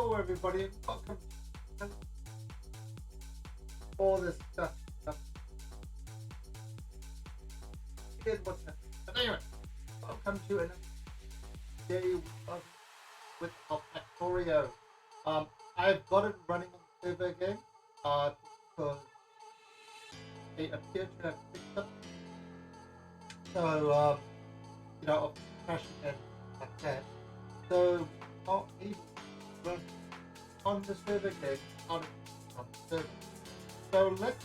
Hello everybody and welcome to all this stuff. Here's what's happening. But anyway, welcome to another day with our Cracktorio. I've got it running on the server again because they appear to have fixed up. So you know, of crashing and like that. So not able to run on the server game on the server. So let's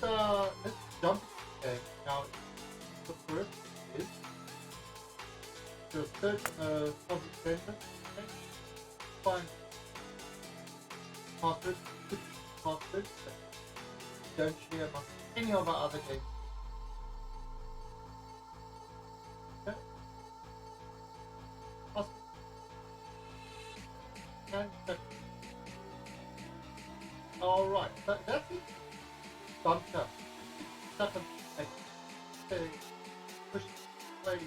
jump into the game. Now the first is to search the public center, find passwords, passwords that don't share among any of our other games. Okay. Alright, so that's it. Bumped up. Stuck on the push play.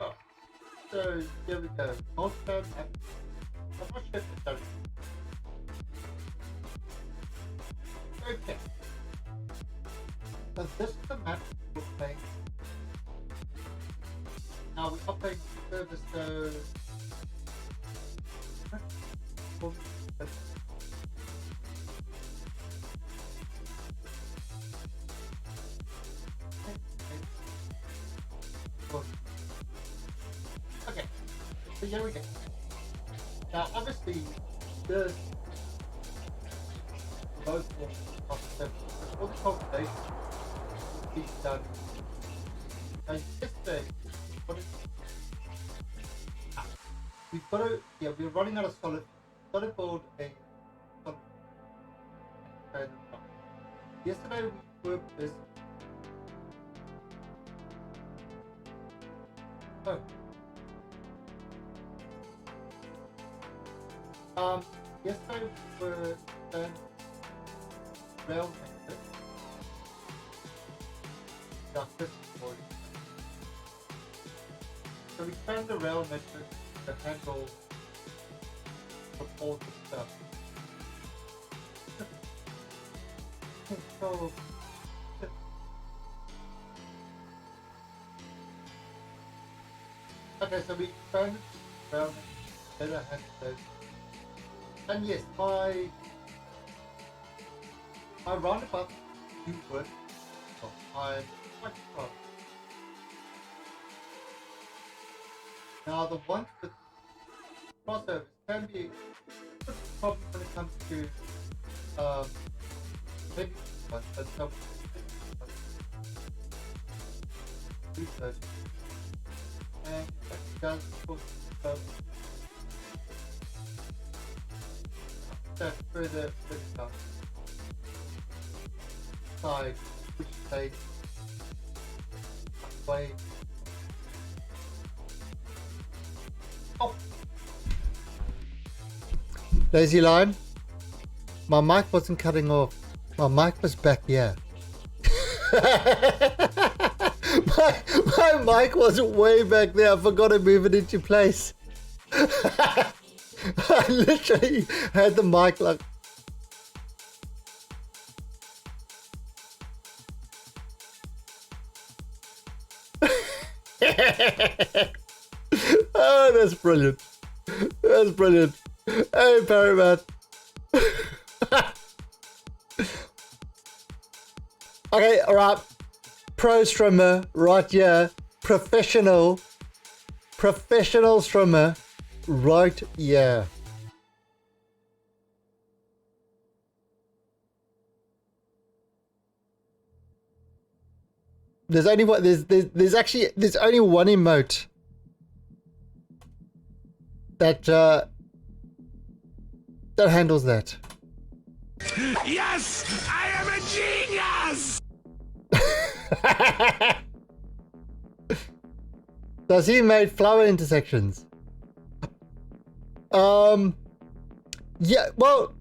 Oh, so here we go. Multi-tab. I'm not sure if it's done. Okay. So this is the map we're playing. Now we update the service, so okay, so here we go. Now obviously there's both of them, all the calculations will be done. Now yesterday, what is we've got to, yeah, we're running out of solid. We've got to build a solid. Yesterday we were busy. Yesterday we were done rail method. Justice morning. So we found the rail method to handle all the stuff. So okay, so we expanded the rail method better handle those. And yes, my roundabout do work. So I'm quite proud. Now the ones with crossovers can be a problem when it comes to maybe but some research and that does put that further down side which they way. Oh. Lazy line. My mic wasn't cutting off. My mic was back here. my mic wasn't way back there. I forgot to move it into place. I literally had the mic like. Oh, that's brilliant. That's brilliant. Hey, Paramat. Okay, alright. Pro streamer right here. Professional streamer right here. There's only one. There's only one emote that handles that. Yes, I am a genius. Does he make flower intersections? Yeah. Well,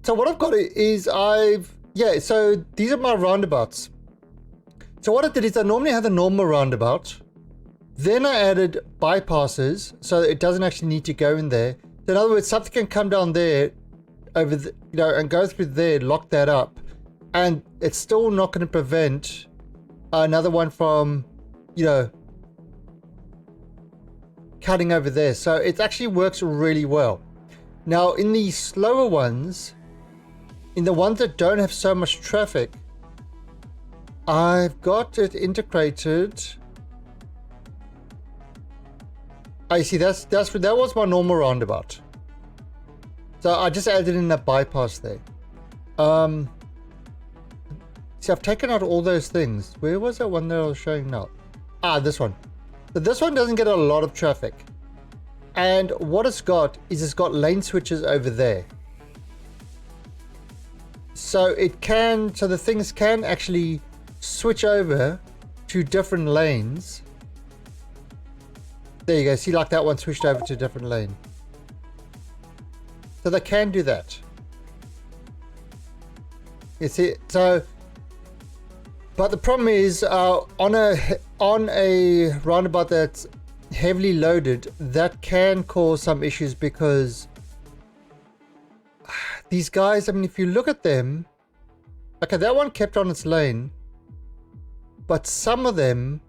so what I've got is so these are my roundabouts. So what I did is I normally have a normal roundabout, Then I added bypasses so that it doesn't actually need to go in there. So in other words, something can come down there over the, you know, and go through there, lock that up, and it's still not going to prevent another one from, you know, cutting over there. So it actually works really well. Now in the slower ones, in the ones that don't have so much traffic, I've got it integrated. I see, that was my normal roundabout. So I just added in a bypass there. See, I've taken out all those things. Where was that one that I was showing now? Ah, this one. So this one doesn't get a lot of traffic. And what it's got is it's got lane switches over there. So it can, so the things can actually switch over to different lanes. There you go. See, like that one switched over to a different lane. So they can do that. You see, so, but the problem is on a roundabout that's heavily loaded, that can cause some issues because these guys, I mean, if you look at them, okay, that one kept on its lane, but some of them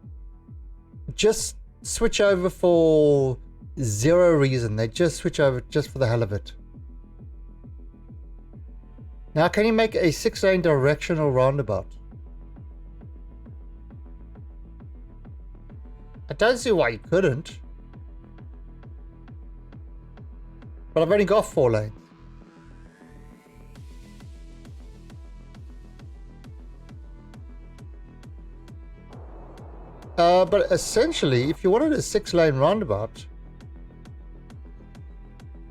just switch over for zero reason. They just switch over just for the hell of it. Now, can you make a 6-lane directional roundabout? I don't see why you couldn't. But I've only got 4 lanes. But essentially, if you wanted a 6-lane roundabout,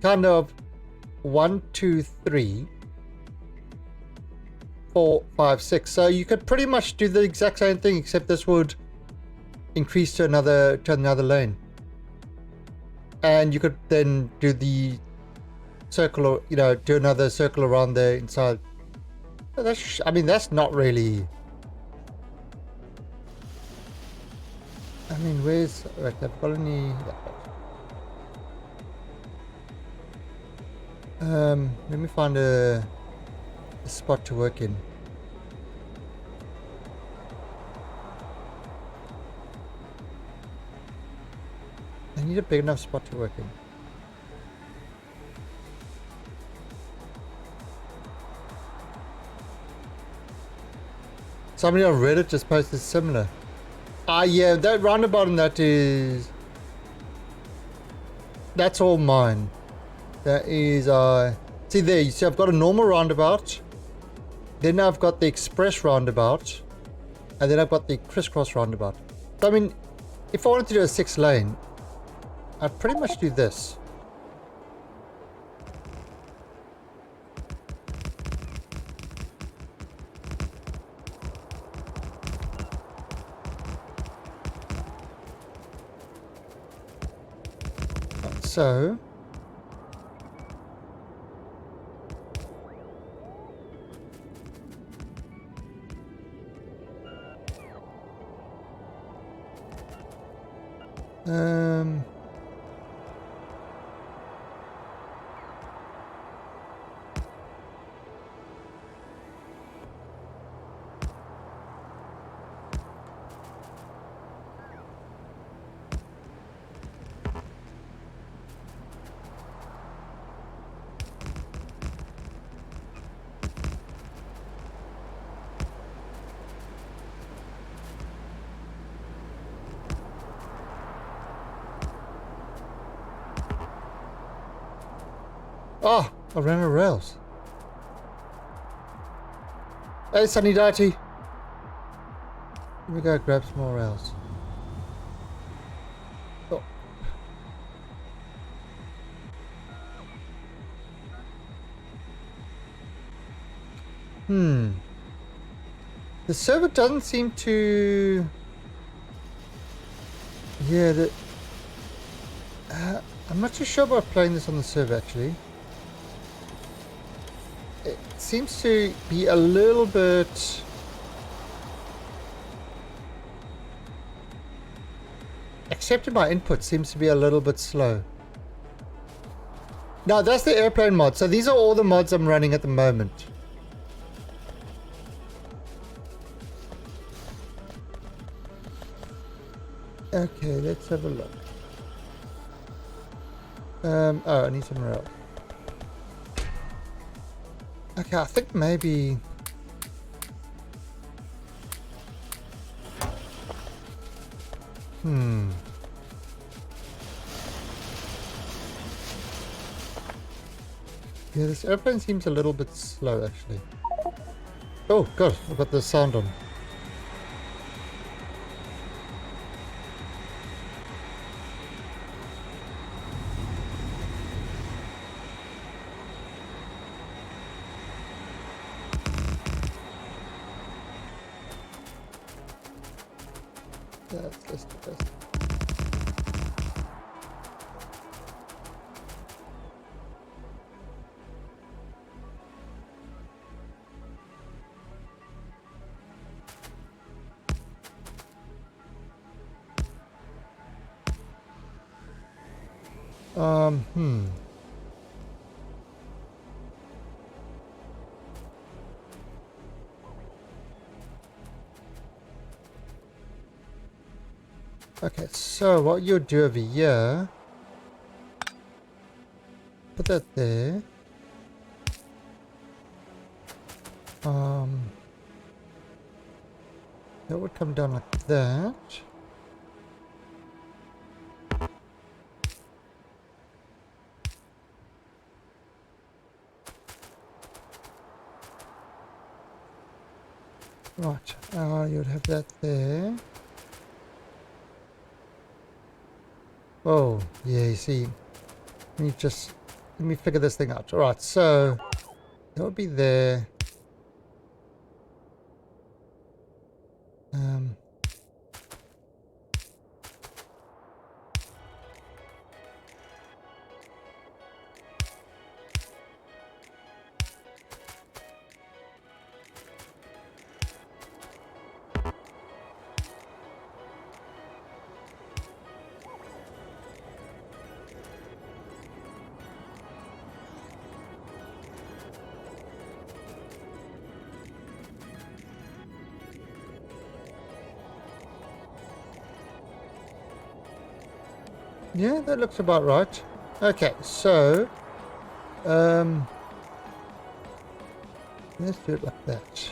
kind of 1, 2, 3, 4, 5, 6. So you could pretty much do the exact same thing, except this would increase to another lane. And you could then do the circle, or, you know, do another circle around there inside. That's, I mean, that's not really. I mean, where's, right, I've got any, let me find a spot to work in. I need a big enough spot to work in. Somebody on Reddit just posted similar. Yeah, that roundabout and that's all mine. That is, see there, you see I've got a normal roundabout, then I've got the express roundabout, and then I've got the crisscross roundabout. So, I mean, if I wanted to do a 6-lane, I'd pretty much do this. So oh, I ran out of rails. Hey, Sunny Darty. Let me go grab some more rails. Oh. The server doesn't seem to. Yeah, I'm not too sure about playing this on the server actually. It seems to be a little bit accepting my input seems to be a little bit slow. Now that's the airplane mod. So these are all the mods I'm running at the moment. Okay, let's have a look. Oh, I need some rail. Okay, I think maybe... Yeah, this airplane seems a little bit slow, actually. Oh, God, I've got the sound on. That's just the best. Okay, so what you'll do over here, put that there. That would come down like that. Right, you'd have that there. Oh, yeah, you see. Let me figure this thing out. Alright, so that would be there. Yeah, that looks about right. Okay, so let's do it like that.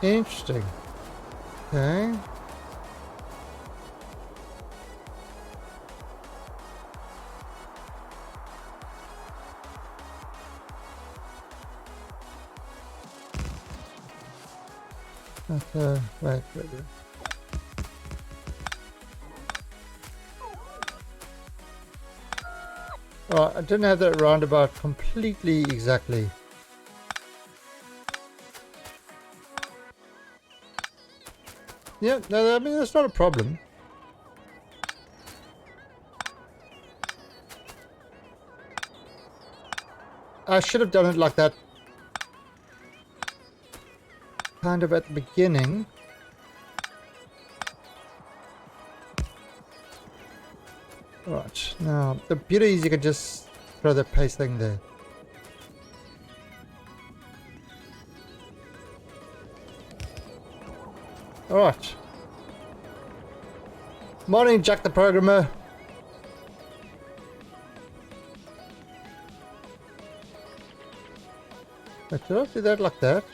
Interesting. Okay. Okay, wait. Right, I didn't have that roundabout completely exactly. Yeah, no, I mean, that's not a problem. I should have done it like that. Kind of at the beginning. Right, now, the beauty is you can just throw the paste thing there. Alright. Morning, Jack the Programmer. Wait, did I do that like that?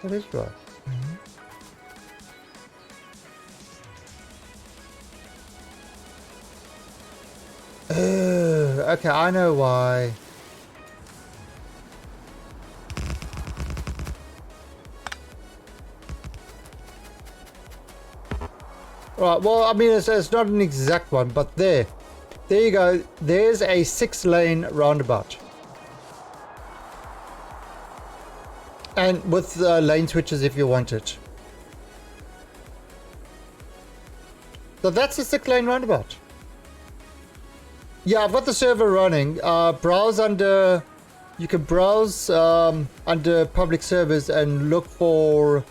That is right. Oh, okay, I know why. Right, well, I mean, it's not an exact one, but there you go. There's a 6-lane roundabout. And with lane switches if you want it. So that's a 6-lane roundabout. Yeah, I've got the server running. Browse under... You can browse under public servers and look for...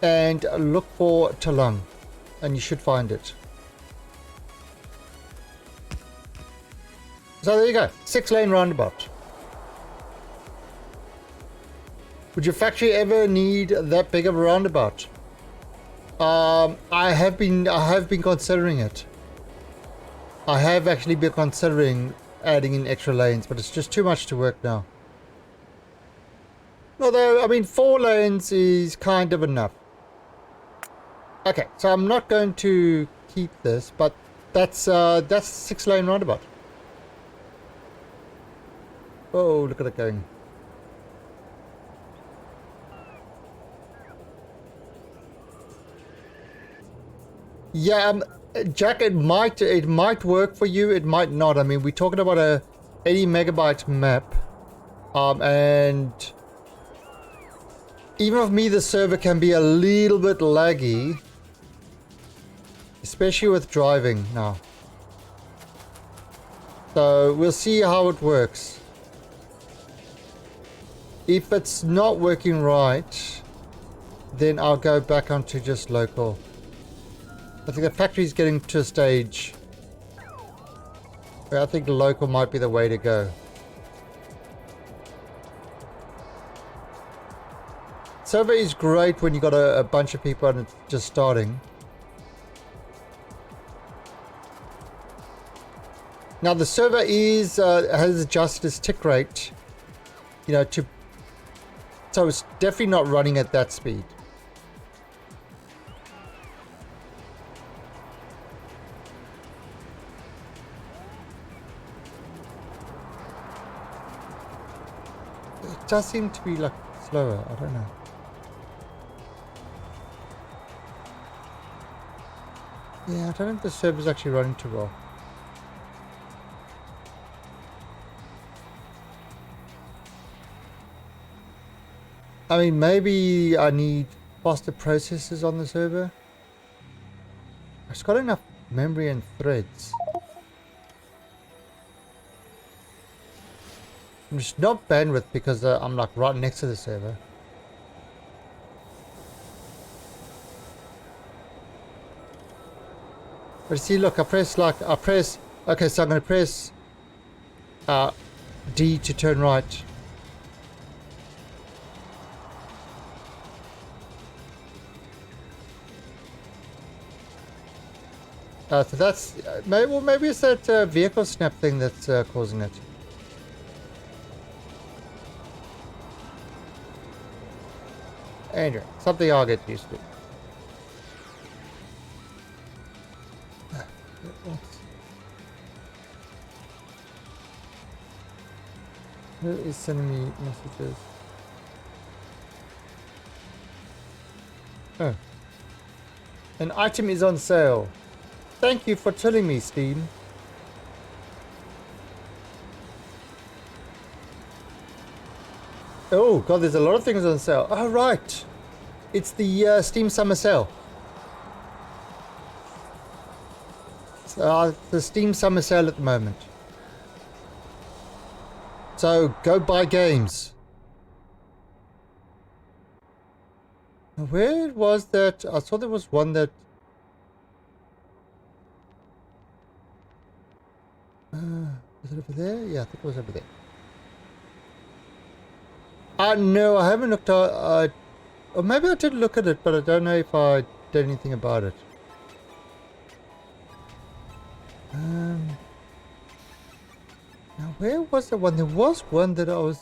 Talung. And you should find it. So there you go. 6-lane roundabout. Would your factory ever need that big of a roundabout? I have been considering it. I have actually been considering adding in extra lanes, but it's just too much to work now. Although, I mean, 4 lanes is kind of enough. Okay, so I'm not going to keep this, but that's 6-lane roundabout. Oh, look at it going. Yeah, Jack, it might work for you, it might not. I mean, we're talking about a 80 megabyte map, and even with me, the server can be a little bit laggy, especially with driving now. So we'll see how it works. If it's not working right, then I'll go back onto just local. I think the factory's getting to a stage where I think local might be the way to go. Server is great when you got a bunch of people and it's just starting. Now the server has adjusted its tick rate, you know, so it's definitely not running at that speed. It does seem to be like slower, I don't know. Yeah, I don't know if the server's actually running too well. I mean, maybe I need faster processors on the server. It's got enough memory and threads. It's not bandwidth because I'm like right next to the server. But see, look, I press, okay, so I'm going to press D to turn right. So that's, maybe it's that vehicle snap thing that's causing it. Anyway, something I'll get used to. Who is sending me messages? Oh. An item is on sale. Thank you for telling me, Steam. Oh god, there's a lot of things on sale. Oh right. It's the Steam Summer Sale. The Steam Summer Sale at the moment. So go buy games. Where was that? I saw there was one that... was it over there? Yeah, I think it was over there. No, I haven't looked at... or maybe I did look at it, but I don't know if I did anything about it. Now, where was the one? There was one that I was...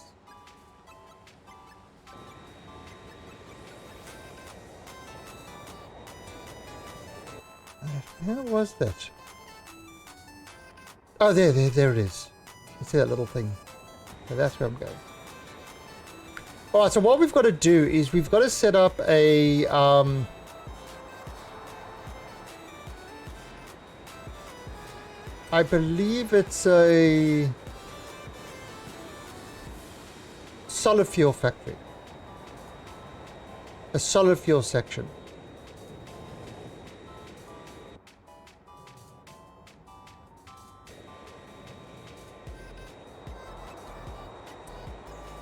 where was that? Oh, there it is. You see that little thing? So that's where I'm going. Alright, so what we've got to do is we've got to set up a... I believe it's a... solid fuel factory. A solid fuel section.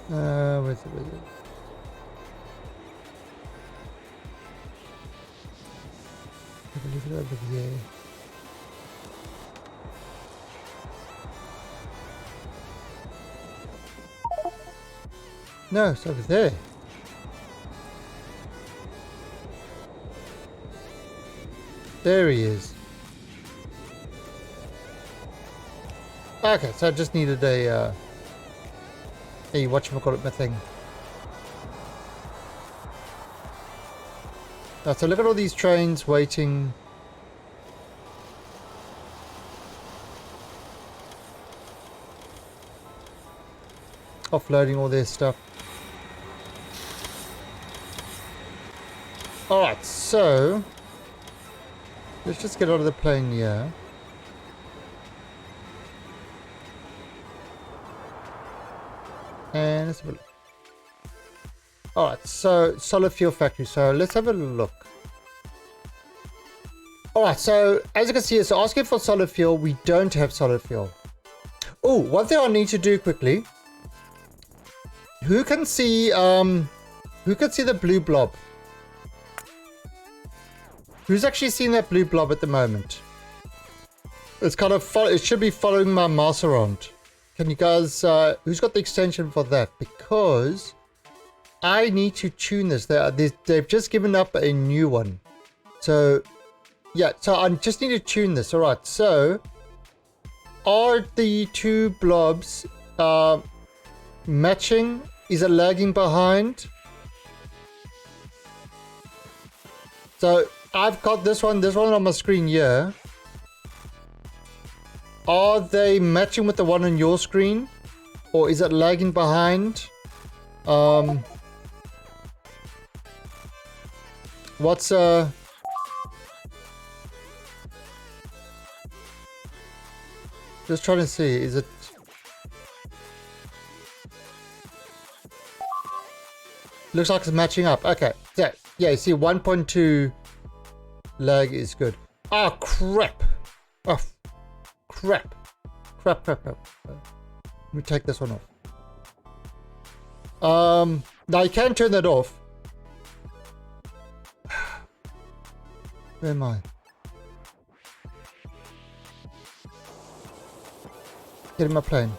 Where's it? I believe it over there. No, it's over there. There he is. Okay, so I just needed a whatchamacallit, my thing. Now, so look at all these trains waiting. Offloading all their stuff. Alright, so let's just get out of the plane here. And let's have a look. Alright, so solid fuel factory. So let's have a look. Alright, so as you can see, it's asking for solid fuel. We don't have solid fuel. Oh, one thing I need to do quickly. Who can see the blue blob? Who's actually seen that blue blob at the moment? It's kind of it should be following my mouse around. Can you guys who's got the extension for that? Because I need to tune this. They've just given up a new one. So yeah, so I just need to tune this. Alright, so are the two blobs matching? Is it lagging behind? So I've got this one on my screen here. Are they matching with the one on your screen? Or is it lagging behind? What's just trying to see, is it looks like it's matching up. Okay. So, yeah, you see 1.2 lag is good. Oh, crap. Oh, crap. Crap. Let me take this one off. Now you can turn that off. Where am I? Get in my plane.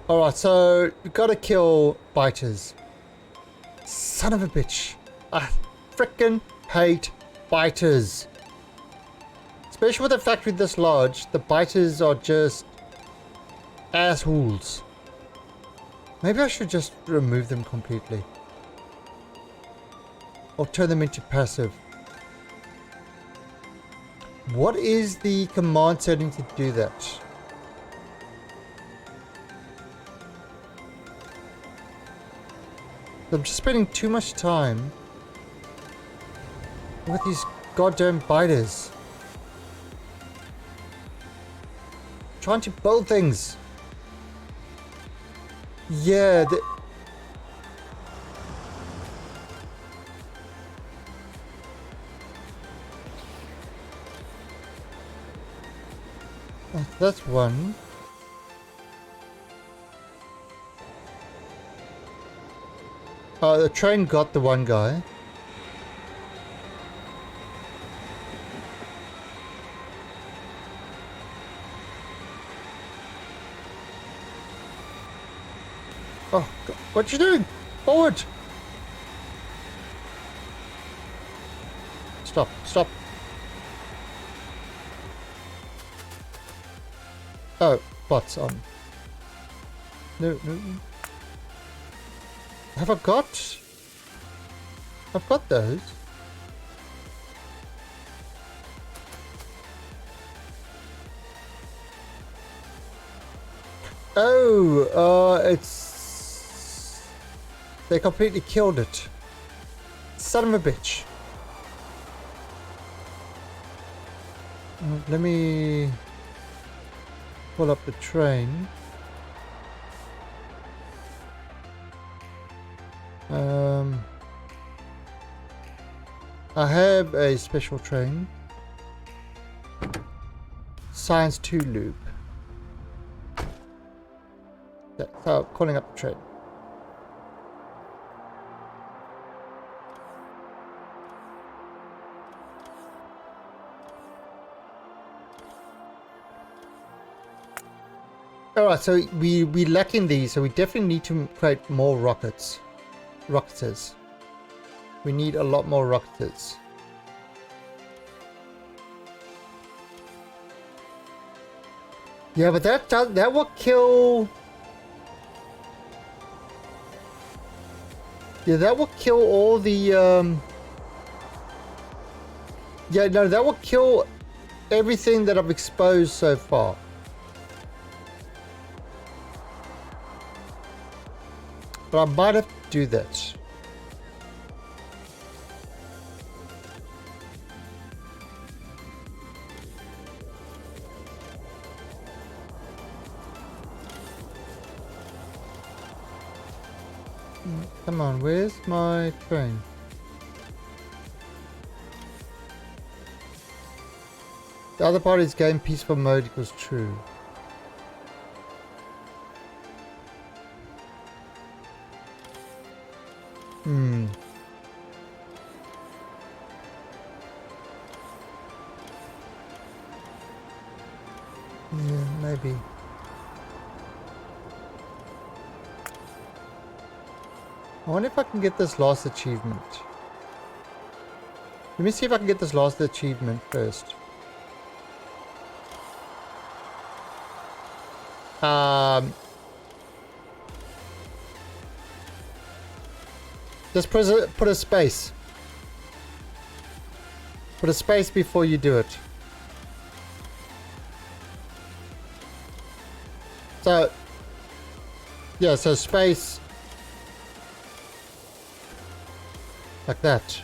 Alright, so we gotta kill biters. Son of a bitch. I frickin' hate biters. Especially with a factory this large, the biters are just assholes. Maybe I should just remove them completely. Or turn them into passive. What is the command setting to do that? I'm just spending too much time with these goddamn biters. Trying to build things. Yeah. That's one. The train got the one guy. Oh, God. What you doing? Forward! Stop, stop. Oh, bots on. No. Have I got? I've got those. Oh, it's... They completely killed it. Son of a bitch. Let me... pull up the train. I have a special train. Science 2 loop. Yeah, so calling up the train. Alright, so we lacking these, so we definitely need to create more rockets. Rocketers. We need a lot more rocketers. Yeah, but that will kill. Yeah, that will kill all the yeah, no, that will kill everything that I've exposed so far. But I might have to do that. Come on, where's my train? The other part is game peaceful mode equals true. Yeah, maybe. I wonder if I can get this last achievement. Let me see if I can get this last achievement first. Just put a space. Put a space before you do it. So, yeah, so space. Like that.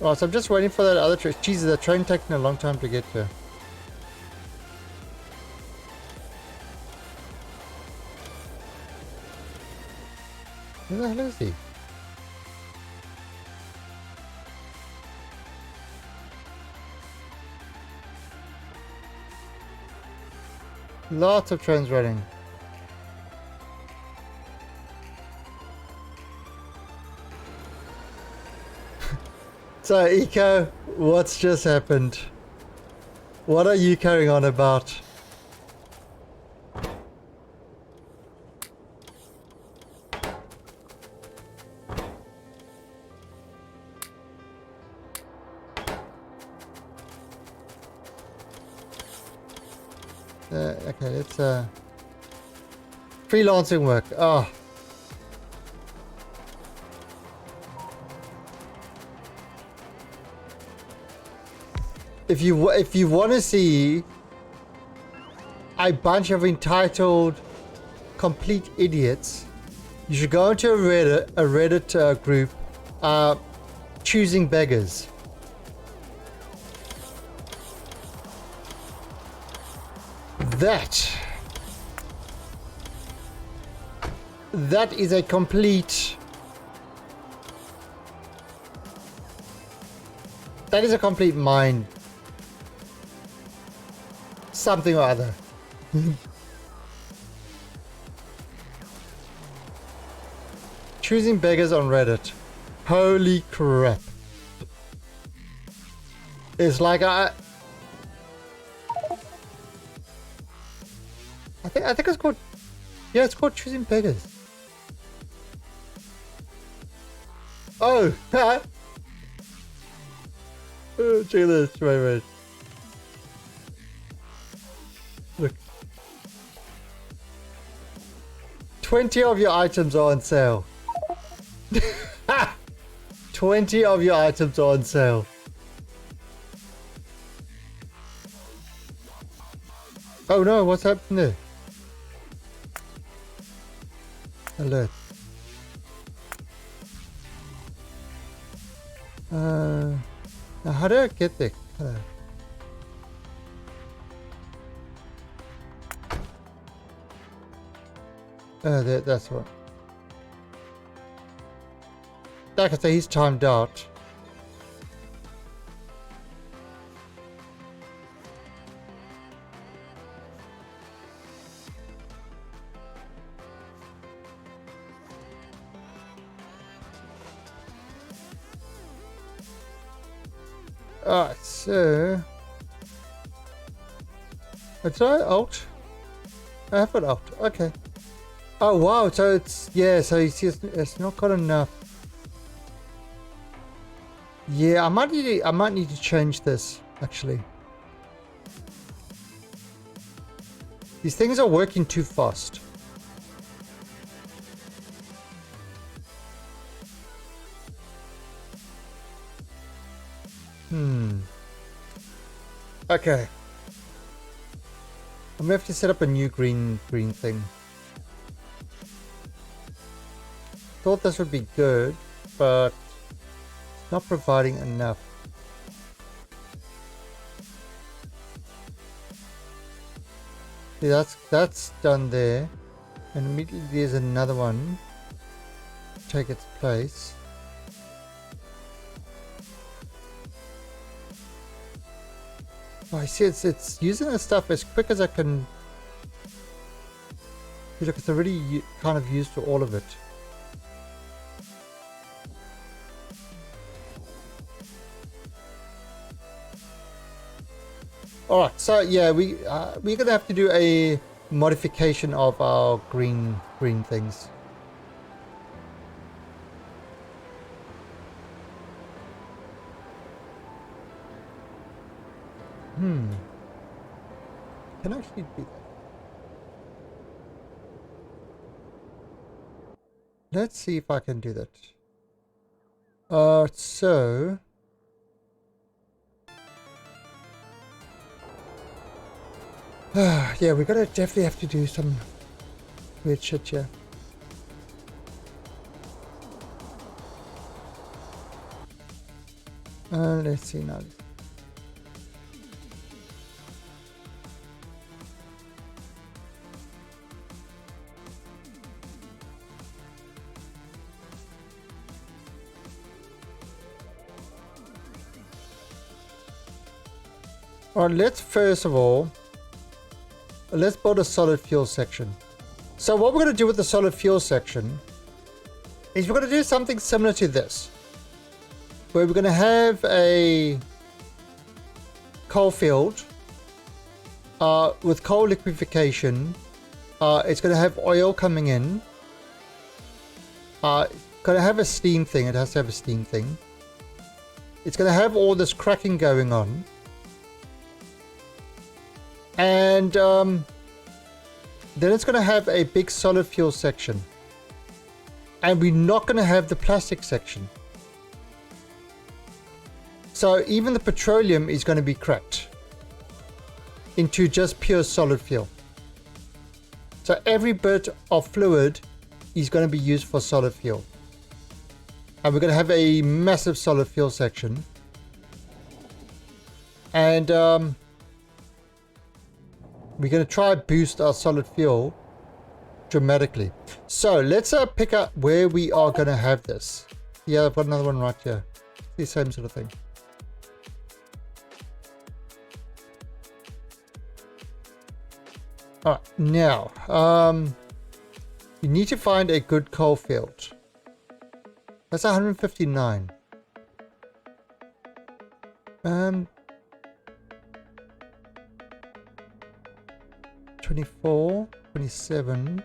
Oh, so I'm just waiting for that other train. Jesus, the train taking a long time to get here. Where the hell is he? Lots of trains running. So, Eco, what's just happened? What are you carrying on about? Okay, it's freelancing work. Oh. If you want to see a bunch of entitled complete idiots, you should go into a Reddit group, choosing beggars. That is a complete. That is a complete mind. Something or other. Choosing beggars on Reddit. Holy crap. It's like I think it's called, yeah, it's called choosing beggars. Oh, oh, check this, wait. Look. 20 of your items are on sale. 20 of your items are on sale. Oh no, what's happening there? Alert. Now how do I get there? That's one. Like I say, he's timed out. Alright, so... Did I alt? I have it alt. Okay. Oh wow, so it's... Yeah, so you see it's not got enough. Yeah, I might need to change this, actually. These things are working too fast. Okay. I'm gonna have to set up a new green thing. Thought this would be good, but it's not providing enough. See, that's done there, and immediately there's another one take its place. Oh, I see it's using the stuff as quick as I can. Look, it's already kind of used to all of it. Alright, so yeah, we're gonna have to do a modification of our green things. Can I actually do that? Let's see if I can do that. So yeah, we're gonna definitely have to do some weird shit here. Let's see now. Alright, let's first of all, let's build a solid fuel section. So what we're going to do with the solid fuel section is we're going to do something similar to this, where we're going to have a coal field with coal liquefaction. It's going to have oil coming in. Going to have a steam thing. It has to have a steam thing. It's going to have all this cracking going on. And then it's going to have a big solid fuel section. And we're not going to have the plastic section. So even the petroleum is going to be cracked into just pure solid fuel. So every bit of fluid is going to be used for solid fuel. And we're going to have a massive solid fuel section. And we're going to try and boost our solid fuel dramatically. So let's pick up where we are going to have this. Yeah, I've got another one right here. The same sort of thing. Alright, now, you need to find a good coal field. That's 159. 24, 27.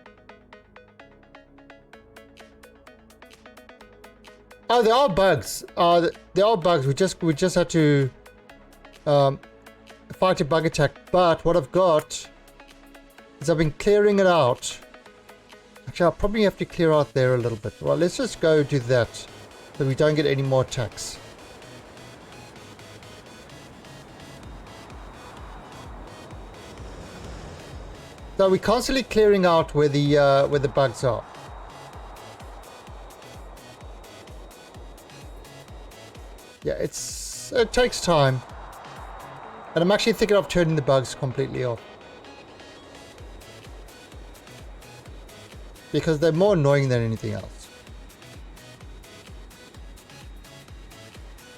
Oh, there are bugs. There are bugs. We just had to fight a bug attack. But what I've got is I've been clearing it out. Actually, I'll probably have to clear out there a little bit. Well, let's just go do that so we don't get any more attacks. So we're constantly clearing out where the bugs are. Yeah, it takes time. And I'm actually thinking of turning the bugs completely off. because they're more annoying than anything else.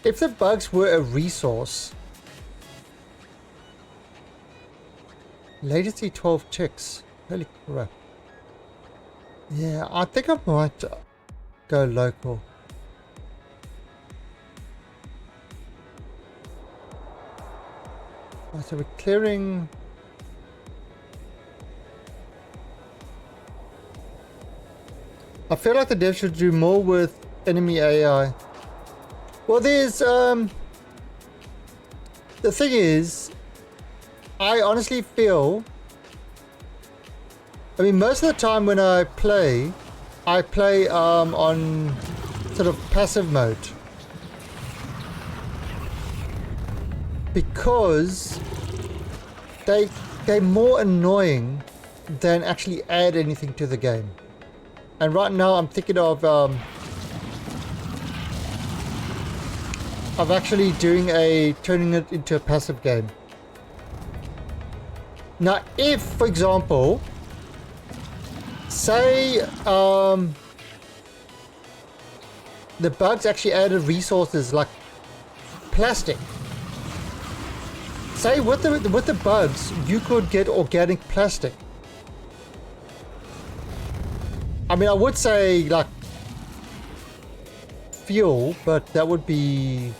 If the bugs were a resource, latency 12 ticks. Holy crap. Yeah, I think I might go local. Right, so we're clearing. I feel like the devs should do more with enemy AI. Well, there's the thing is, I honestly feel, I mean, most of the time when I play on sort of passive mode, because they're more annoying than actually add anything to the game. And right now I'm thinking of actually turning it into a passive game. Now, if, for example, say the bugs actually added resources like plastic. Say with the bugs you could get organic plastic. I mean, I would say like fuel, but that would be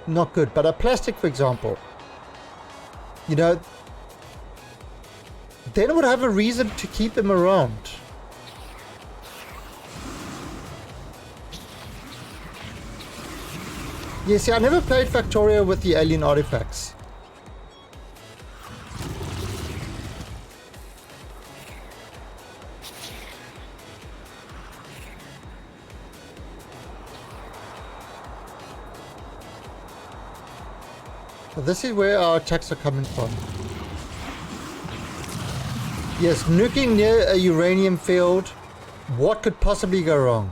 not good. But a plastic, for example, you know, then it would have a reason to keep them around. Yeah, see, I never played Cracktorio with the alien artifacts. So this is where our attacks are coming from. Yes, nuking near a uranium field. What could possibly go wrong?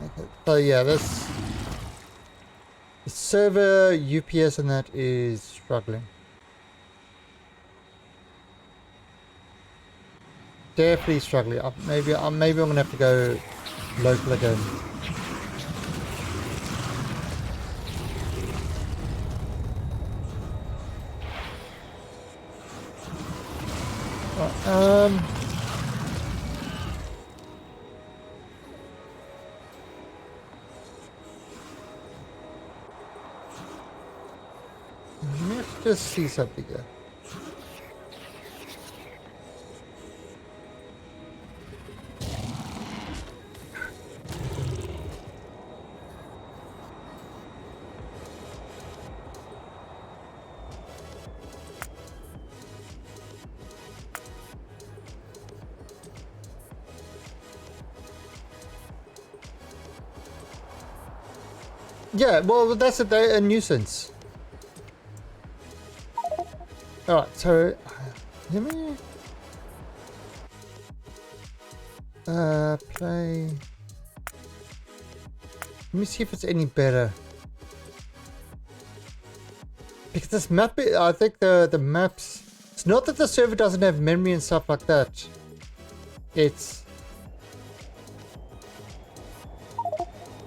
Okay, so yeah, this the server UPS and that is struggling. Definitely struggling. Maybe I'm gonna have to go local again. Let's just see something here. Yeah, well, that's a nuisance. Alright, so let me play. Let me see if it's any better. Because this map, I think the maps, it's not that the server doesn't have memory and stuff like that. It's,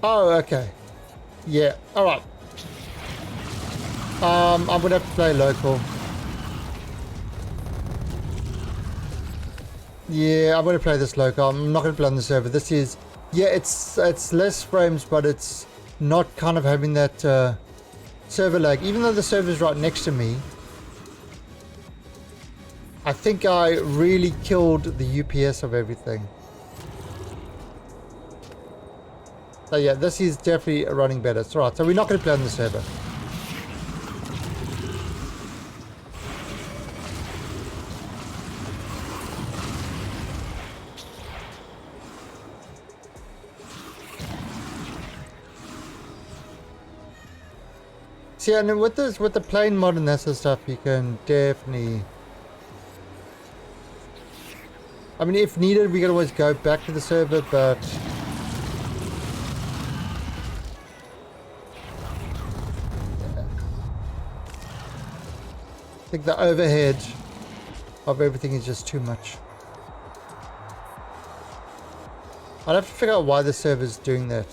oh, okay. Yeah, alright. I'm gonna have to play local. Yeah, I'm gonna play this local. I'm not gonna play on the server. This is, yeah, it's less frames, but it's not kind of having that server lag. Even though the server's right next to me, I think I really killed the UPS of everything. So yeah, this is definitely running better. It's alright, so we're not going to play on the server. See, and with this, with the plane mod and that sort of stuff, you can definitely, I mean, if needed, we can always go back to the server, but think the overhead of everything is just too much. I'll have to figure out why the server's doing that.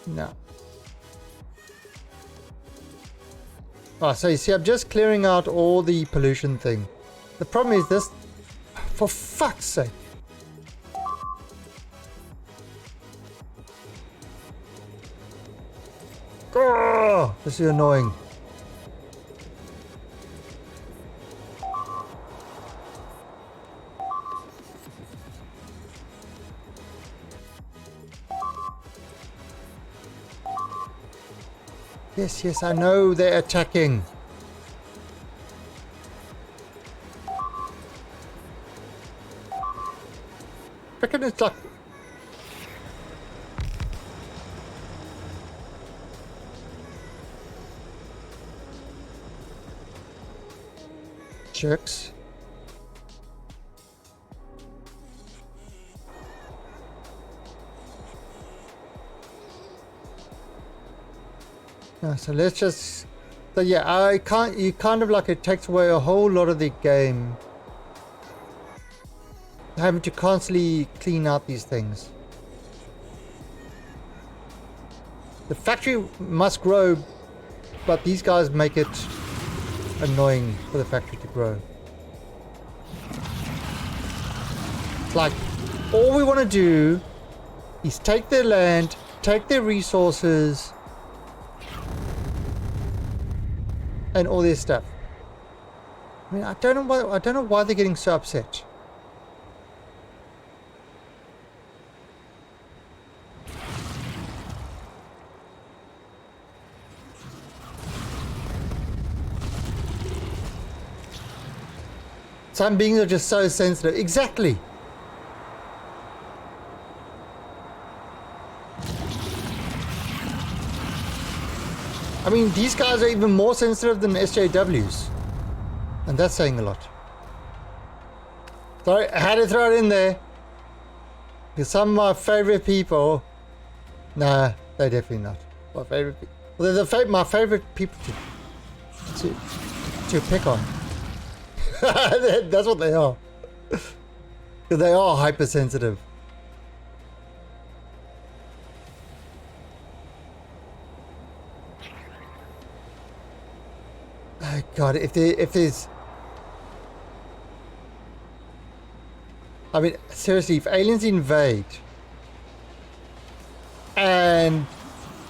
No. Oh, so you see, I'm just clearing out all the pollution thing. The problem is this, for fuck's sake. Oh, this is annoying. Yes, yes, I know they're attacking. Reckon it's like jerks. So let's just, so yeah, you kind of like, it takes away a whole lot of the game, having to constantly clean out these things. The factory must grow, but these guys make it annoying for the factory to grow. It's like, all we want to do is take their land, take their resources, and all this stuff. I mean, I don't know why they're getting so upset. Some beings are just so sensitive. Exactly. I mean, these guys are even more sensitive than SJWs. And that's saying a lot. Sorry, I had to throw it in there. Because some of my favorite people... Nah, they're definitely not. My favorite people... Well, they're my favorite people to pick on. That's what they are. Because they are hypersensitive. Oh God, if there's... I mean, seriously, if aliens invade and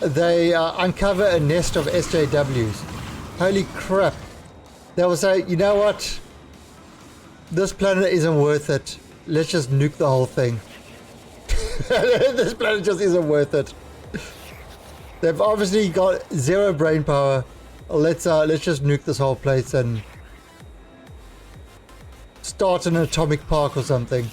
they uncover a nest of SJWs, holy crap, they will say, you know what? This planet isn't worth it. Let's just nuke the whole thing. This planet just isn't worth it. They've obviously got zero brain power. Let's just nuke this whole place and start an atomic park or something.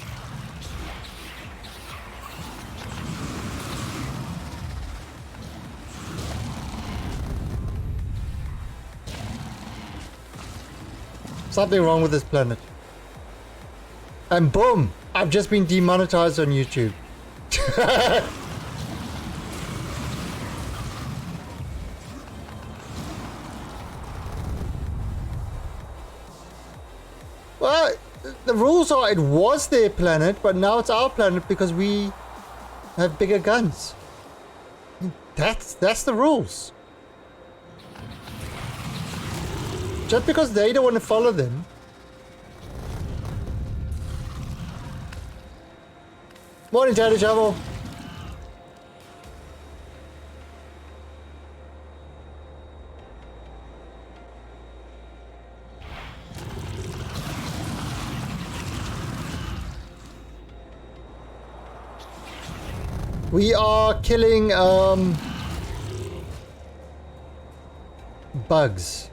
Something wrong with this planet. And boom! I've just been demonetized on YouTube. Well, the rules are it was their planet, but now it's our planet because we have bigger guns. That's the rules. Just because they don't want to follow them. Morning, Tater Shovel. We are killing bugs.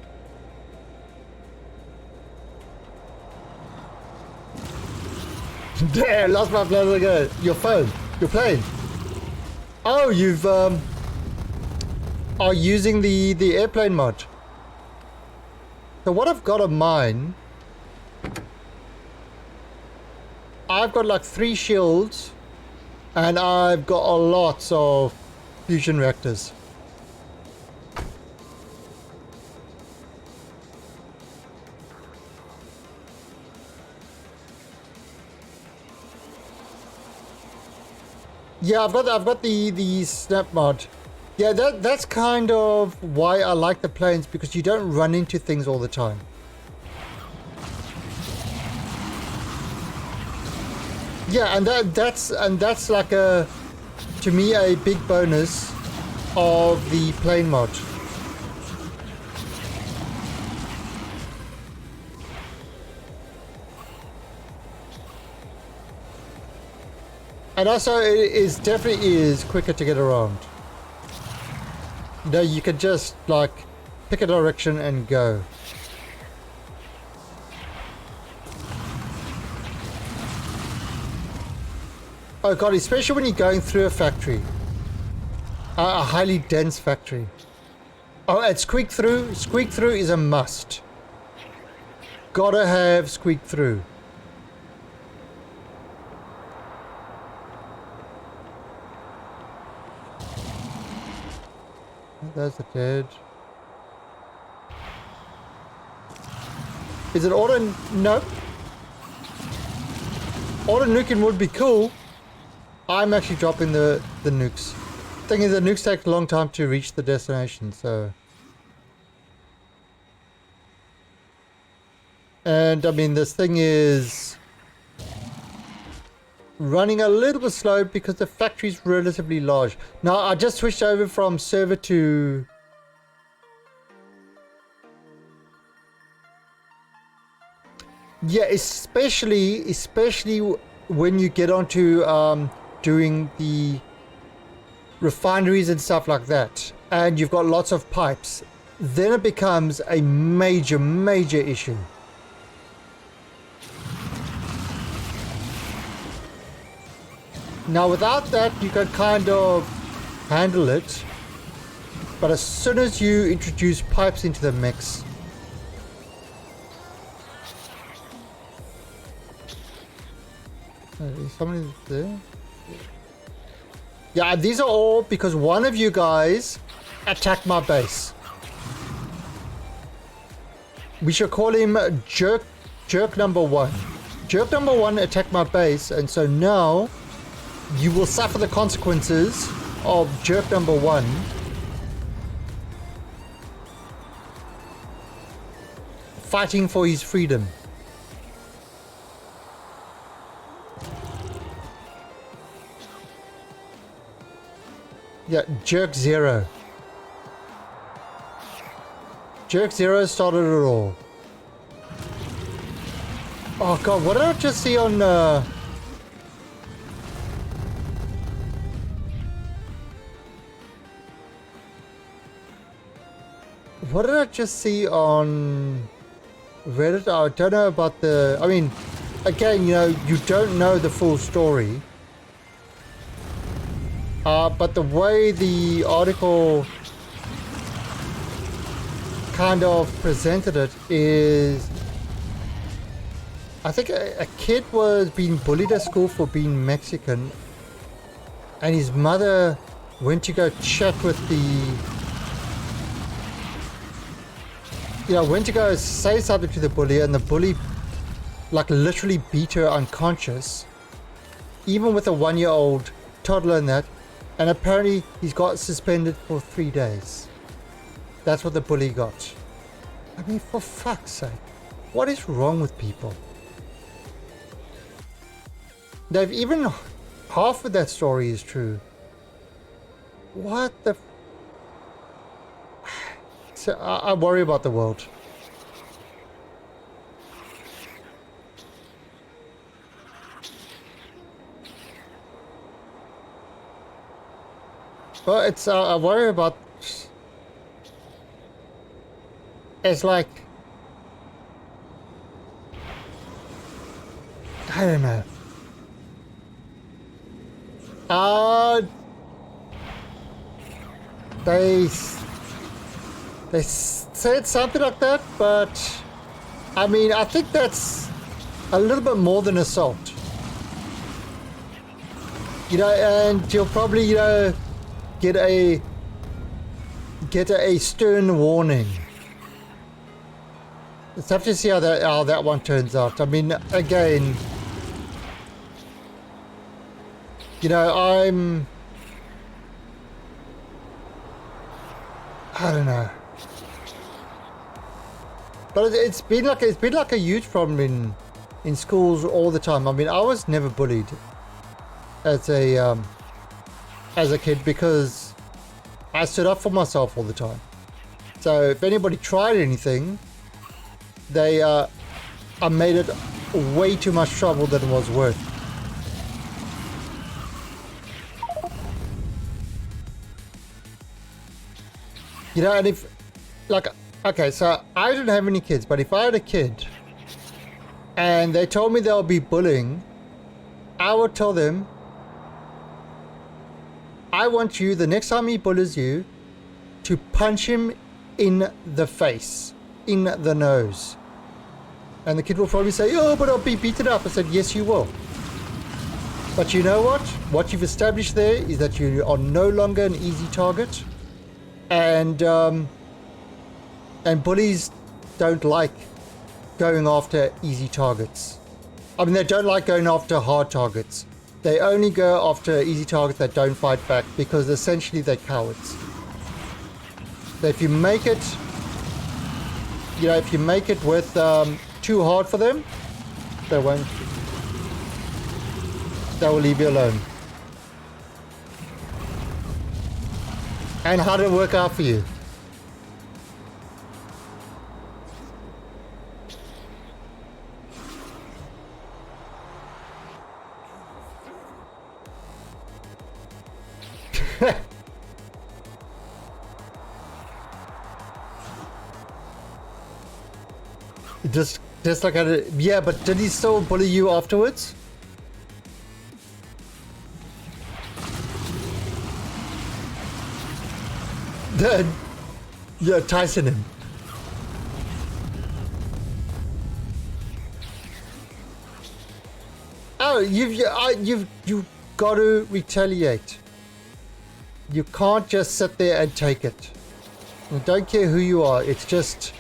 Damn, lost my plane again. Your phone, your plane. Oh, you've are using the airplane mod. So what I've got on mine I've got like 3 shields, and I've got a lot of fusion reactors. Yeah, I've got the snap mod. Yeah, that's kind of why I like the planes, because you don't run into things all the time. Yeah, and that's like a, to me, a big bonus of the plane mod. And also, it definitely is quicker to get around. You know, you can just like pick a direction and go. Oh god, especially when you're going through a factory. A highly dense factory. Oh, and squeak through. Squeak through is a must. Gotta have squeak through. There's the dead. Is it auto? Nope. Auto nuking would be cool. I'm actually dropping the nukes. Thing is, the nukes take a long time to reach the destination, so. And I mean, this thing is running a little bit slow because the factory's relatively large. Now, I just switched over from server to... Yeah, especially when you get onto doing the refineries and stuff like that, and you've got lots of pipes, then it becomes a major issue. Now without that, you can kind of handle it, but as soon as you introduce pipes into the mix, is somebody there? Yeah, these are all because one of you guys attacked my base. We should call him Jerk number 1. Jerk number 1 attacked my base, and so now you will suffer the consequences of Jerk number 1 fighting for his freedom. Yeah, Jerk 0. Jerk 0 started it all. Oh god, what did I just see on what did I just see on Reddit? I don't know about the... I mean, again, you know, you don't know the full story. But the way the article kind of presented it is... I think a kid was being bullied at school for being Mexican, and his mother went to go chat with the... went to go say something to the bully, and the bully like literally beat her unconscious, even with a 1-year-old toddler and that. And apparently he's got suspended for 3 days. That's what the bully got. I mean, for fuck's sake, what is wrong with people? They've even half of that story is true. What the... So I worry about the world. Well, it's I worry about. It's like I don't know. They said something like that, but I mean, I think that's a little bit more than assault. You know, and you'll probably, you know, get a stern warning. Let's have to see how that one turns out. I mean, again, you know, I don't know. But it's been like a huge problem in schools all the time. I mean, I was never bullied as a kid because I stood up for myself all the time. So if anybody tried anything, I made it way too much trouble than it was worth. You know, and if, like, okay, so I don't have any kids, but if I had a kid and they told me they'll be bullying, I would tell them, I want you, the next time he bullies you, to punch him in the face, in the nose. And the kid will probably say, oh, but I'll be beaten up. I said, yes, you will. But you know what? What you've established there is that you are no longer an easy target. And bullies don't like going after easy targets. I mean, they don't like going after hard targets. They only go after easy targets that don't fight back because essentially they're cowards. So if you make it, you know, if you make it with too hard for them, they won't. They will leave you alone. And how did it work out for you? Just like yeah, but did he still bully you afterwards? Yeah, Tyson him. Oh, you've got to retaliate. You can't just sit there and take it. I don't care who you are. It's just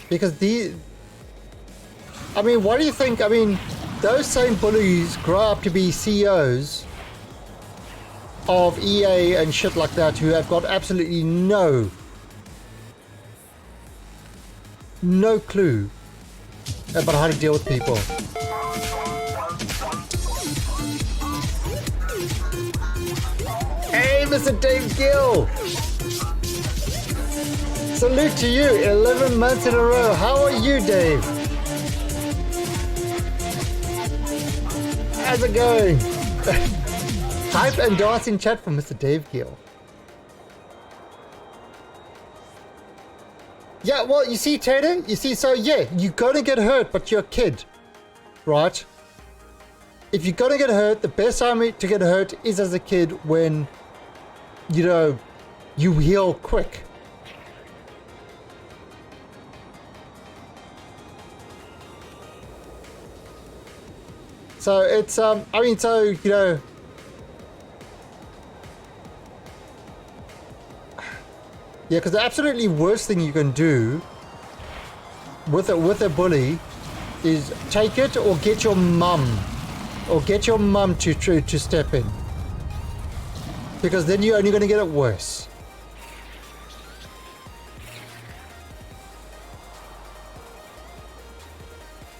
because I mean, what do you think? I mean, those same bullies grow up to be CEOs of EA and shit like that, who have got absolutely no clue about how to deal with people. Hey, Mr. Dave Gill! Salute to you, 11 months in a row. How are you, Dave? How's it going? Hype and dance in chat from Mr. Dave Gill. Yeah, well, you see, Tater, you see, so yeah, you're gonna get hurt, but you're a kid, right? If you're gonna get hurt, the best time to get hurt is as a kid when, you know, you heal quick. So it's, I mean, so, you know, yeah, because the absolutely worst thing you can do with a bully is take it or get your mum to step in, because then you're only going to get it worse.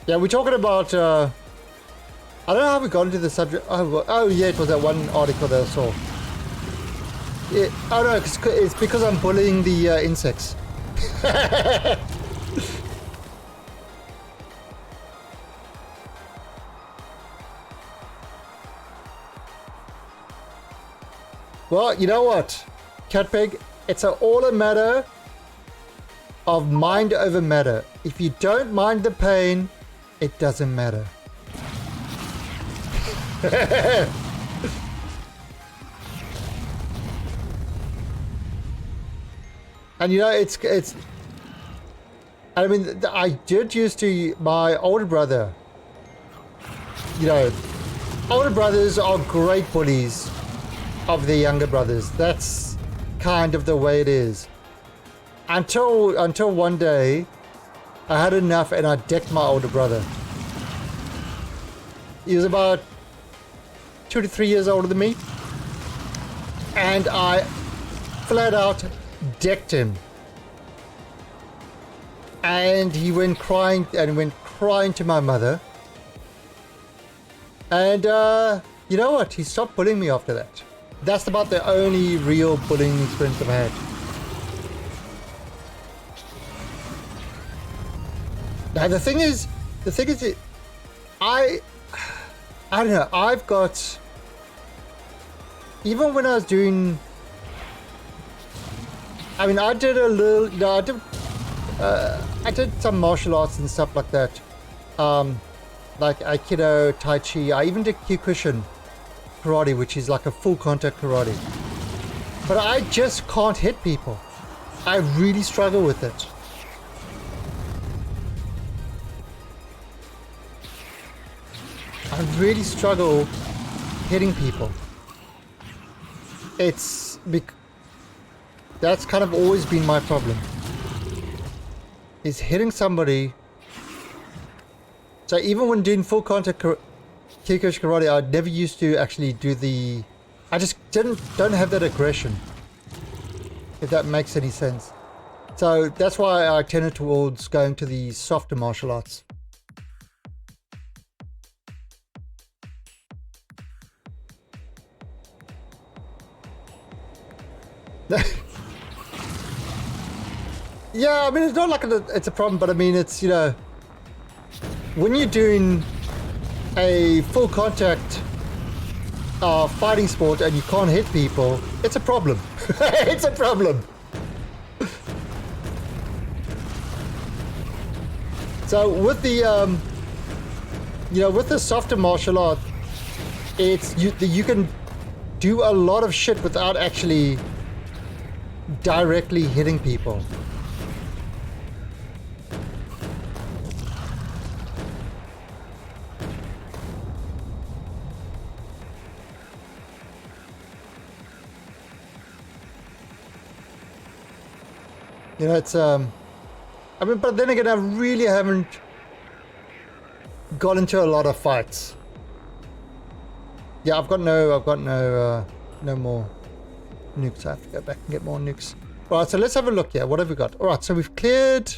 Yeah, we're talking about I don't know how we got into the subject. Oh yeah, it was that one article that I saw. Yeah, oh no, it's because I'm bullying the insects. Well, you know what, Catpeg? It's all a matter of mind over matter. If you don't mind the pain, it doesn't matter. And you know, it's I mean, I did used to, my older brother, you know, older brothers are great bullies of their younger brothers. That's kind of the way it is. Until one day, I had enough and I decked my older brother. He was about 2 to 3 years older than me. And I flat out decked him. And he went crying to my mother. And you know what? He stopped bullying me after that. That's about the only real bullying experience I've had. Now the thing is, I don't know. I've got, even when I was doing, I mean, I did a little, you know, I did some martial arts and stuff like that, like Aikido, Tai Chi. I even did Kyokushin karate, which is like a full contact karate. But I just can't hit people. I really struggle with it. I really struggle hitting people. That's kind of always been my problem. Is hitting somebody. So even when doing full contact Kyokushin karate, I never used to actually do the. I just don't have that aggression. If that makes any sense. So that's why I tended towards going to the softer martial arts. Yeah, I mean, it's not like it's a problem, but I mean, it's, you know, when you're doing a full contact fighting sport and you can't hit people, it's a problem. It's a problem. So with the, you know, with the softer martial art, it's you can do a lot of shit without actually directly hitting people. You know, it's I mean, but then again, I really haven't got into a lot of fights. Yeah, I've got no more nukes. I have to go back and get more nukes. All right, so let's have a look here. What have we got? All right, so we've cleared.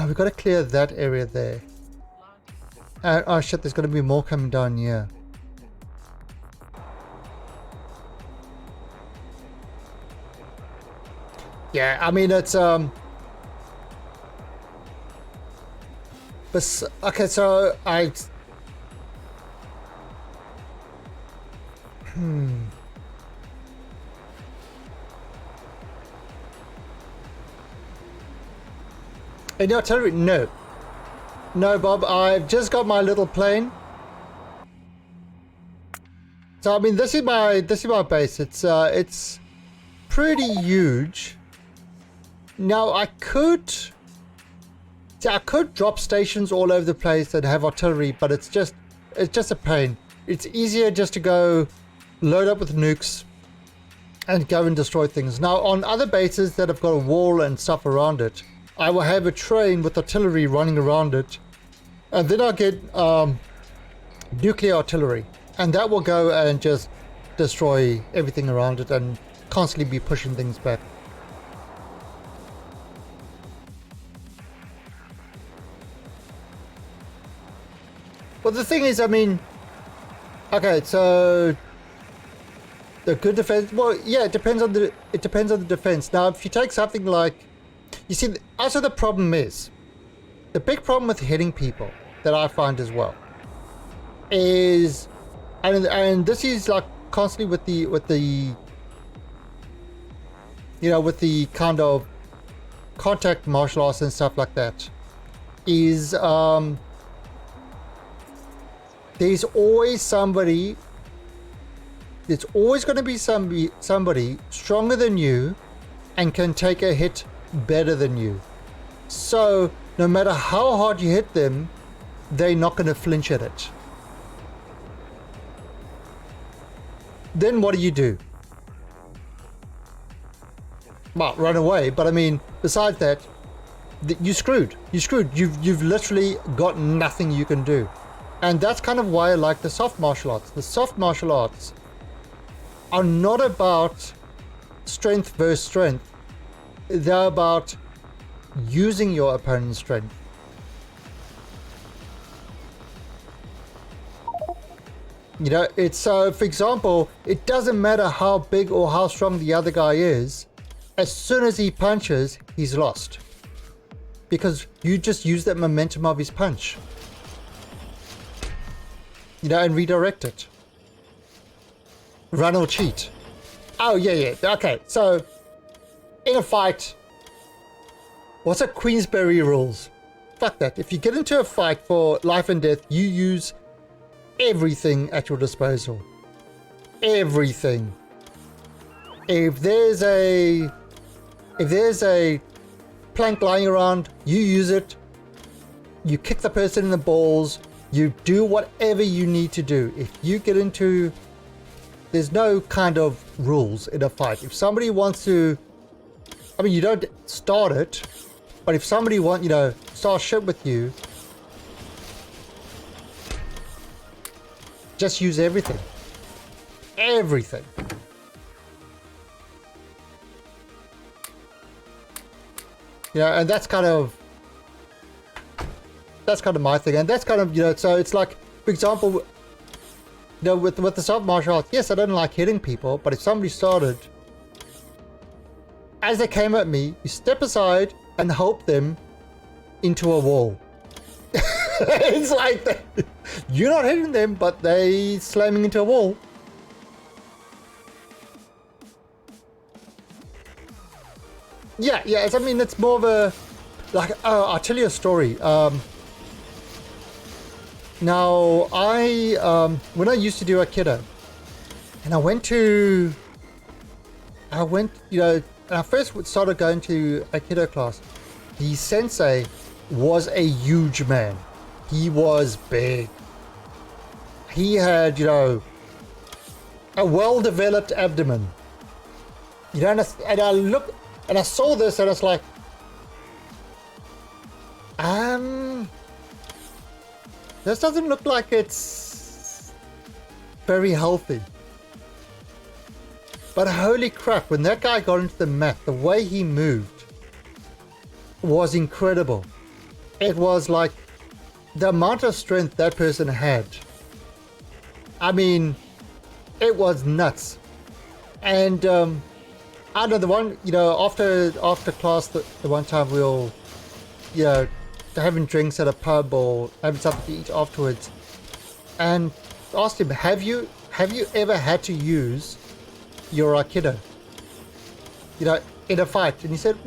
We've got to clear that area there. Oh shit, there's going to be more coming down here. Yeah, I mean, it's but okay, so Any artillery? No. No, Bob, I've just got my little plane. So I mean, this is my base. It's pretty huge. Now I could drop stations all over the place and have artillery, but it's just a pain. It's easier just to go load up with nukes and go and destroy things. Now on other bases that have got a wall and stuff around it, I will have a train with artillery running around it, and then I'll get nuclear artillery, and that will go and just destroy everything around it and constantly be pushing things back. Well, the thing is, I mean, okay, so the good defense. Well, yeah, it depends on the defense. Now, if you take something like, you see, also the problem is, the big problem with hitting people that I find as well is, and this is like constantly with the you know, with the kind of contact martial arts and stuff like that, is there's always somebody, there's always going to be somebody stronger than you and can take a hit better than you. So no matter how hard you hit them, they're not going to flinch at it. then what do? Well, run away. But I mean, besides that, you're screwed. You're screwed. You've literally got nothing you can do. And that's kind of why I like the soft martial arts. The soft martial arts are not about strength versus strength. They're about using your opponent's strength. You know, it's so, for example, it doesn't matter how big or how strong the other guy is. As soon as he punches, he's lost. Because you just use that momentum of his punch. You know, and redirect it. Run or cheat. Oh, yeah. Okay, so in a fight, what's a Queensberry rules? Fuck that. If you get into a fight for life and death, you use everything at your disposal. Everything. If there's a plank lying around, you use it. You kick the person in the balls. You do whatever you need to do. If you get into, there's no kind of rules in a fight. If somebody wants to, I mean, you don't start it, but if somebody start shit with you, just use everything. Everything. Yeah, and that's kind of my thing, and that's kind of, so it's like, for example, with the soft martial arts, yes, I don't like hitting people, but if somebody started, as they came at me, you step aside and help them into a wall. It's like you're not hitting them, but they slamming into a wall. Yeah, I mean, it's more of a, like, I'll tell you a story. Now, when I used to do Aikido, and when I first started going to Aikido class, the sensei was a huge man. He was big. He had, a well-developed abdomen. And I look, and I saw this, and it's like, this doesn't look like it's very healthy. But holy crap, when that guy got into the mat, the way he moved was incredible. It was like the amount of strength that person had. I mean, it was nuts. And I know the one, after class, the one time we'll, having drinks at a pub or having something to eat afterwards, and asked him, have you ever had to use your Aikido, in a fight? And he said,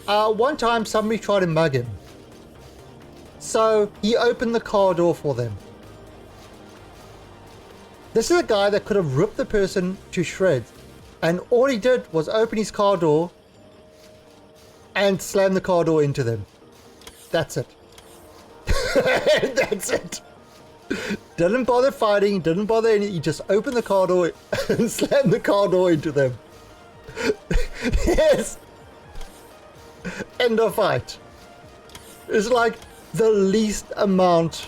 one time somebody tried to mug him, so he opened the car door for them. This is a guy that could have ripped the person to shreds, and all he did was open his car door and slam the car door into them. That's it. That's it. Didn't bother fighting, didn't bother anything. He just opened the car door and slammed the car door into them. Yes. End of fight. It's like the least amount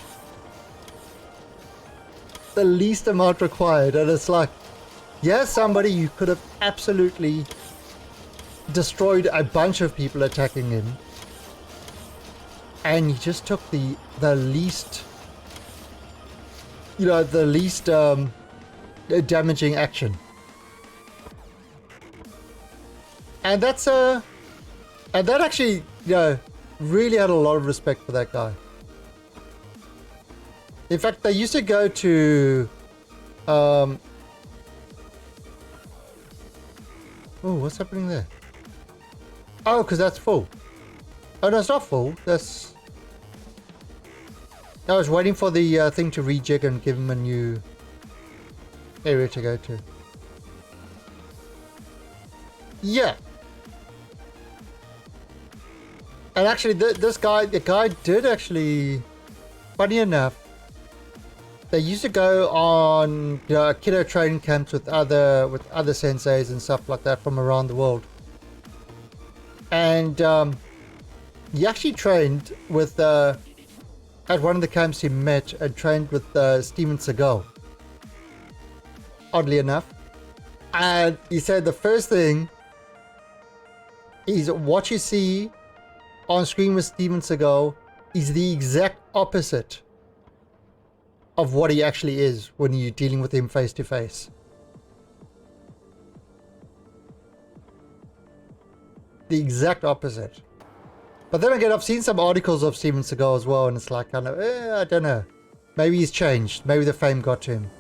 required. And it's like, yes, somebody you could have absolutely destroyed a bunch of people attacking him, and he just took the least damaging action. And that actually really had a lot of respect for that guy. In fact, they used to go to oh, what's happening there? Oh, because that's full. Oh, no, it's not full. I was waiting for the thing to rejig and give him a new area to go to. Yeah. And actually, the guy did actually, funny enough, they used to go on, you know, kiddo training camps with other senseis and stuff like that from around the world. And he actually trained with at one of the camps he met and trained with Steven Seagal. Oddly enough. And he said the first thing is what you see on screen with Steven Seagal is the exact opposite of what he actually is when you're dealing with him face to face. The exact opposite. But then again, I've seen some articles of Steven Seagal as well, and it's like, kind of, I don't know. Maybe he's changed. Maybe the fame got to him.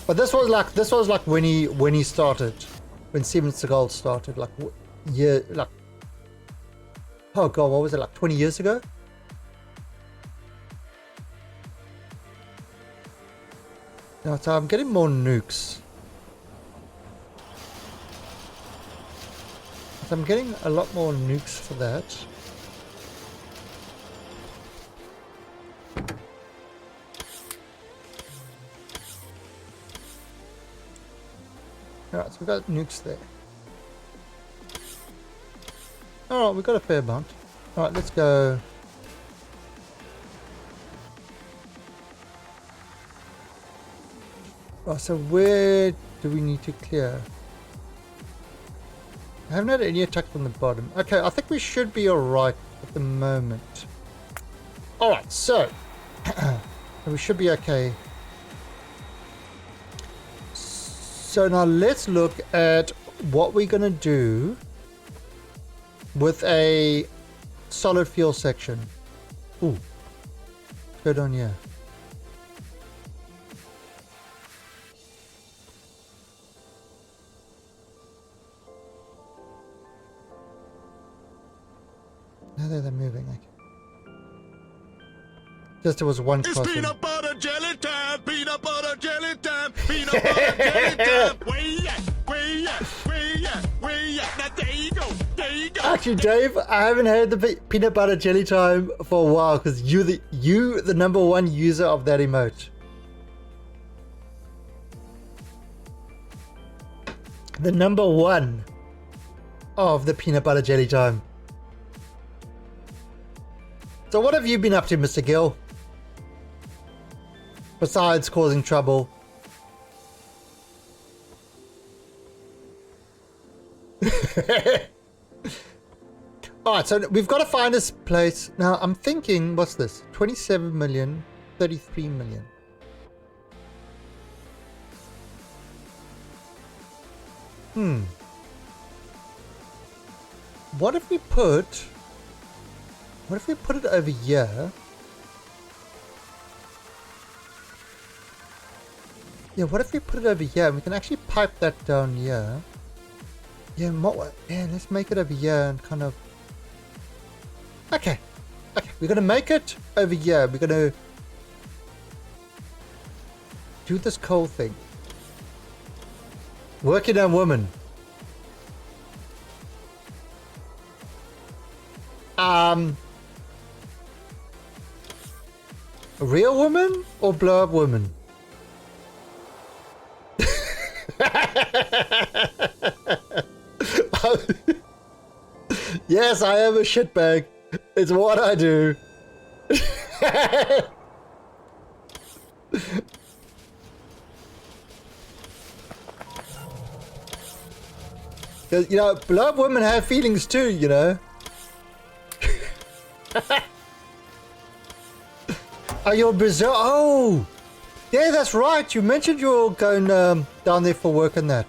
But this was like when he started, when Steven Seagal started, like, yeah, like, oh god, what was it, like 20 years ago? No, so I'm getting more nukes. So I'm getting a lot more nukes for that. Alright, so we've got nukes there. Alright, we've got a fair amount. Alright, let's go. Oh, so where do we need to clear? I haven't had any attack from the bottom. Okay, I think we should be alright at the moment. Alright, so we should be okay. So now let's look at what we're going to do with a solid fuel section. Ooh, let's go down here. Now they're moving. Okay. Just there was one crossing. It's peanut butter jelly time, peanut butter jelly time, peanut butter jelly time. Way at. Now there you go. Actually, Dave, I haven't had the peanut butter jelly time for a while because you the number one user of that emote. The number one of the peanut butter jelly time. So what have you been up to, Mr. Gill? Besides causing trouble. Alright, so we've got to find this place. Now, I'm thinking, what's this? 27 million, 33 million. What if we put it over here? Yeah, what if we put it over here and we can actually pipe that down here? Yeah, let's make it over here and kind of... Okay, we're going to make it over here. We're going to do this coal thing. Working on woman. A real woman or blow up woman? Yes, I am a shitbag. It's what I do. You know, blow up women have feelings too, you know. Oh, you're Brazil. Oh, yeah, that's right. You mentioned you're going down there for work and that.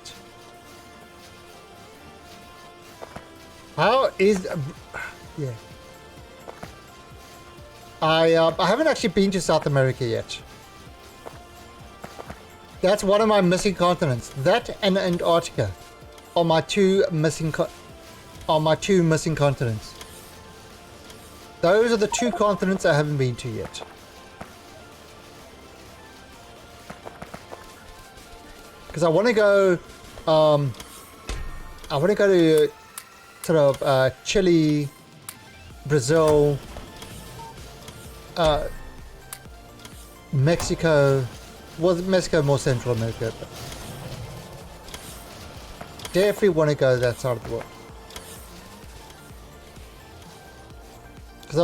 How is? Yeah. I haven't actually been to South America yet. That's one of my missing continents. That and Antarctica are my two missing continents. Those are the two continents I haven't been to yet. Because I want to go to sort of Chile, Brazil, Mexico, well, Mexico more Central America, but definitely want to go that side of the world. Because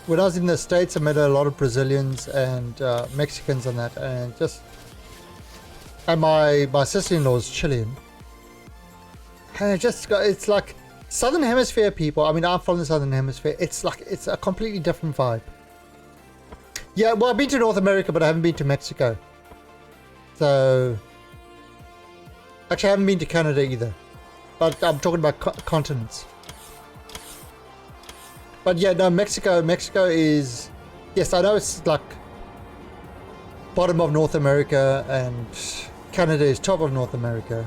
when I was in the States, I met a lot of Brazilians and Mexicans and that, and my sister-in-law is Chilean. And it's like Southern Hemisphere people. I mean, I'm from the Southern Hemisphere. It's a completely different vibe. Yeah, well, I've been to North America, but I haven't been to Mexico. So, actually, I haven't been to Canada either. But I'm talking about continents. But yeah, no, Mexico is, yes, I know it's like bottom of North America and Canada is top of North America.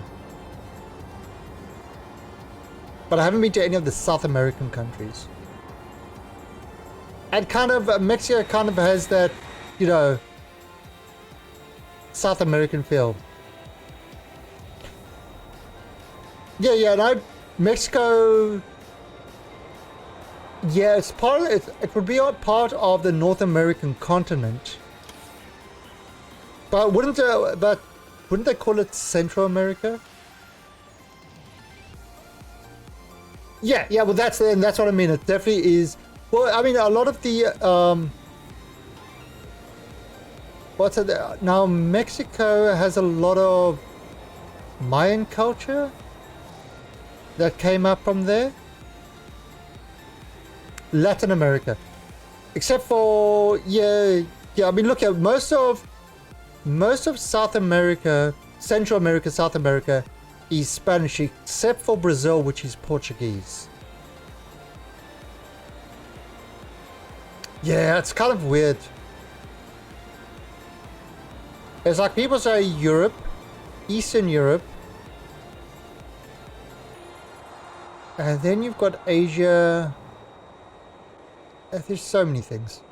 But I haven't been to any of the South American countries. And kind of, Mexico kind of has that, you know, South American feel. Yeah, no, Mexico, yeah, it's part of, it would be a part of the North American continent. But wouldn't they call it Central America? Yeah, well that's what I mean. It definitely is. Well, I mean, a lot of the what's it now? Mexico has a lot of Mayan culture that came up from there. Latin America, except for yeah. I mean, look at most of South America, Central America, South America is Spanish, except for Brazil, which is Portuguese. Yeah, it's kind of weird. It's like people say Europe, Eastern Europe, and then you've got Asia. There's so many things.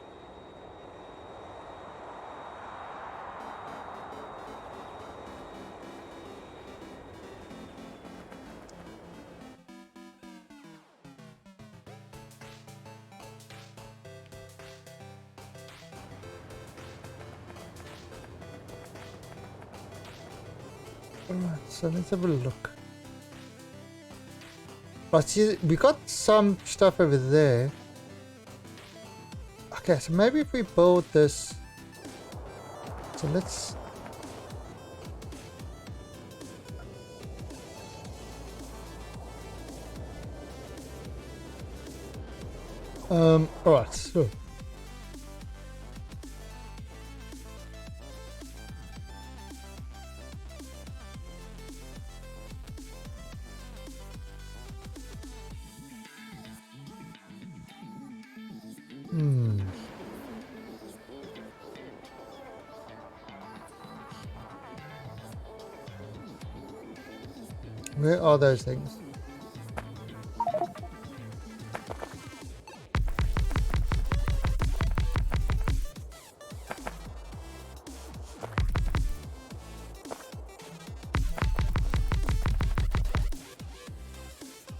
Alright, so let's have a look. Right, see, we got some stuff over there. Okay, so maybe if we build this, so let's all right, so where are those things?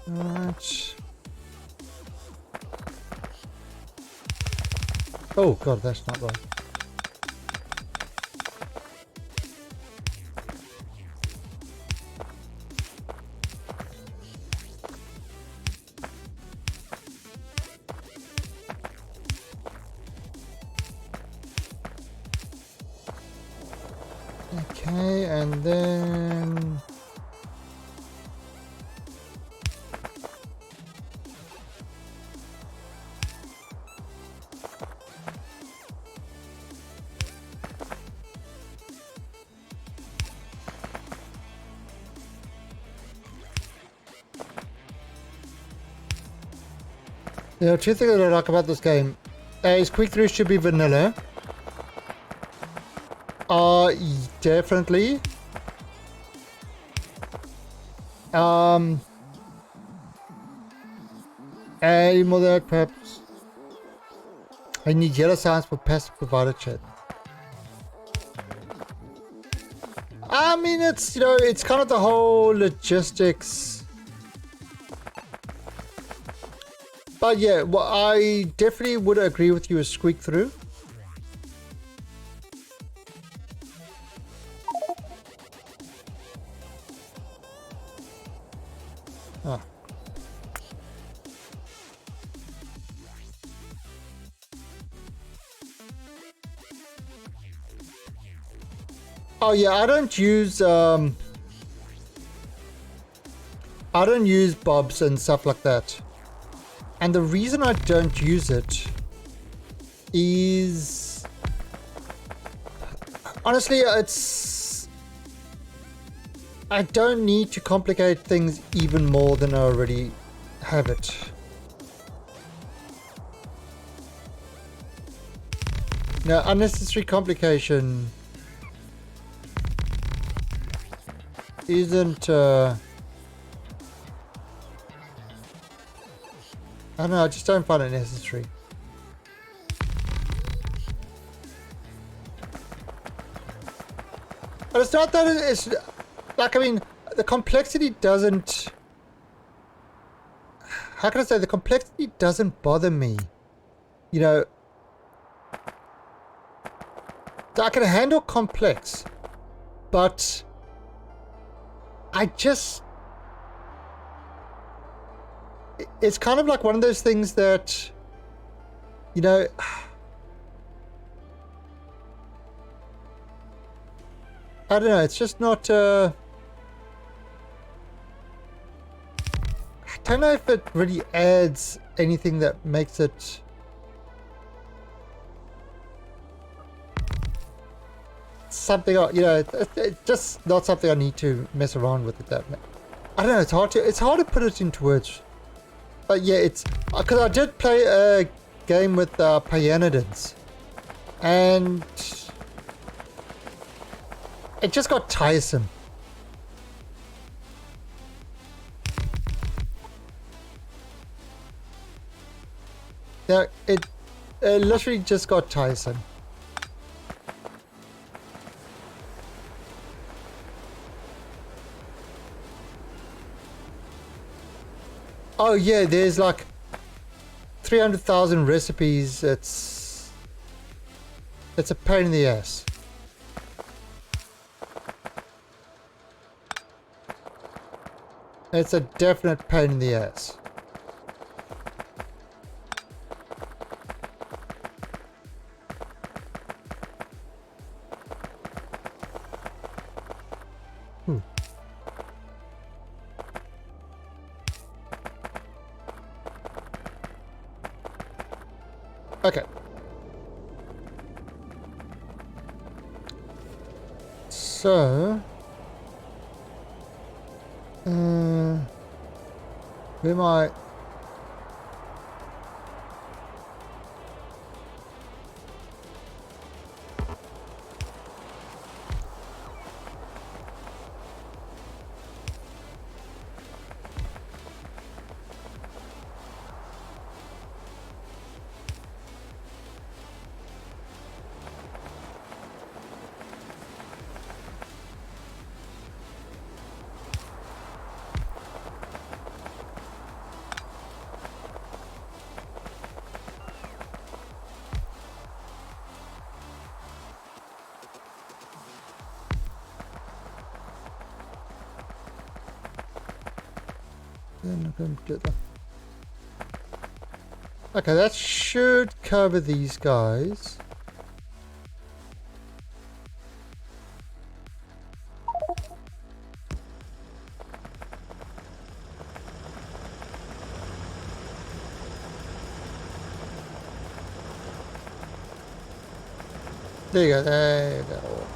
Right. Oh god, that's not right. Okay, and then there are two things that I like about this game. Is quick through should be vanilla. Definitely. And more than that, perhaps I need yellow signs for passive provider chat. I mean, it's, you know, it's kind of the whole logistics But yeah, well, I definitely would agree with you a squeak through. Ah. Oh yeah, I don't use bobs and stuff like that. And the reason I don't use it is honestly, I don't need to complicate things even more than I already have it. Now, unnecessary complication isn't I don't know, I just don't find it necessary. But it's not that it's like, I mean, the complexity doesn't, how can I say, the complexity doesn't bother me. You know, so I can handle complex, but it's kind of like one of those things that, you know, I don't know, it's just not, I don't know if it really adds anything that makes it something, you know, it's just not something I need to mess around with. That I don't know, it's hard to put it into words. But yeah, it's because I did play a game with Pyanidins, and it just got tiresome. Yeah, it literally just got tiresome. Oh yeah, there's like 300,000 recipes. It's a pain in the ass. It's a definite pain in the ass. Okay. So, where am I? Then I'm going to do that. Okay, that should cover these guys. There you go, there you go.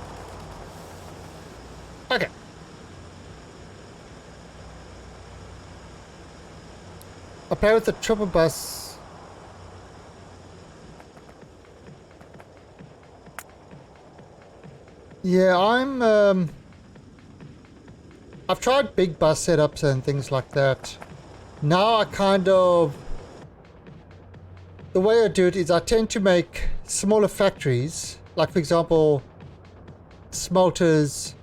Okay. I'll play with the triple bus. Yeah, I've tried big bus setups and things like that. Now I kind of, the way I do it is I tend to make smaller factories, like for example, smelters,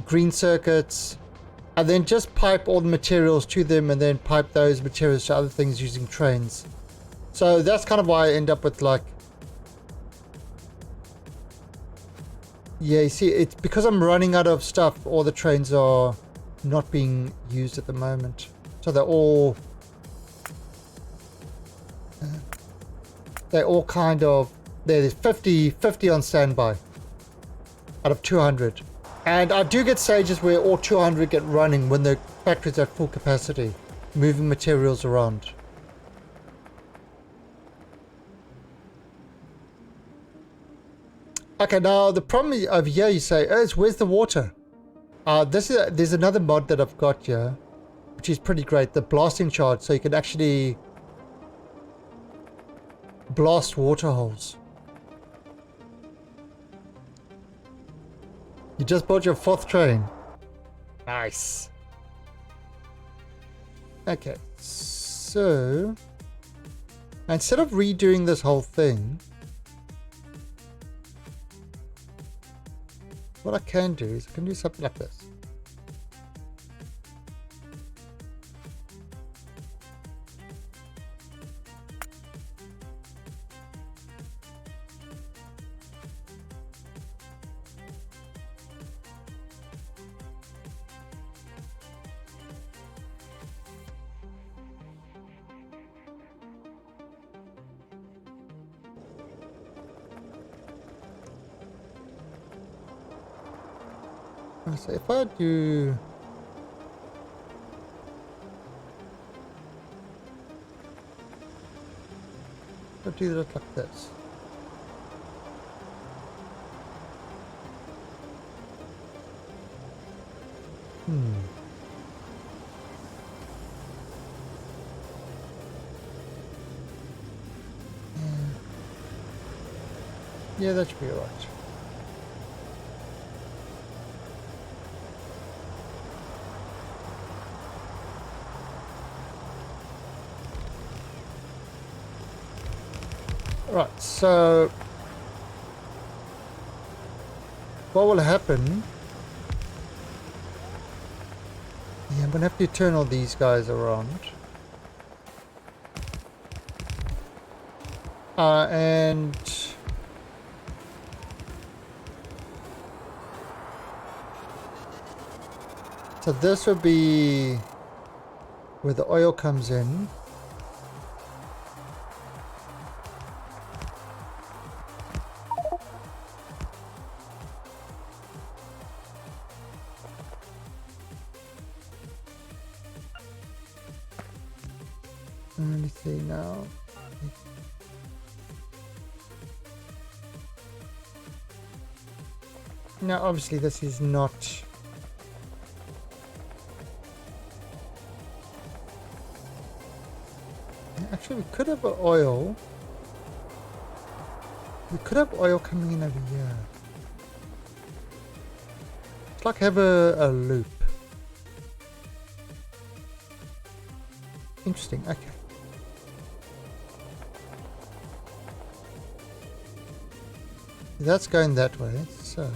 green circuits, and then just pipe all the materials to them, and then pipe those materials to other things using trains. So that's kind of why I end up with like, yeah, you see, it's because I'm running out of stuff. All the trains are not being used at the moment, so they're all kind of, there's 50 on standby out of 200. And I do get stages where all 200 get running when the factory's at full capacity, moving materials around. Okay, now the problem over here, you say, is where's the water? There's another mod that I've got here, which is pretty great, the blasting charge, so you can actually blast water holes. You just bought your 4th train. Nice. Okay, so instead of redoing this whole thing, what I can do is I can do something like this. So if I do, I'll do that like this. Yeah, that should be alright. Right, so what will happen? Yeah, I'm gonna have to turn all these guys around. And so this would be where the oil comes in. Let me see now. Now, obviously, this is not. Actually, we could have oil. We could have oil coming in over here. It's like have a loop. Interesting. Okay. That's going that way, so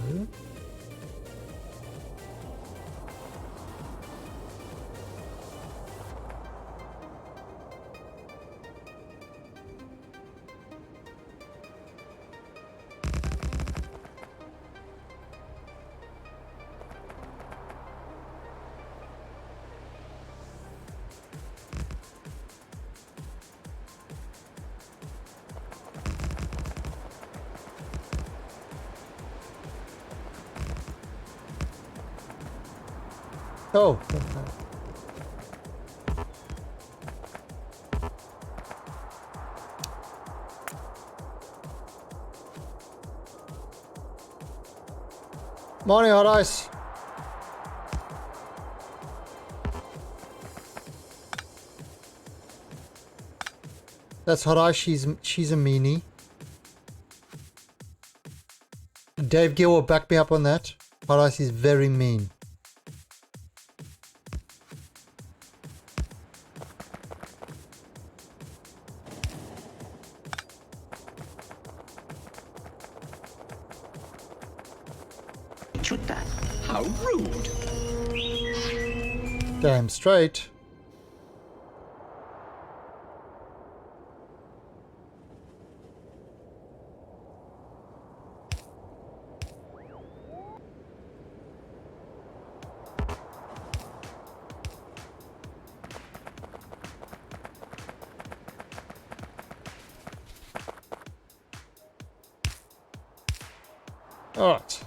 oh, morning, hot ice. That's hot ice. She's a meanie. Dave Gill will back me up on that. Hot ice is very mean. Chuta, how rude. Damn straight. Alright.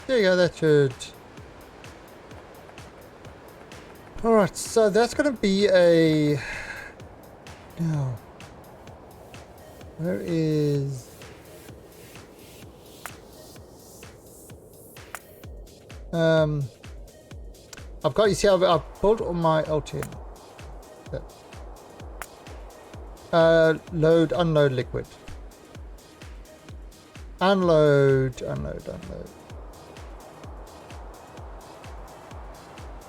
There you go, that should... Alright, so that's going to be a... No. Where is... I've got, you see, I've pulled on my LTN. Load, unload liquid. Unload.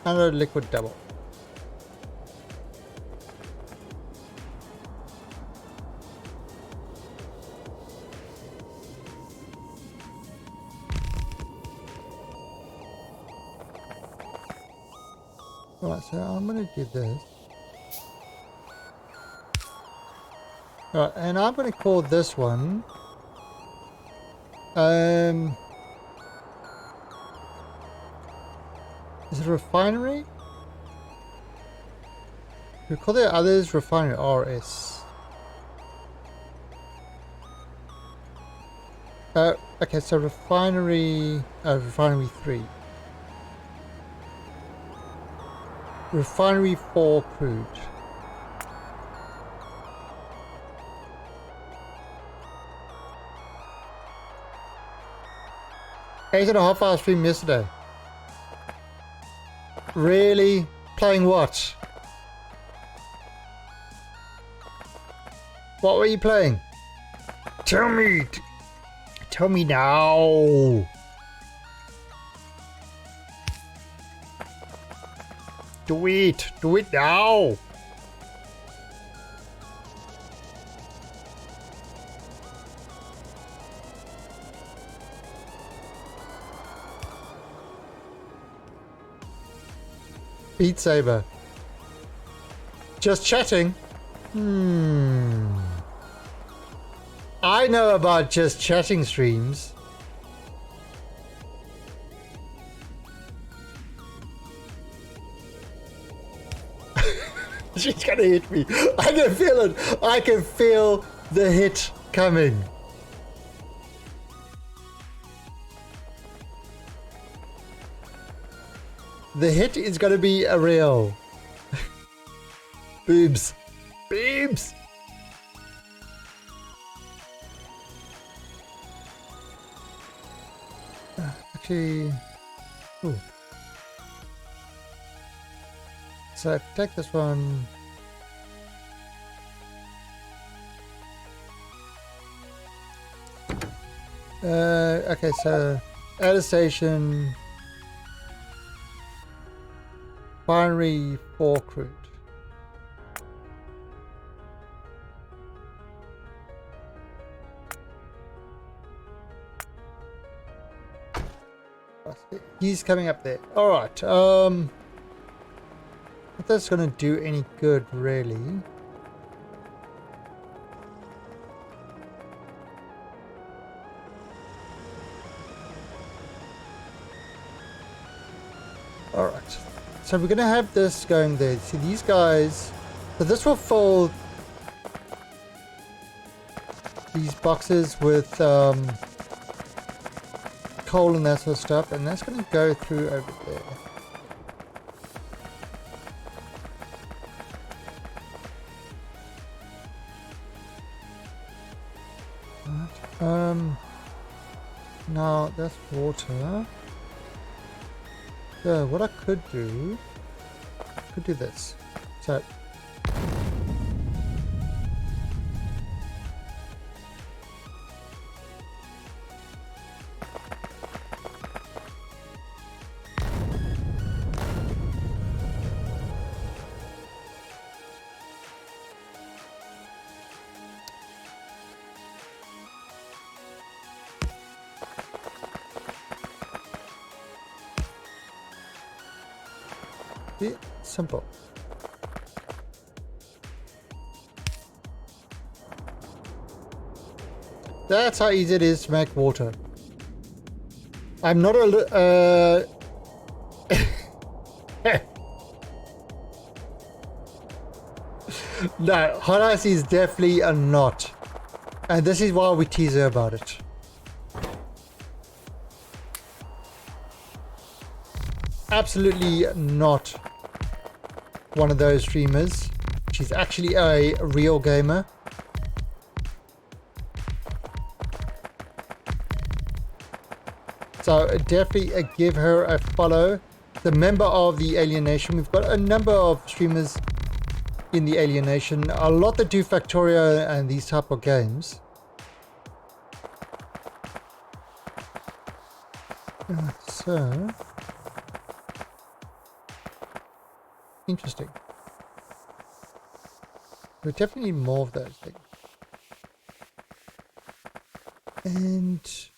Unload liquid double. Alright, so I'm going to do this. Alright, and I'm going to call this one... Is it a refinery? We call the others refinery RS. Okay, so refinery 3. Refinery 4 crude. Eight and a half hour stream yesterday. Really? Playing what? What were you playing? Tell me. Tell me now. Do it. Do it now. Beat Saber. Just chatting? I know about just chatting streams. She's gonna hit me. I can feel it. I can feel the hit coming. The hit is gonna be a real. Boobs. Boobs. Actually, ooh. So take this one. Okay, so add a station. Binary 4 crude. He's coming up there. Alright, if that's gonna do any good, really. Alright. So we're gonna have this going there. See these guys. So this will fill these boxes with coal and that sort of stuff, and that's gonna go through over there. Right. Now that's water. So what I could do this. So See? Simple. That's how easy it is to make water. I'm not a... No, hot ice is definitely a not. And this is why we tease her about it. Absolutely not one of those streamers. She's actually a real gamer. So definitely give her a follow. The member of the Alien Nation. We've got a number of streamers in the Alien Nation. A lot that do Cracktorio and these type of games. So interesting. We definitely need more of those things. And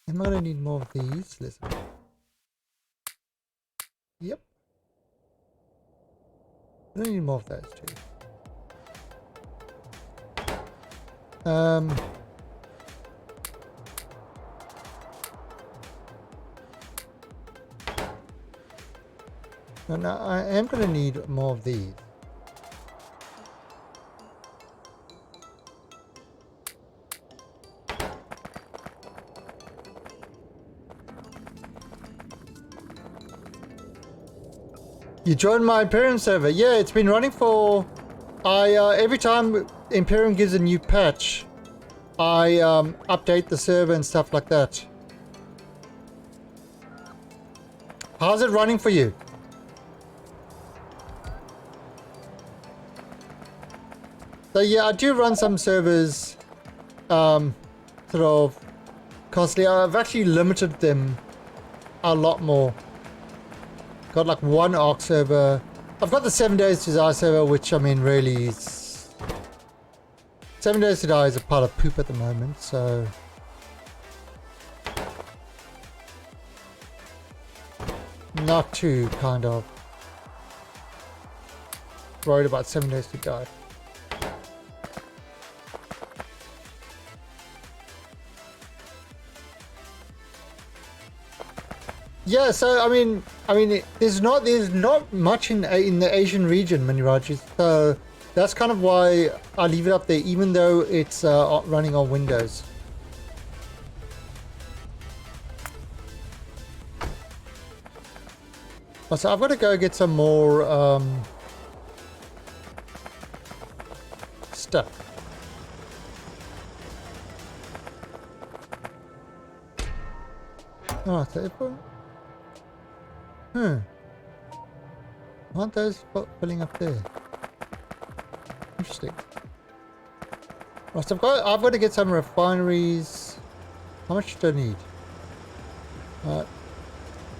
am I gonna need more of these? Listen. Yep. I don't need more of those too. No, I am going to need more of these. You joined my Imperium server. Yeah, it's been running for... every time Imperium gives a new patch, I update the server and stuff like that. How's it running for you? So yeah, I do run some servers sort of constantly. I've actually limited them a lot more. Got like one ARC server. I've got the 7 Days to Die server, which I mean really is... 7 Days to Die is a pile of poop at the moment, so... Not too kind of worried about 7 Days to Die. Yeah, so I mean, there's not much in the Asian region, Maniraji. So that's kind of why I leave it up there, even though it's running on Windows. So I've got to go get some more stuff. Oh, so aren't those filling up there? Interesting. Right, so I've got to get some refineries. How much do I need?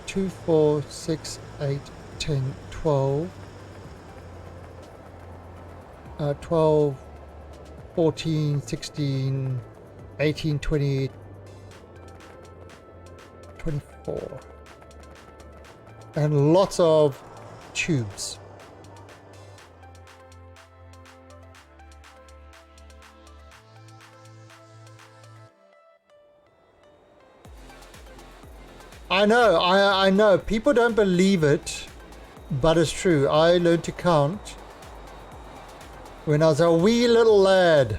2, 4, 6, 8, 10, 12. 12, 14, 16, 18, 20, 24. And lots of tubes. I know, I know. People don't believe it, but it's true. I learned to count when I was a wee little lad.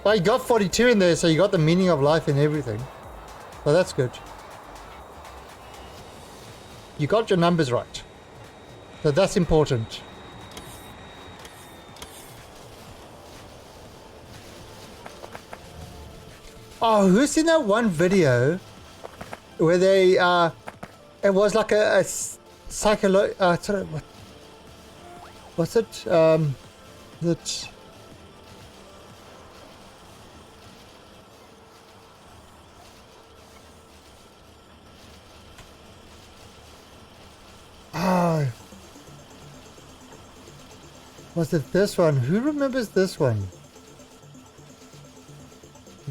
Well, you got 42 in there, so you got the meaning of life and everything. So that's good. You got your numbers right. So that's important. Oh, who's seen that one video where they, it was like a sorry, what's it? That... Was it this one? Who remembers this one?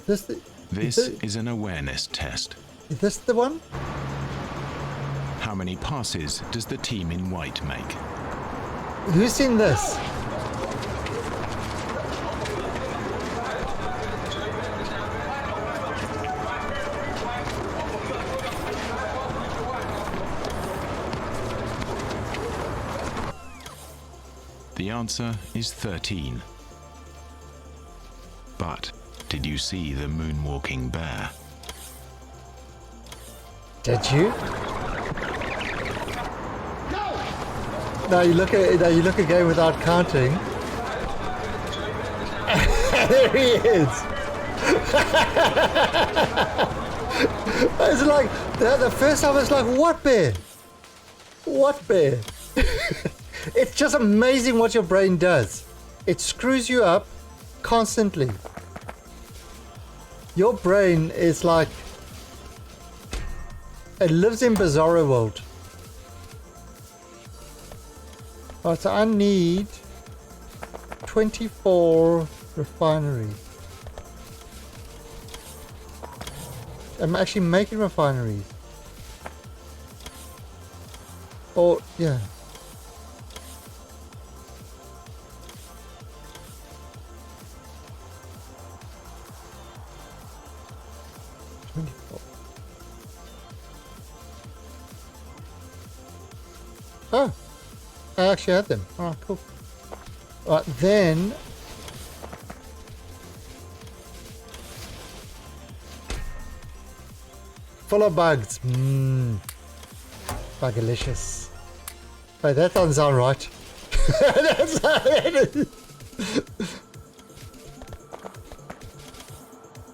Is This is an awareness test. this the one? How many passes does the team in white make? Who's seen this? The answer is 13. But did you see the moonwalking bear? Did you? No, you look again without counting. There he is. It's like the first time. It's like, what bear? What bear? It's just amazing what your brain does. It screws you up constantly. Your brain is like, it lives in bizarro world. Alright, so I need 24 refineries. I'm actually making refineries. Oh, yeah. Oh, I actually had them. Oh, cool. Right, then full of bugs. Bugalicious. Wait, that doesn't sound right.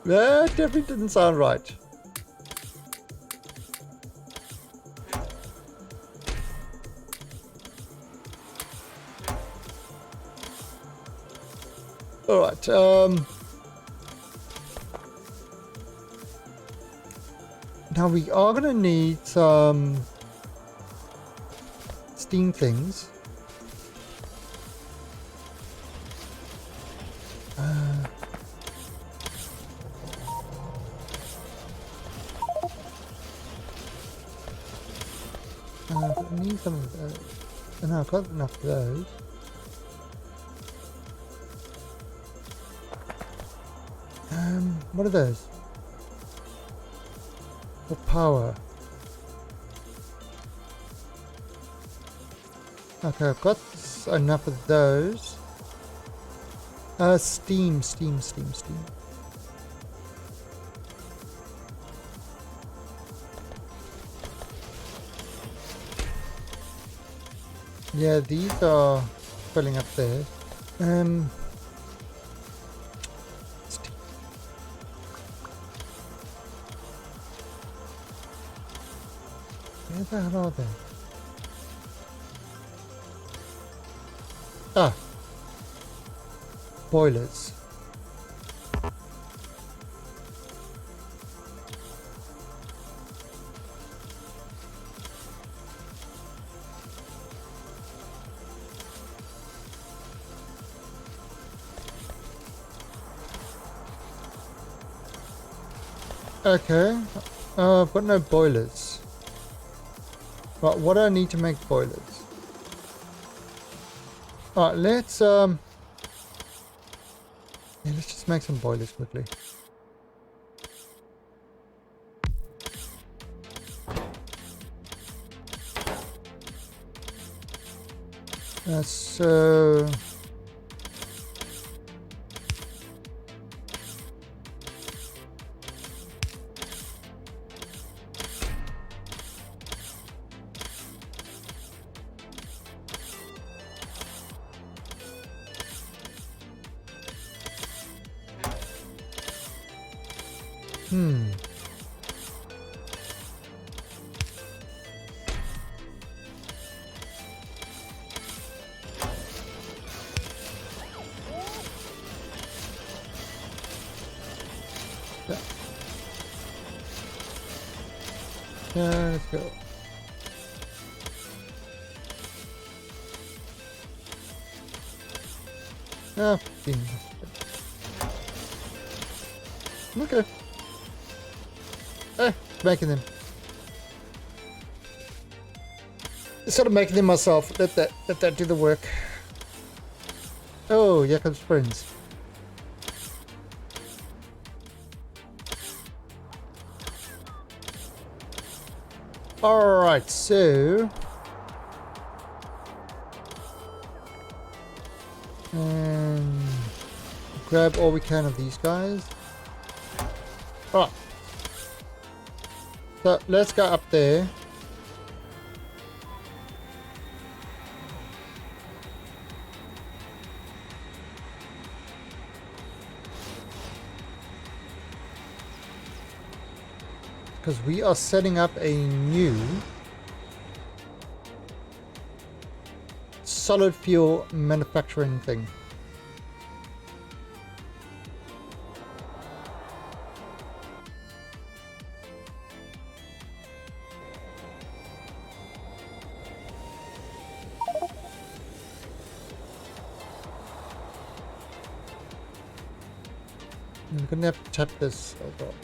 That definitely didn't sound right. All right. Now we are going to need some steam things. I need some of those. No, I've got enough of those. What are those? For power. Okay, I've got enough of those. Steam. Yeah, these are filling up there. Where the hell are they? Ah. Boilers. Okay. I've got no boilers. Right, what do I need to make boilers? Alright, let's just make some boilers quickly. So yeah, let's go. Ah, 15. Okay. Making them. Instead of making them myself, let that do the work. Oh, here comes friends. Alright, so grab all we can of these guys. Alright. So let's go up there. Because we are setting up a new solid fuel manufacturing thing. I'm gonna have to tap this. Oh god.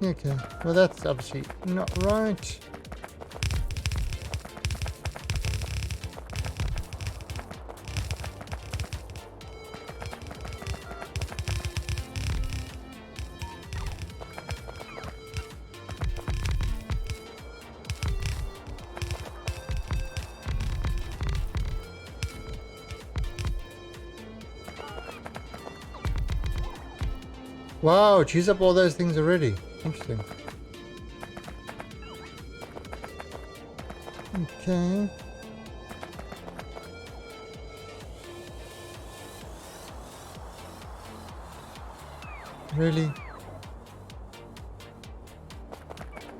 Okay, well that's obviously not right. Wow, choose up all those things already. Interesting. Okay. Really?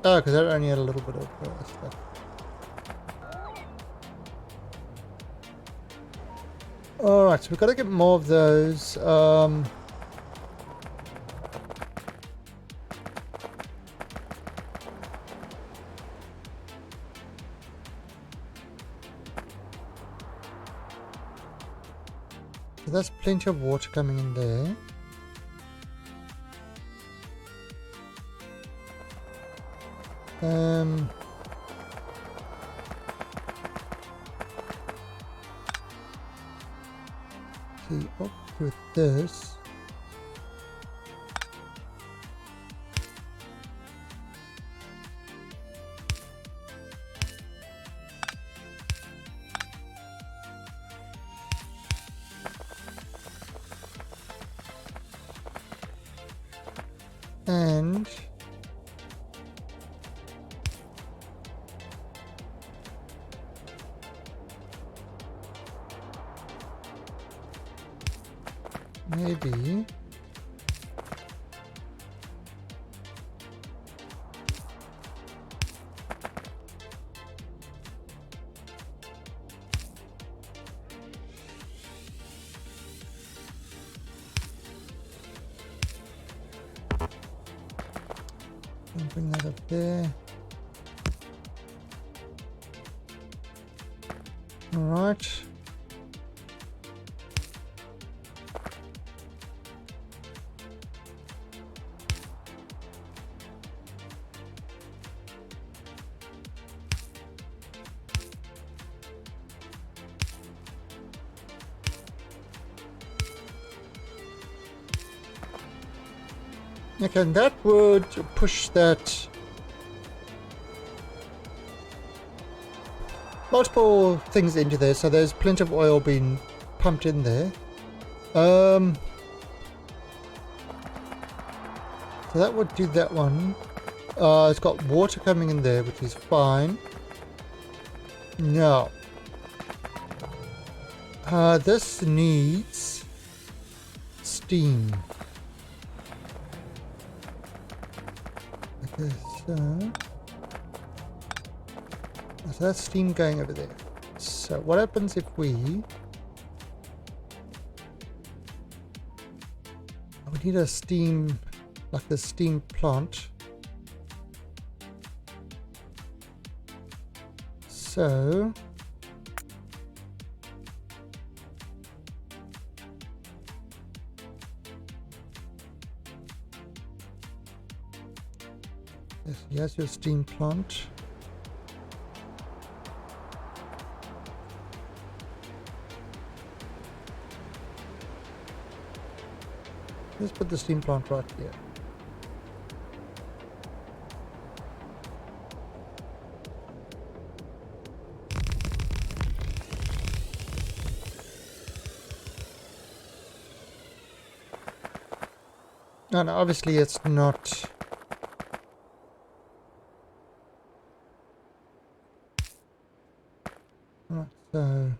Oh, because I only had a little bit of stuff. Alright, so we've got to get more of those. So there's plenty of water coming in there. See, up with this. And maybe I'll bring that up there. All right. Okay, and that would push that multiple things into there, so there's plenty of oil being pumped in there. So that would do that one. It's got water coming in there, which is fine. Now, this needs steam. Okay, so so that's steam going over there. So what happens if we need a steam, like the steam plant. So yes, here's your steam plant. Let's put the steam plant right here. And obviously it's not. Right, so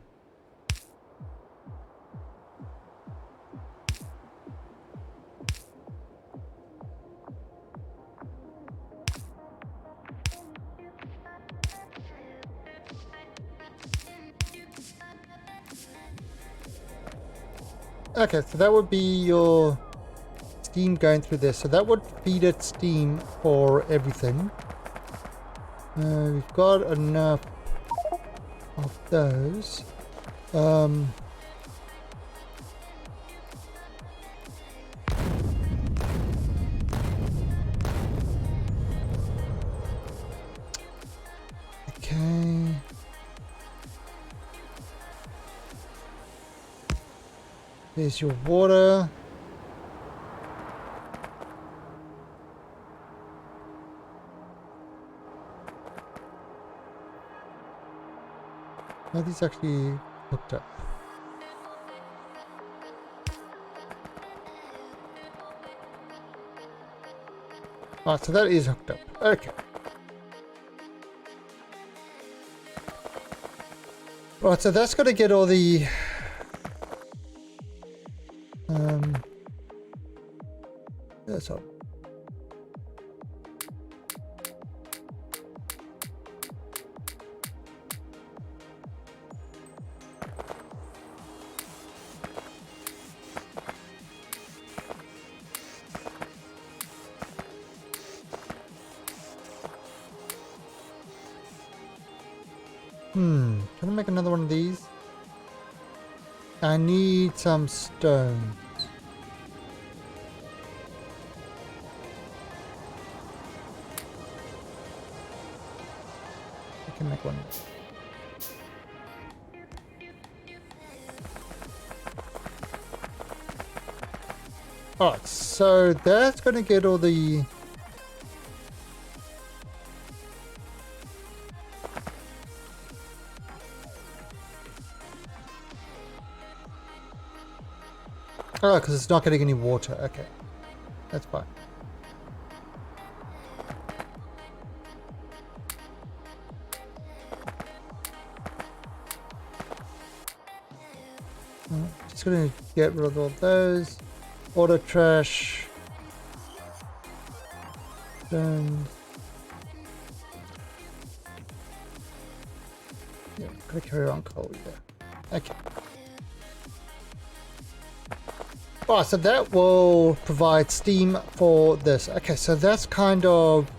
okay, so that would be your steam going through this. So that would feed it steam for everything. We've got enough of those. Okay. There's your water. Are these actually hooked up? Oh, so that is hooked up. Okay. Right, so that's got to get all the that's all. Can I make another one of these? I need some stone. I can make one. Alright, so that's going to get all the... Oh, because it's not getting any water. Okay. That's fine. Just going to get rid of all those. Auto trash. Then... yeah, gotta carry on coal, yeah. Okay. Oh, so that will provide steam for this. Okay, so that's kind of...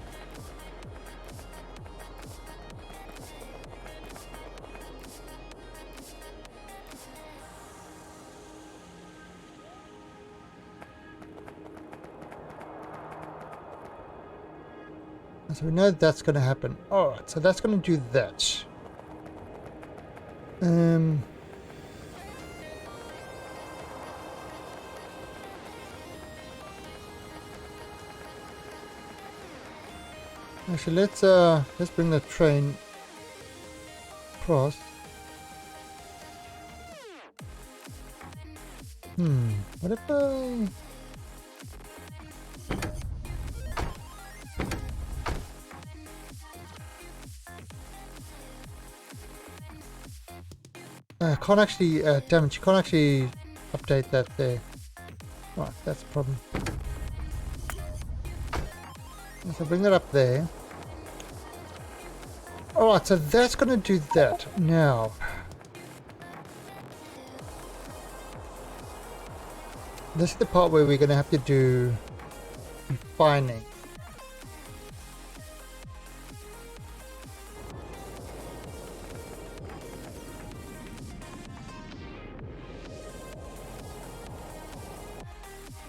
so we know that's going to happen. Alright, so that's going to do that. Actually, let's bring the train across. What if I... I can't actually, damn it, you can't actually update that there. Right, that's a problem. So bring that up there. Alright, so that's going to do that. Now, this is the part where we're going to have to do refining.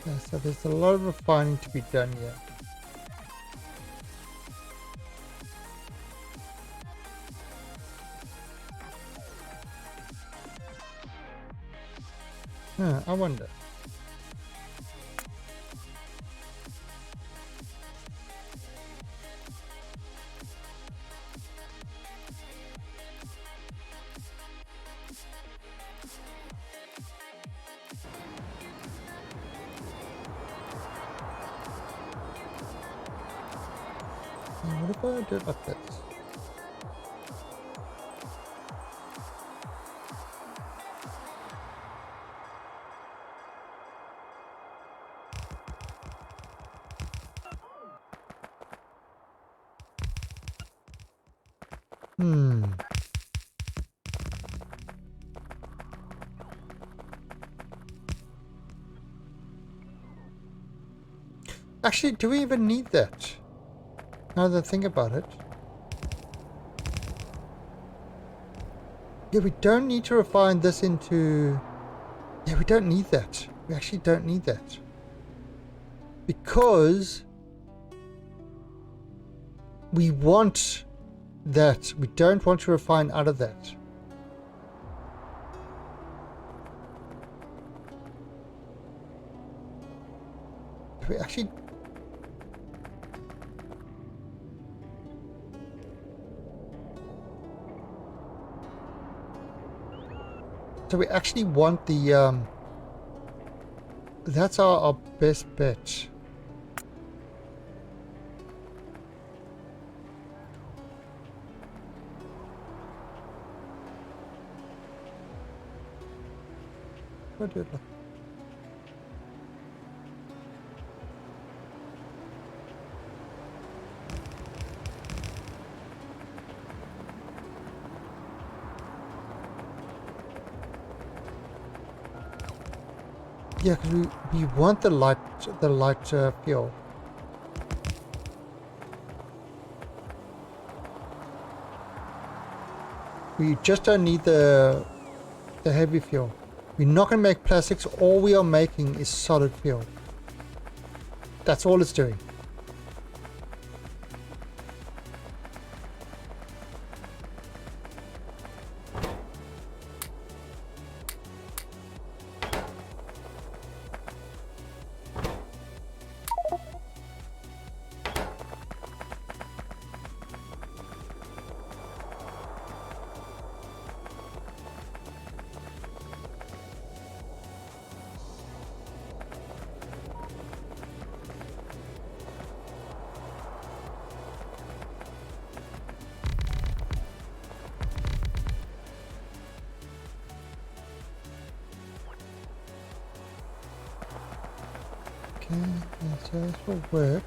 Yeah, so there's a lot of refining to be done here. I wonder. What if I do it like this? Actually, do we even need that? Now that I think about it. Yeah, we don't need to refine this into... Yeah, we don't need that. We actually don't need that. Because we want that. We don't want to refine out of that. We actually... So we actually want the, that's our best bet. What did it look? Yeah, because we want the light fuel. We just don't need the heavy fuel. We're not going to make plastics. All we are making is solid fuel. That's all it's doing. So this will work.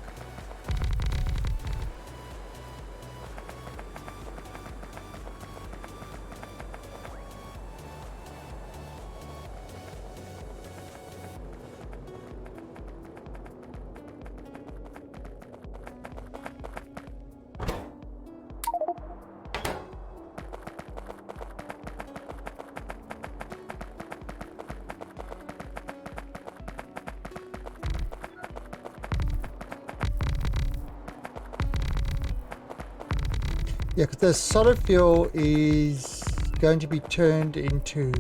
Yeah, because the solid fuel is going to be turned into,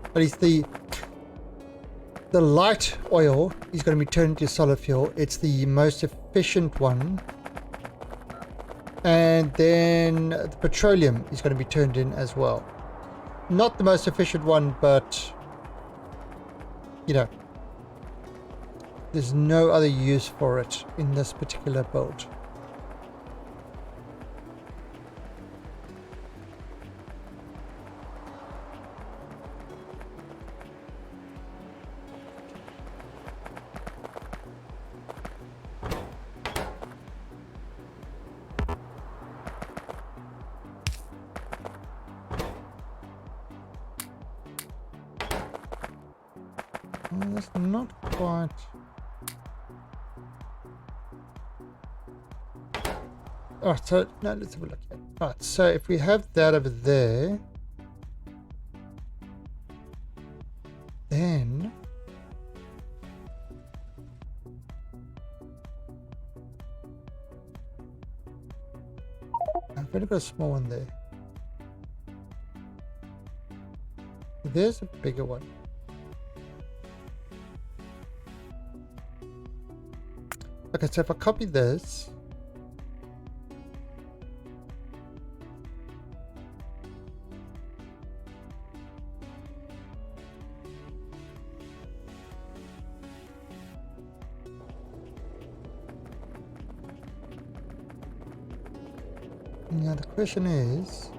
at least the light oil is going to be turned into solid fuel. It's the most efficient one. And then the petroleum is going to be turned in as well. Not the most efficient one, but, you know, there's no other use for it in this particular build. That's not quite. Alright, so no, let's have a look here. Alright, so if we have that over there, then I've only got a small one there. There's a bigger one. Okay, so if I copy this, now the question is,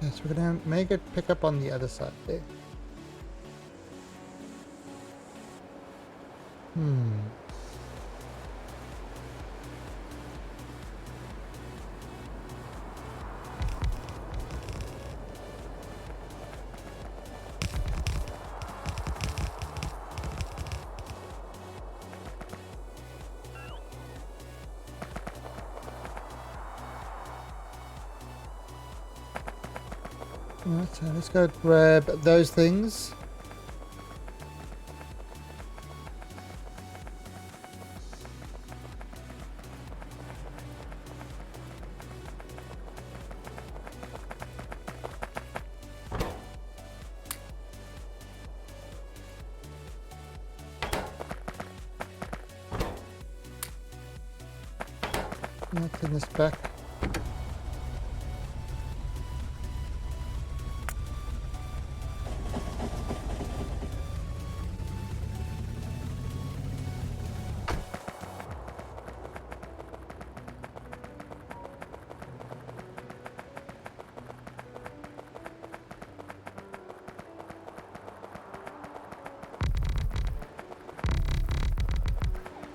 yes, we're gonna make it pick up on the other side there. Alright, so let's go grab those things. Turn this back.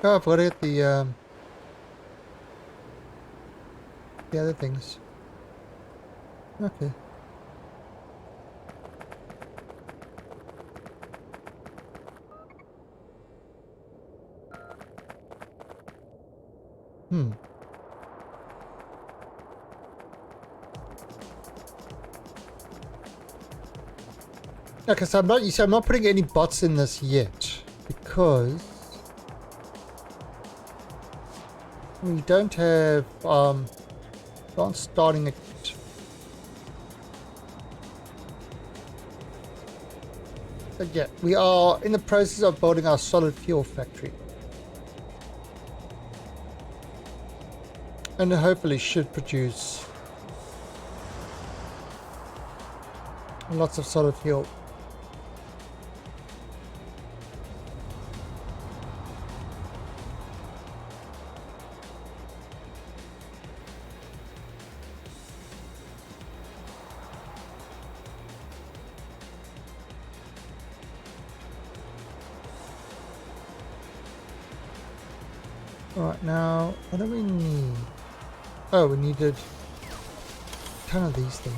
Oh, I've got to get the other things. Okay. Okay, so I'm not putting any bots in this yet because we don't have aren't starting it. But yeah, we are in the process of building our solid fuel factory. And hopefully should produce lots of solid fuel. Alright, now, what do we need? Oh, we needed a ton of these things.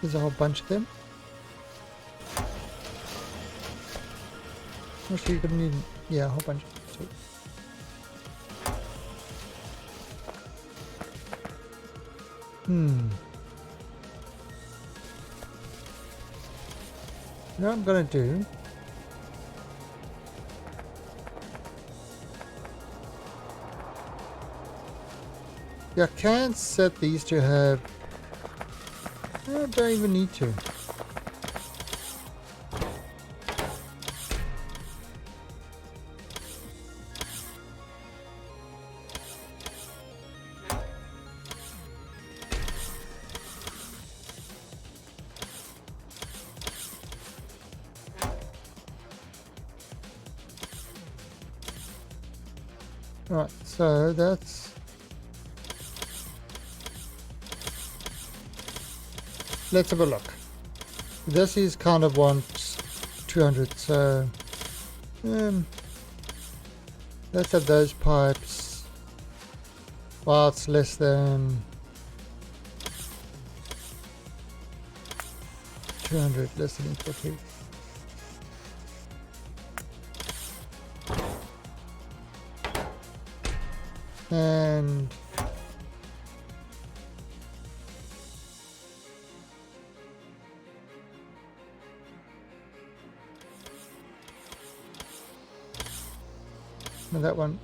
There's a whole bunch of them. Actually, you're gonna need, yeah, a whole bunch of them too. What I'm gonna do I can set these to have, I don't even need to. Right, so that's... Let's have a look. This is kind of wants 200, so... let's have those pipes. Well, it's less than... 200, less than 40. And... and that one.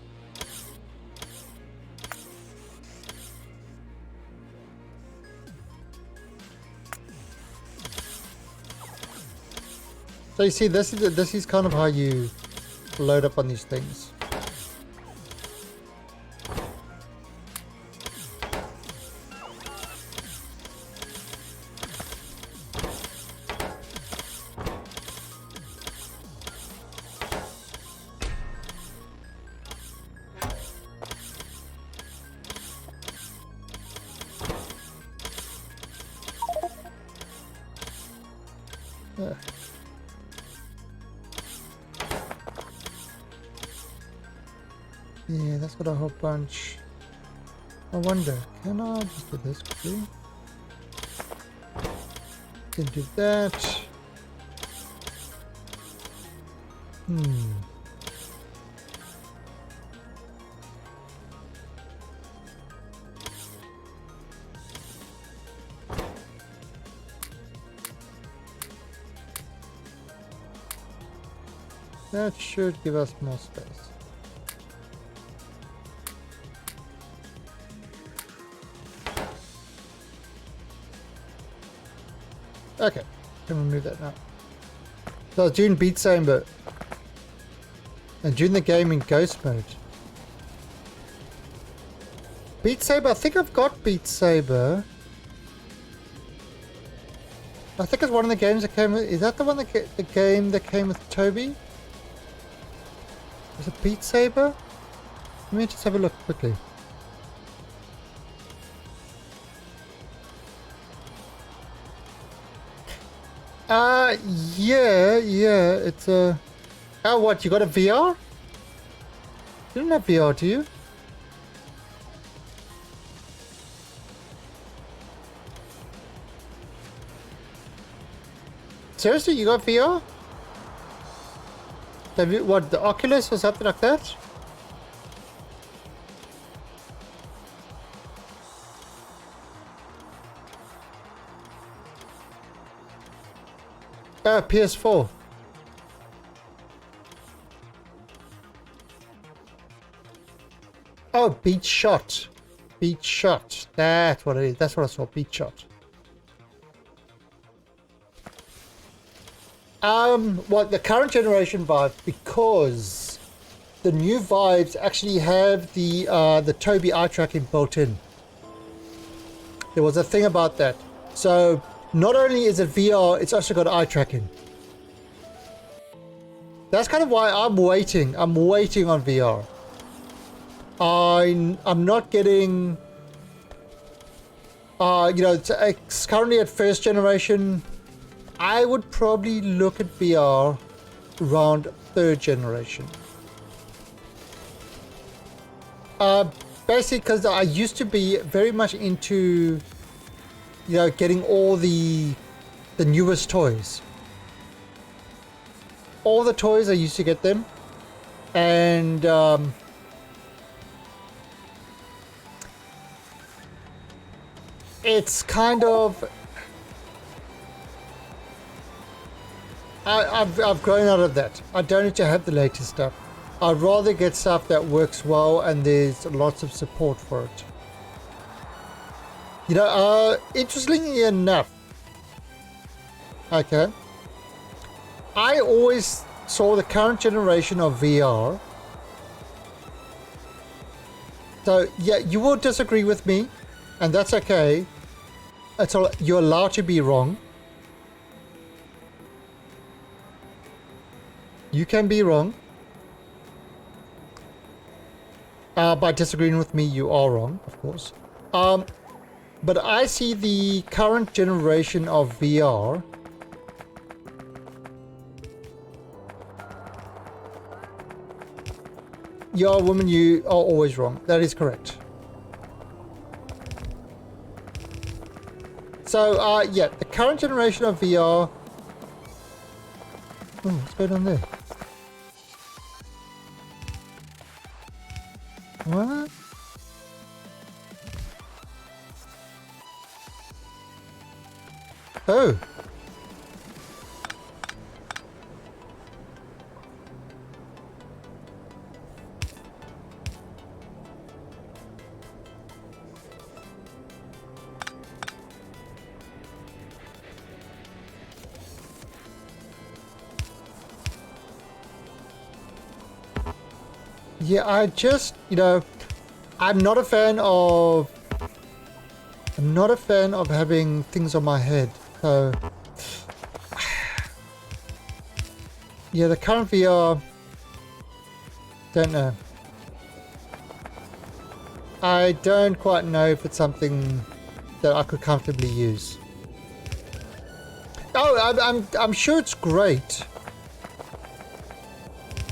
So you see, this is kind of how you load up on these things. Yeah, that's got a whole bunch. I wonder, can I just do this quickly? Can do that. That should give us more space. Okay, can remove that now. So I was doing Beat Saber and doing the game in Ghost mode. Beat Saber, I think I've got Beat Saber. I think it's one of the games that came with, is that the one that the game that came with Toby? Was it Beat Saber? Let me just have a look quickly. Yeah, it's a... Oh, what, you got a VR? You don't have VR, do you? Seriously, you got VR? Have you, what, the Oculus or something like that? PS4. Oh, Beat Shot. Beat Shot. That's what it is. That's what I saw. Beat Shot. Well, the current generation Vive, because the new Vives actually have the Toby eye tracking built in. There was a thing about that. So not only is it VR, it's also got eye tracking. That's kind of why I'm waiting. I'm waiting on VR. I'm not getting... you know, it's currently at first generation. I would probably look at VR around third generation. Basically because I used to be very much into, you know, getting all the newest toys. All the toys, I used to get them. And it's kind of... I've grown out of that. I don't need to have the latest stuff. I'd rather get stuff that works well and there's lots of support for it. You know, interestingly enough, okay, I always saw the current generation of VR. So yeah, you will disagree with me, and that's okay. It's all, you're allowed to be wrong. You can be wrong. By disagreeing with me, you are wrong, of course. But I see the current generation of VR You're a woman, you are always wrong. That is correct. So, yeah, the current generation of VR... Oh, what's going on there? What? Oh. Yeah, I just, you know, I'm not a fan of having things on my head. So, yeah, the current VR, don't know. I don't quite know if it's something that I could comfortably use. Oh, I'm sure it's great.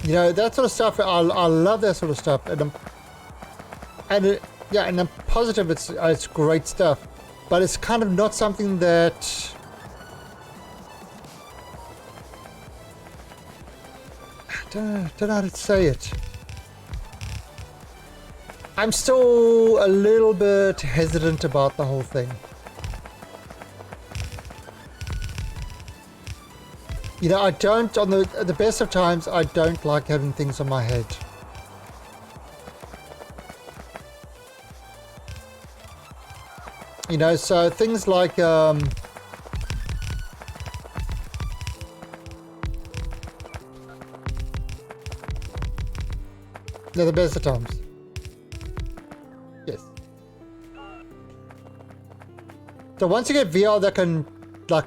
You know, that sort of stuff, I love that sort of stuff. Yeah, and I'm positive it's great stuff. But it's kind of not something that... I don't know how to say it. I'm still a little bit hesitant about the whole thing. You know, I don't, on the best of times, I don't like having things on my head. You know, so things like, they're the best of times. Yes. So once you get VR that can, like,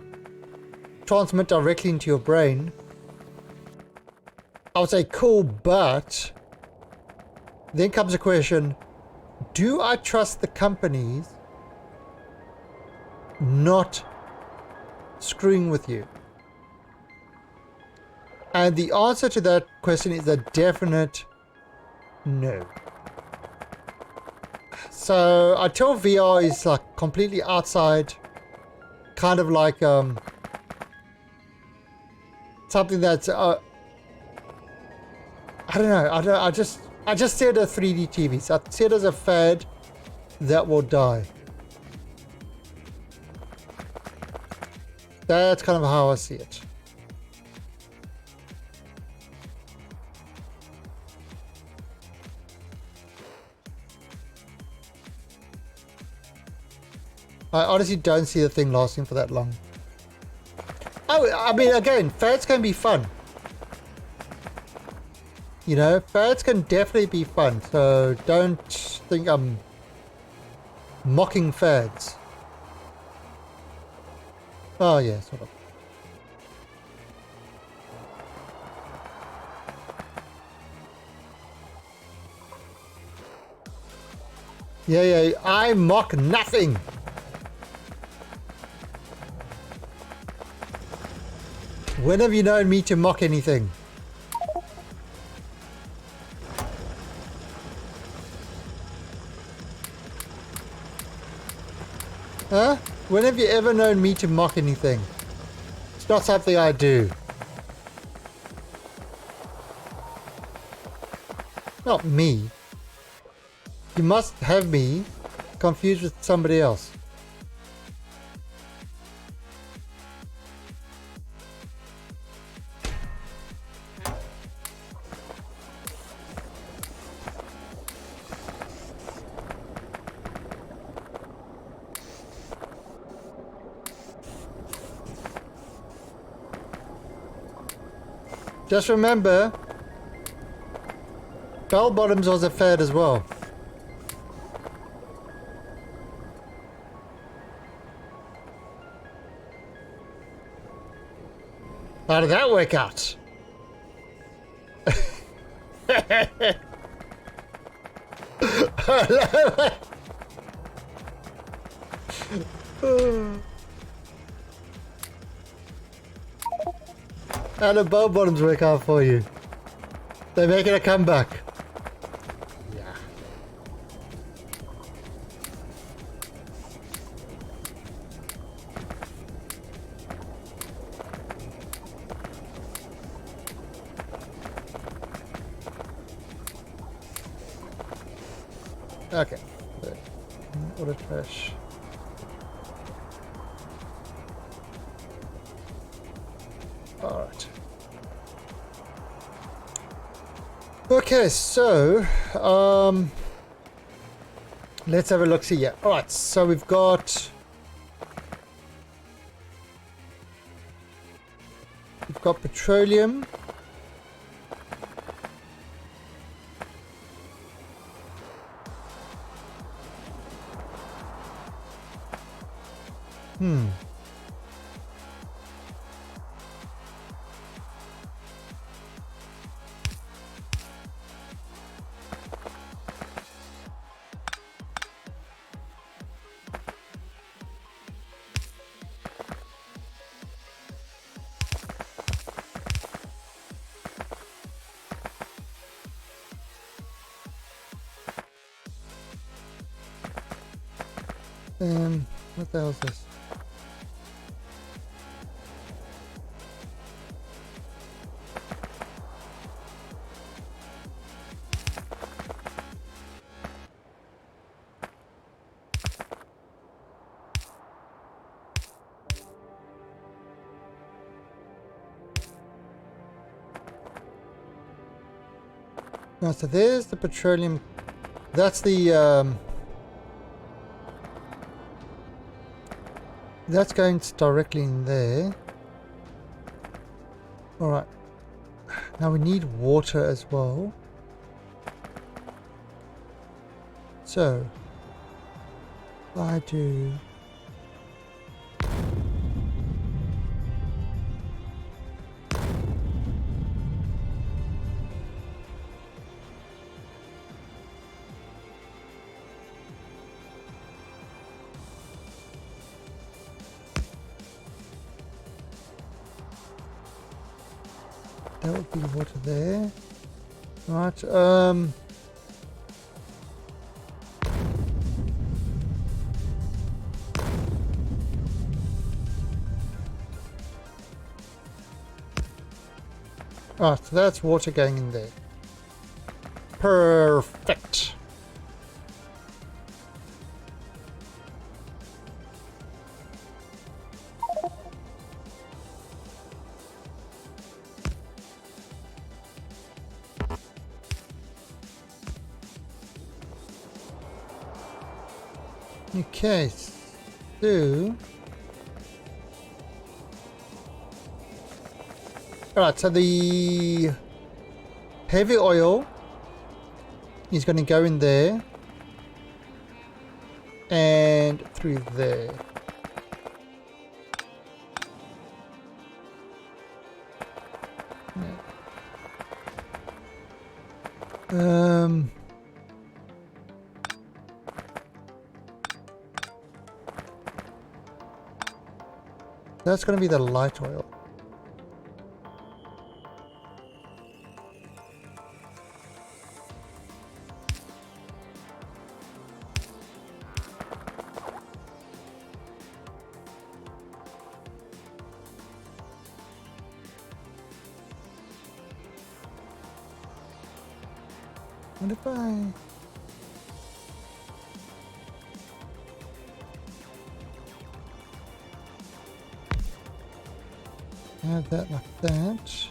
transmit directly into your brain, I would say cool, but then comes the question, do I trust the companies not screwing with you? And the answer to that question is a definite no. So until VR is like completely outside, kind of like something that's I don't know. I just see it as 3D TVs. I see it as a fad that will die. That's kind of how I see it. I honestly don't see the thing lasting for that long. Oh, I mean, again, fads can be fun. You know, fads can definitely be fun. So don't think I'm mocking fads. Oh, yeah, sort of. Yeah, I mock nothing. When have you known me to mock anything? Huh? When have you ever known me to mock anything? It's not something I do. Not me. You must have me confused with somebody else. Just remember, bell bottoms was a fad as well. How did that work out? How do bow bottoms work out for you? They're making a comeback. Yeah. Okay. What a trash. Alright. Okay, so let's have a look see. Yeah. Alright, so we've got petroleum. What the hell is this? No, so there's the petroleum. That's the that's going directly in there. Alright. Now we need water as well. So I do that would be water there. Right, ah, so that's water going in there. Perfect. Okay, so alright, so the heavy oil is going to go in there and through there. That's going to be the light oil. What if I... add that like that.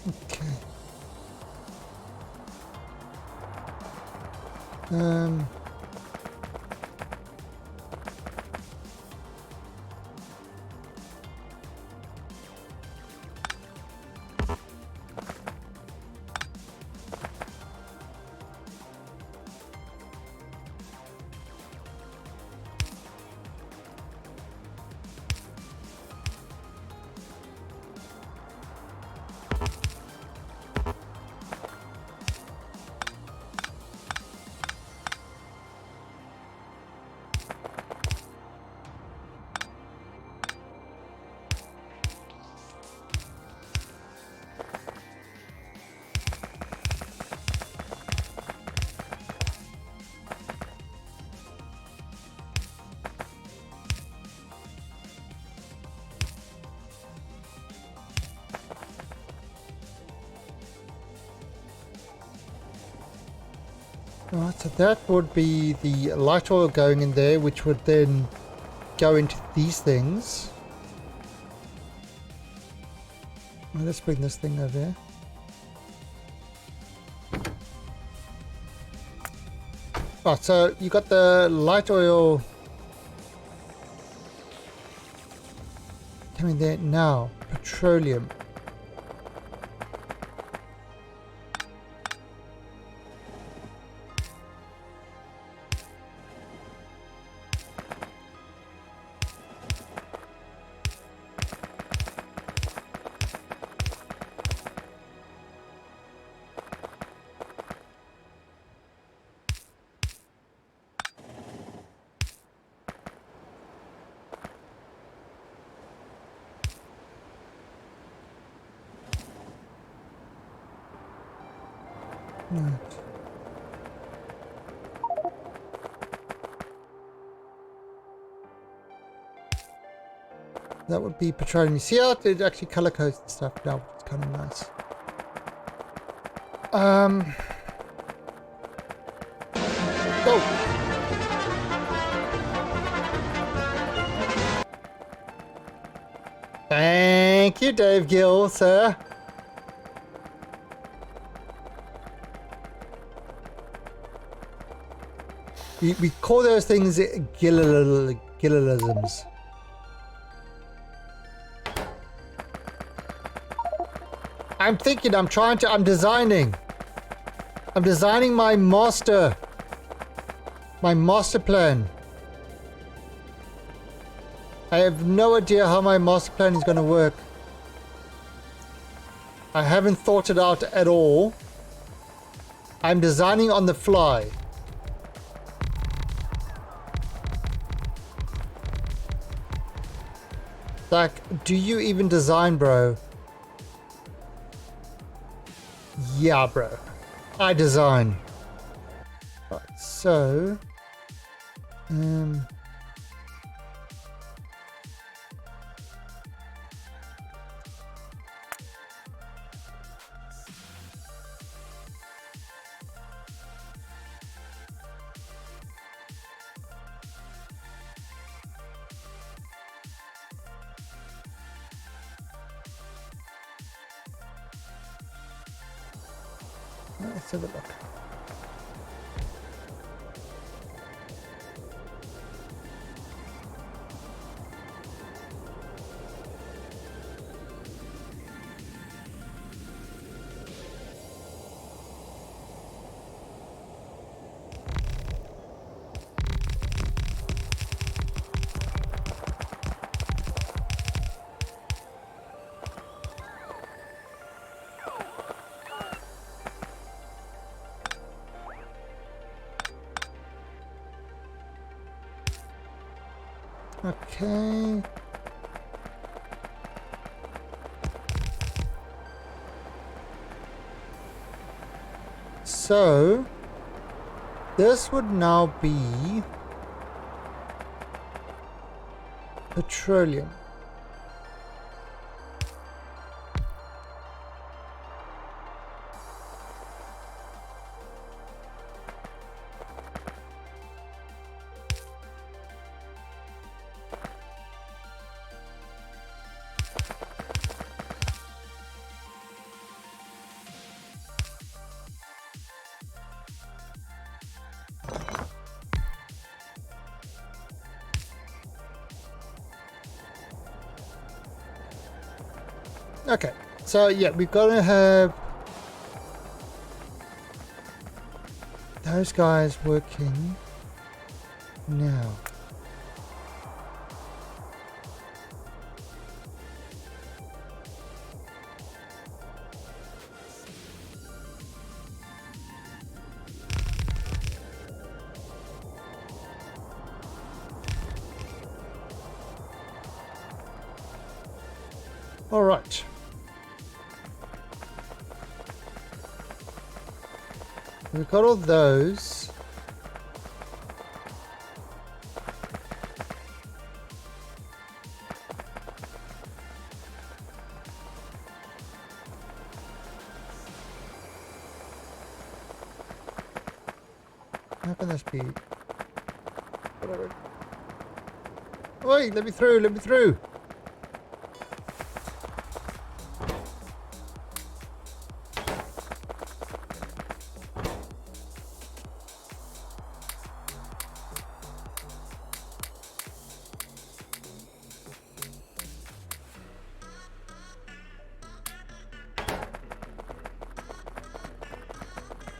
Okay. Alright, so that would be the light oil going in there, which would then go into these things. Well, let's bring this thing over here. Right, so you got the light oil coming there now. Petroleum. Right. That would be petroleum. You see how it actually color codes and stuff now, which is kind of nice. Go! Thank you, Dave Gill, sir. We call those things gillisms. I'm thinking, I'm designing. I'm designing my master plan. I have no idea how my master plan is going to work. I haven't thought it out at all. I'm designing on the fly. Like, do you even design, bro? Yeah, bro. I design. Right, so... let's have a look. Okay. So, this would now be petroleum. Okay, so yeah, we've got to have those guys working now. All right. We've got all those. How can this be? Whatever. Oi, let me through, let me through.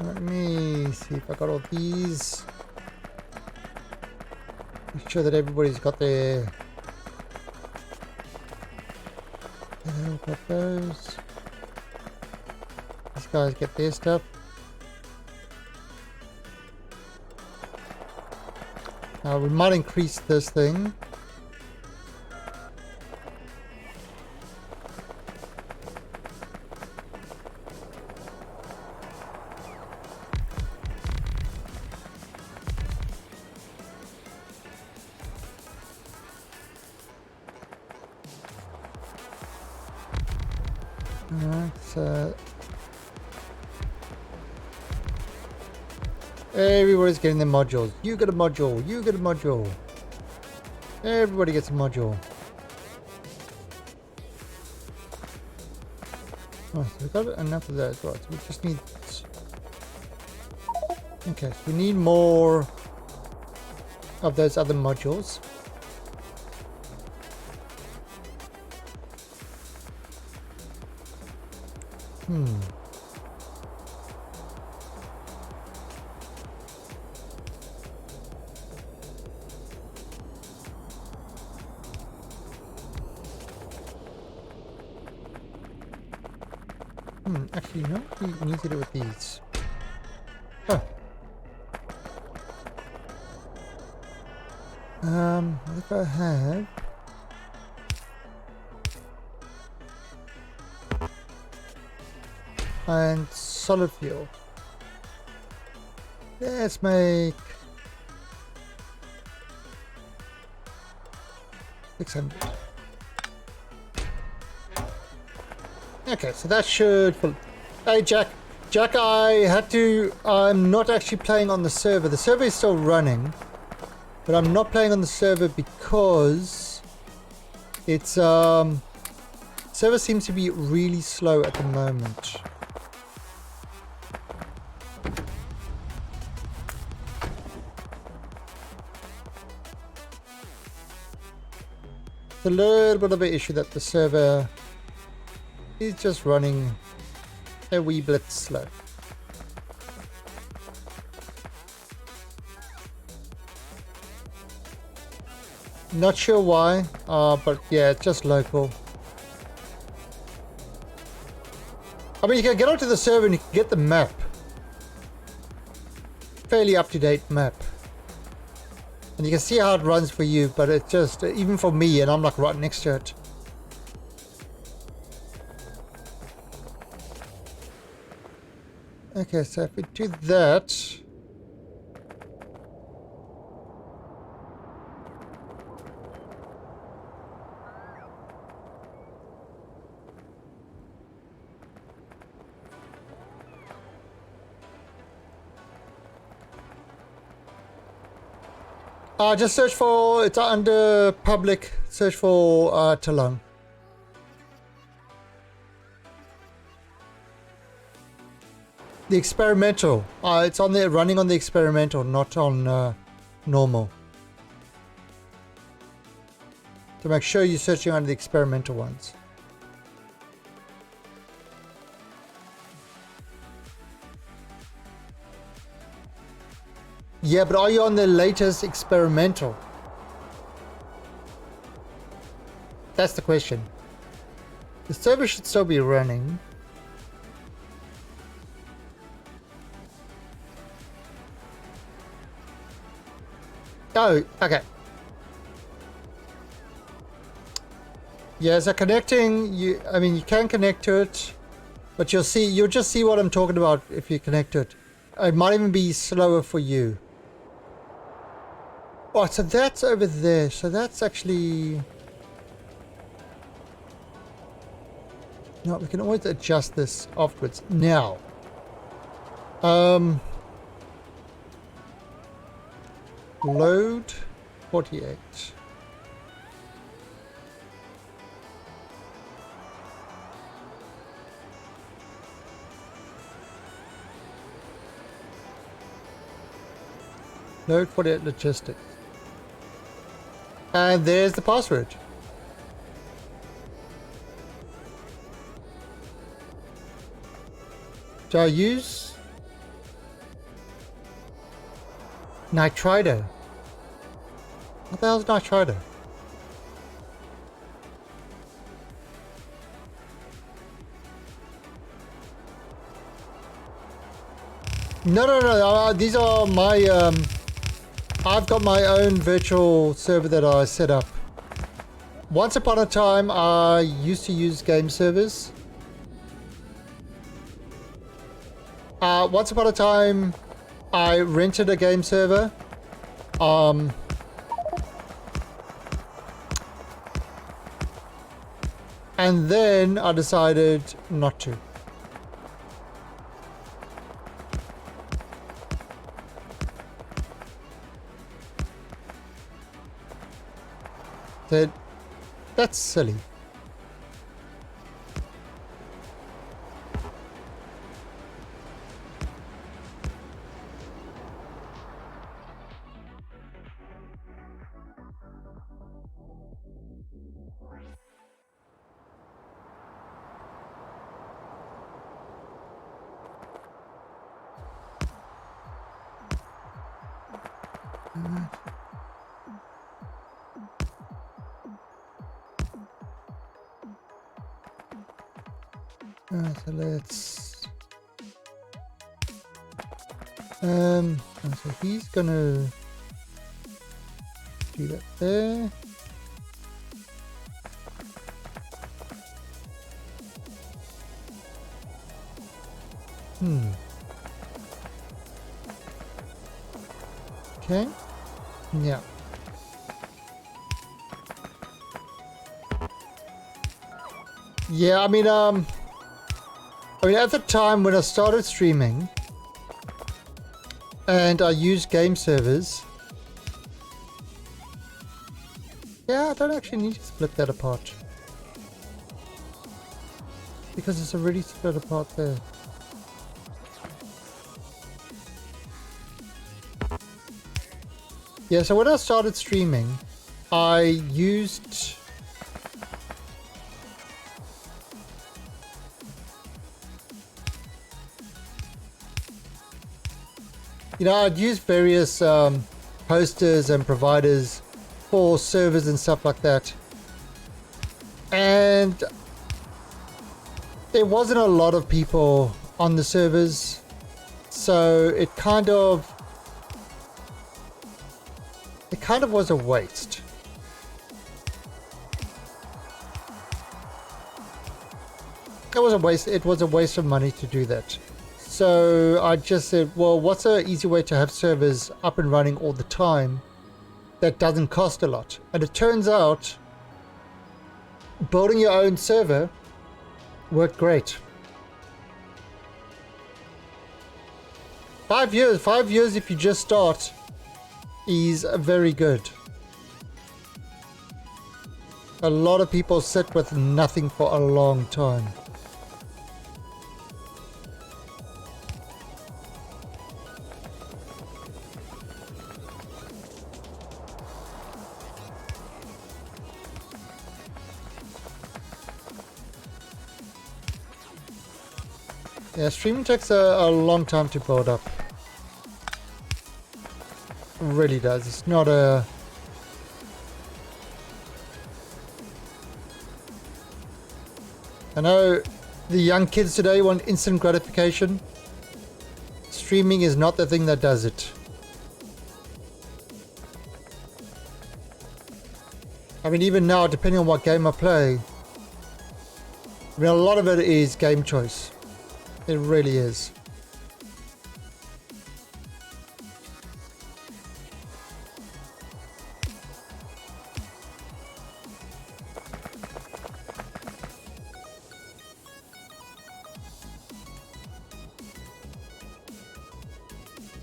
Let me see if I got all these. Make sure that everybody's got their... got those. These guys get their stuff. We might increase this thing. Alright, everybody's getting their modules. You get a module, you get a module. Everybody gets a module. Oh, so we've got enough of those, right? So we just need... Okay, so we need more of those other modules. Actually, no, we need to do with these. Oh. What if I have... and solid fuel. Let's make 600. Okay, so that should... Hey, Jack, I'm not actually playing on the server. The server is still running, but I'm not playing on the server because it's, server seems to be really slow at the moment. It's a little bit of an issue that the server is just running a wee bit slow. Not sure why, but yeah, it's just local. I mean, you can get onto the server and you can get the map. Fairly up-to-date map. And you can see how it runs for you, but it's just, even for me, and I'm like right next to it. Okay, so if we do that... just search for, it's under public, search for Talung. The experimental, it's on there, running on the experimental, not on normal. So make sure you're searching under the experimental ones. Yeah, but are you on the latest experimental? That's the question. The server should still be running. Oh, okay. Yeah, so connecting, you can connect to it, but you'll just see what I'm talking about if you connect to it. It might even be slower for you. Oh, so that's over there. So that's actually... No, we can always adjust this afterwards. Now. Load 48. Load 48 logistics. And there's the password. Do I use Nitrido? What the hell is Nitrido? No. These are my, I've got my own virtual server that I set up. Once upon a time, I used to use game servers. Once upon a time, I rented a game server. And then I decided not to. That's silly. So let's so he's gonna do that there. Okay. Yeah. Yeah, I mean, at the time when I started streaming and I used game servers, yeah, I don't actually need to split that apart because it's already split apart there. Yeah, so when I started streaming, I used I'd use various hosters and providers for servers and stuff like that. And there wasn't a lot of people on the servers, so it kind of was a waste. It was a waste of money to do that. So I just said, well, what's an easy way to have servers up and running all the time that doesn't cost a lot? And it turns out building your own server worked great. 5 years if you just start is very good. A lot of people sit with nothing for a long time. Yeah, streaming takes a long time to build up. It really does. It's not a... I know the young kids today want instant gratification. Streaming is not the thing that does it. I mean, even now, depending on what game I play, I mean, a lot of it is game choice. It really is.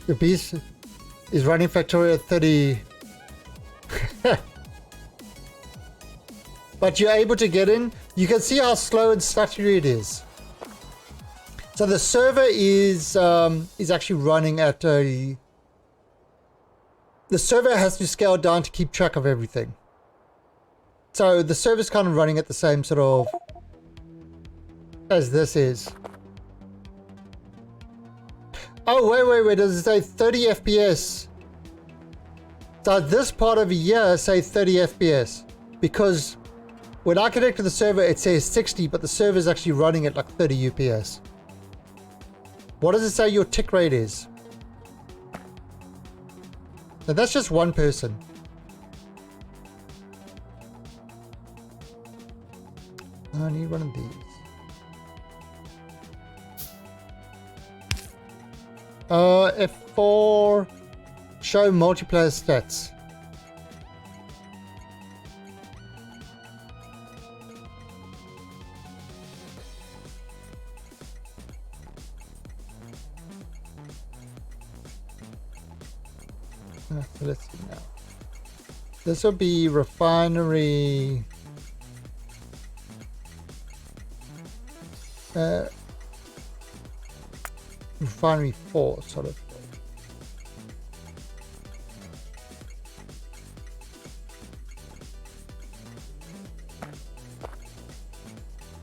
The beast, is running Factorio at 30. But you're able to get in. You can see how slow and stuttery it is. So the server is actually running at a... The server has to scale down to keep track of everything. So the server's kind of running at the same sort of as this is. Oh, wait, does it say 30 FPS? Does this part over here say 30 FPS? Because when I connect to the server, it says 60, but the server is actually running at like 30 UPS. What does it say your tick rate is? Now that's just one person. I need one of these. F4, show multiplayer stats. So let's see now. This will be refinery. Refinery 4 sort of.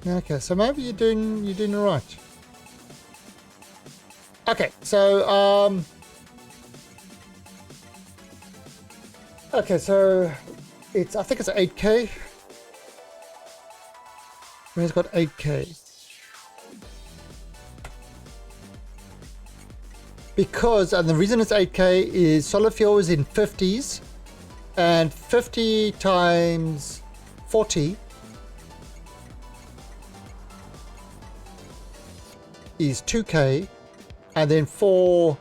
Okay, so maybe you're doing it right. Okay, so okay, so I think it's 8K. It's got 8K. Because, and the reason it's 8K is solid fuel is in 50s, and 50 times 40 is 2K, and then four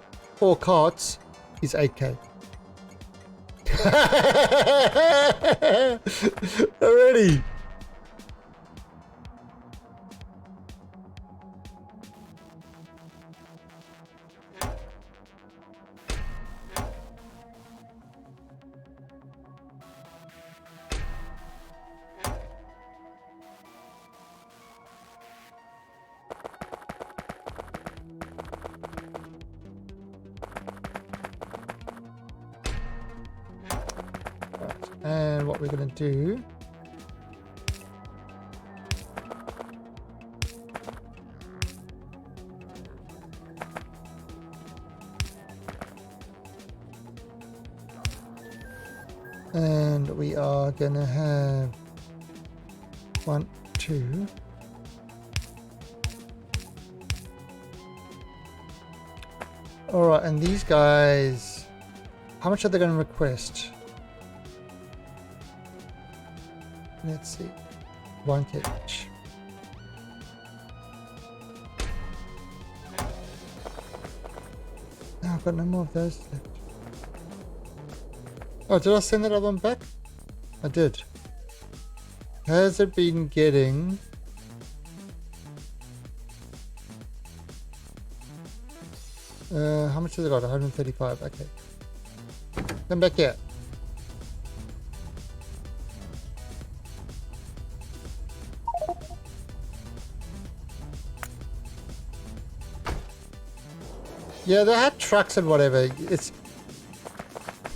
carts is 8K. Already. And what we're going to do and we are going to have 1, 2. All right, and these guys, how much are they going to request? Let's see, 1K each. No, I've got no more of those left. Oh, did I send that other one back? I did. Has it been getting... how much has it got? 135, okay. Come back here. Yeah, they had trucks and whatever. It's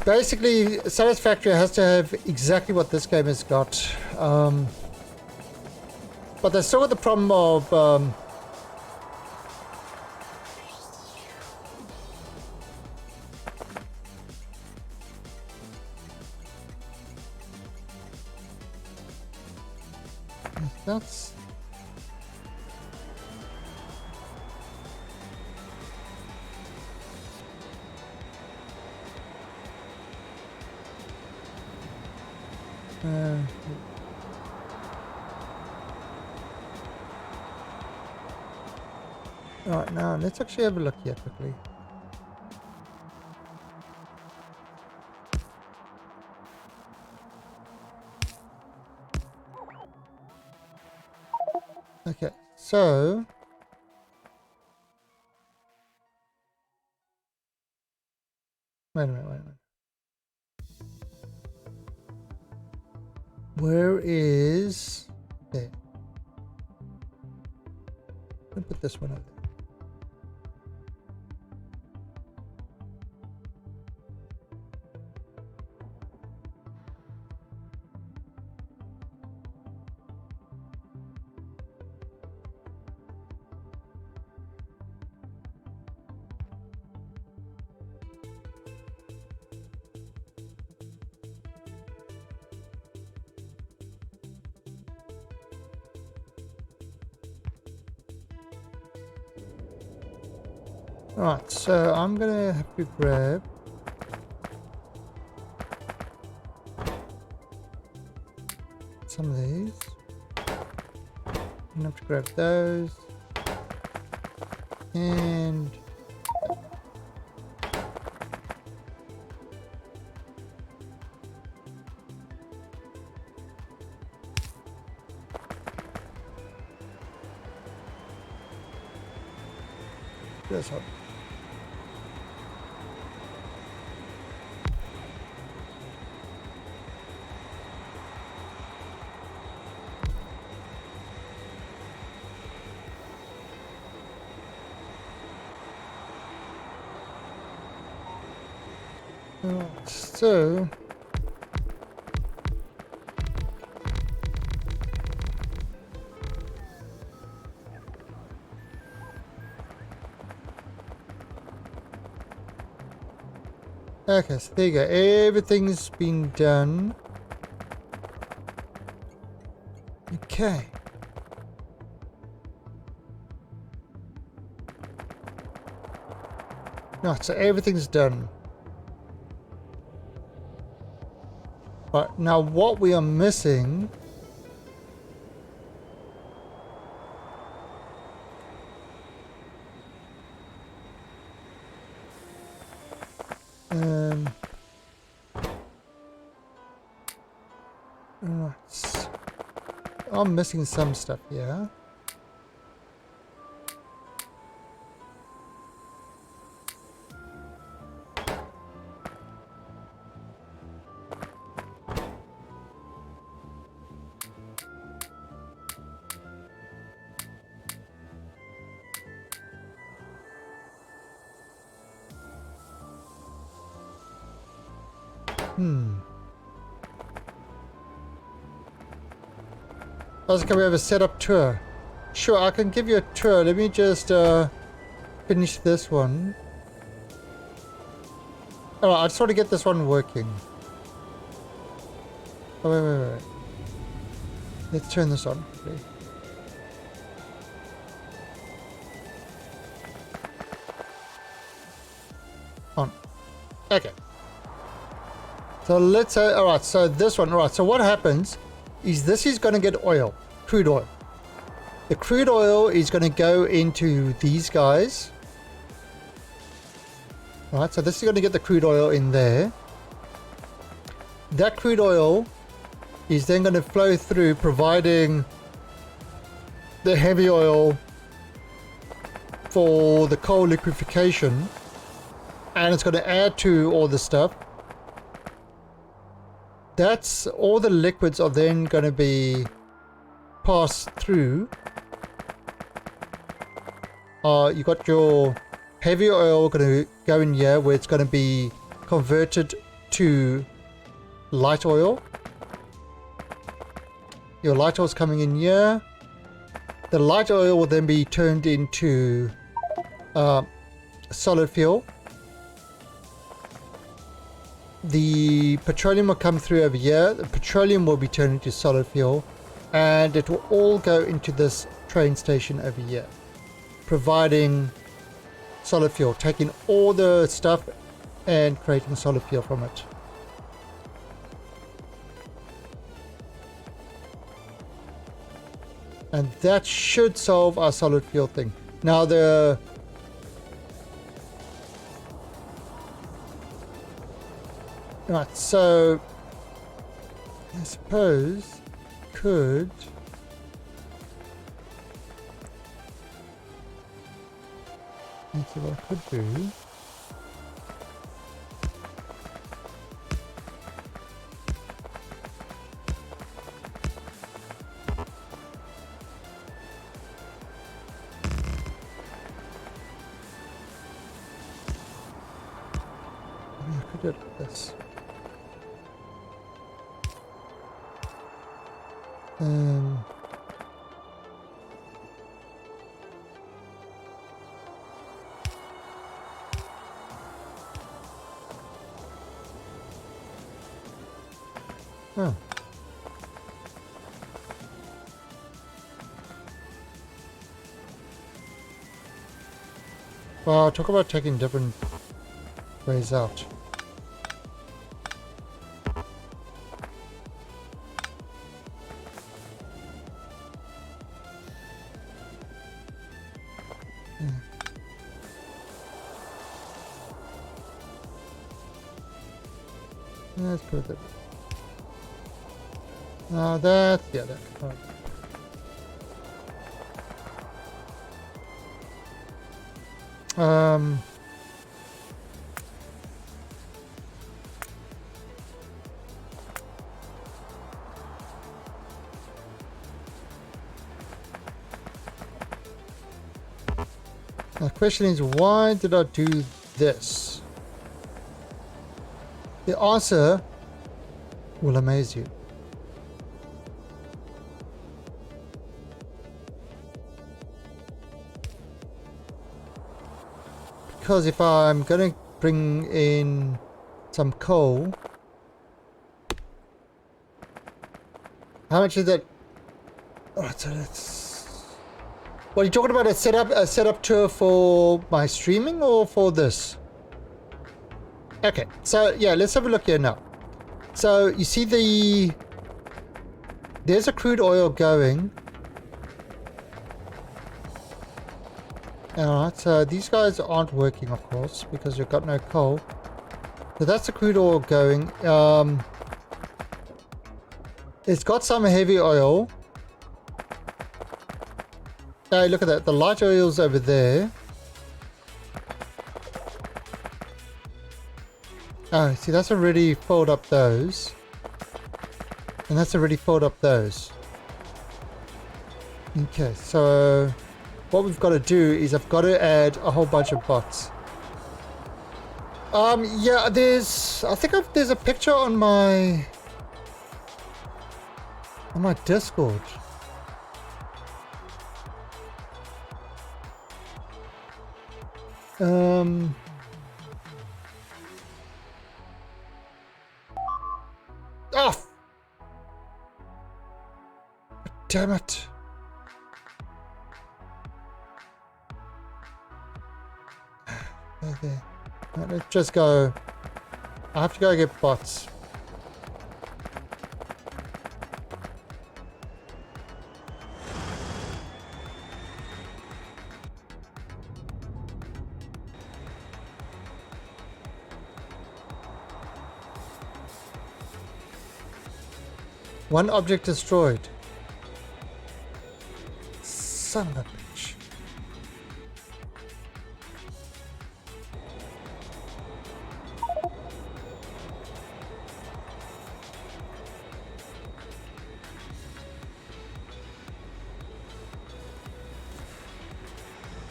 basically Satisfactory has to have exactly what this game has got. But they still got the problem of that's alright, now let's actually have a look here quickly. Okay, so Wait a minute, wait a minute. Where is... There. I'll put this one over there. Alright, so I'm gonna have to grab some of these. I'm gonna have to grab those. And this one. Alright, so okay, so there you go. Everything's been done. Okay. Right, so everything's done. But now what we are missing right. I'm missing some stuff here. Can we have a setup tour? Sure, I can give you a tour. Let me just finish this one. Alright, I just want to get this one working. Oh, wait. Let's turn this on. Okay. On. Okay. So let's say, alright, so this one, alright, so what happens is this is going to get oil, crude oil. The crude oil is going to go into these guys. Alright, so this is going to get the crude oil in there. That crude oil is then going to flow through, providing the heavy oil for the coal liquefaction. And it's going to add to all this stuff. That's all the liquids are then going to be passed through. You got your heavy oil going to go in here where it's going to be converted to light oil. Your light oil is coming in here. The light oil will then be turned into solid fuel. The petroleum will come through over here. The petroleum will be turned into solid fuel, and it will all go into this train station over here, providing solid fuel, taking all the stuff and creating solid fuel from it. And that should solve our solid fuel thing. Now right, so I suppose could let's see what I could do. I could do it like this. Oh. Well, talk about taking different ways out. Let's put it there. That's, yeah, that. All right. The question is, why did I do this? The answer will amaze you. Because if I'm going to bring in some coal, how much is that? Alright, so let's... What are you talking about? A setup tour for my streaming or for this? Okay, so yeah, let's have a look here now. So you see there's a crude oil going. Alright, so these guys aren't working, of course, because you've got no coal. So that's the crude oil going. It's got some heavy oil. Hey, look at that. The light oil's over there. Oh, see, that's already filled up those. And that's already filled up those. Okay, so... what we've got to do is I've got to add a whole bunch of bots. Yeah, there's a picture on my Discord. Oh, damn it. Okay. Right, let's just go. I have to go get bots. One object destroyed. Son of a bitch.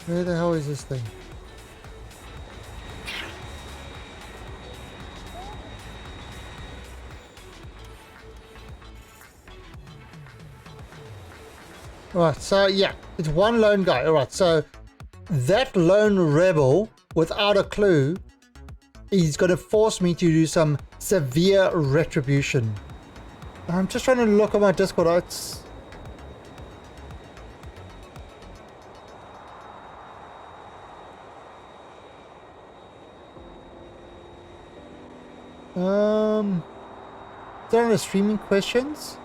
Where the hell is this thing? Alright, so yeah, it's one lone guy. Alright, so that lone rebel, without a clue, is going to force me to do some severe retribution. I'm just trying to look at my Discord. It's... Is there any streaming questions?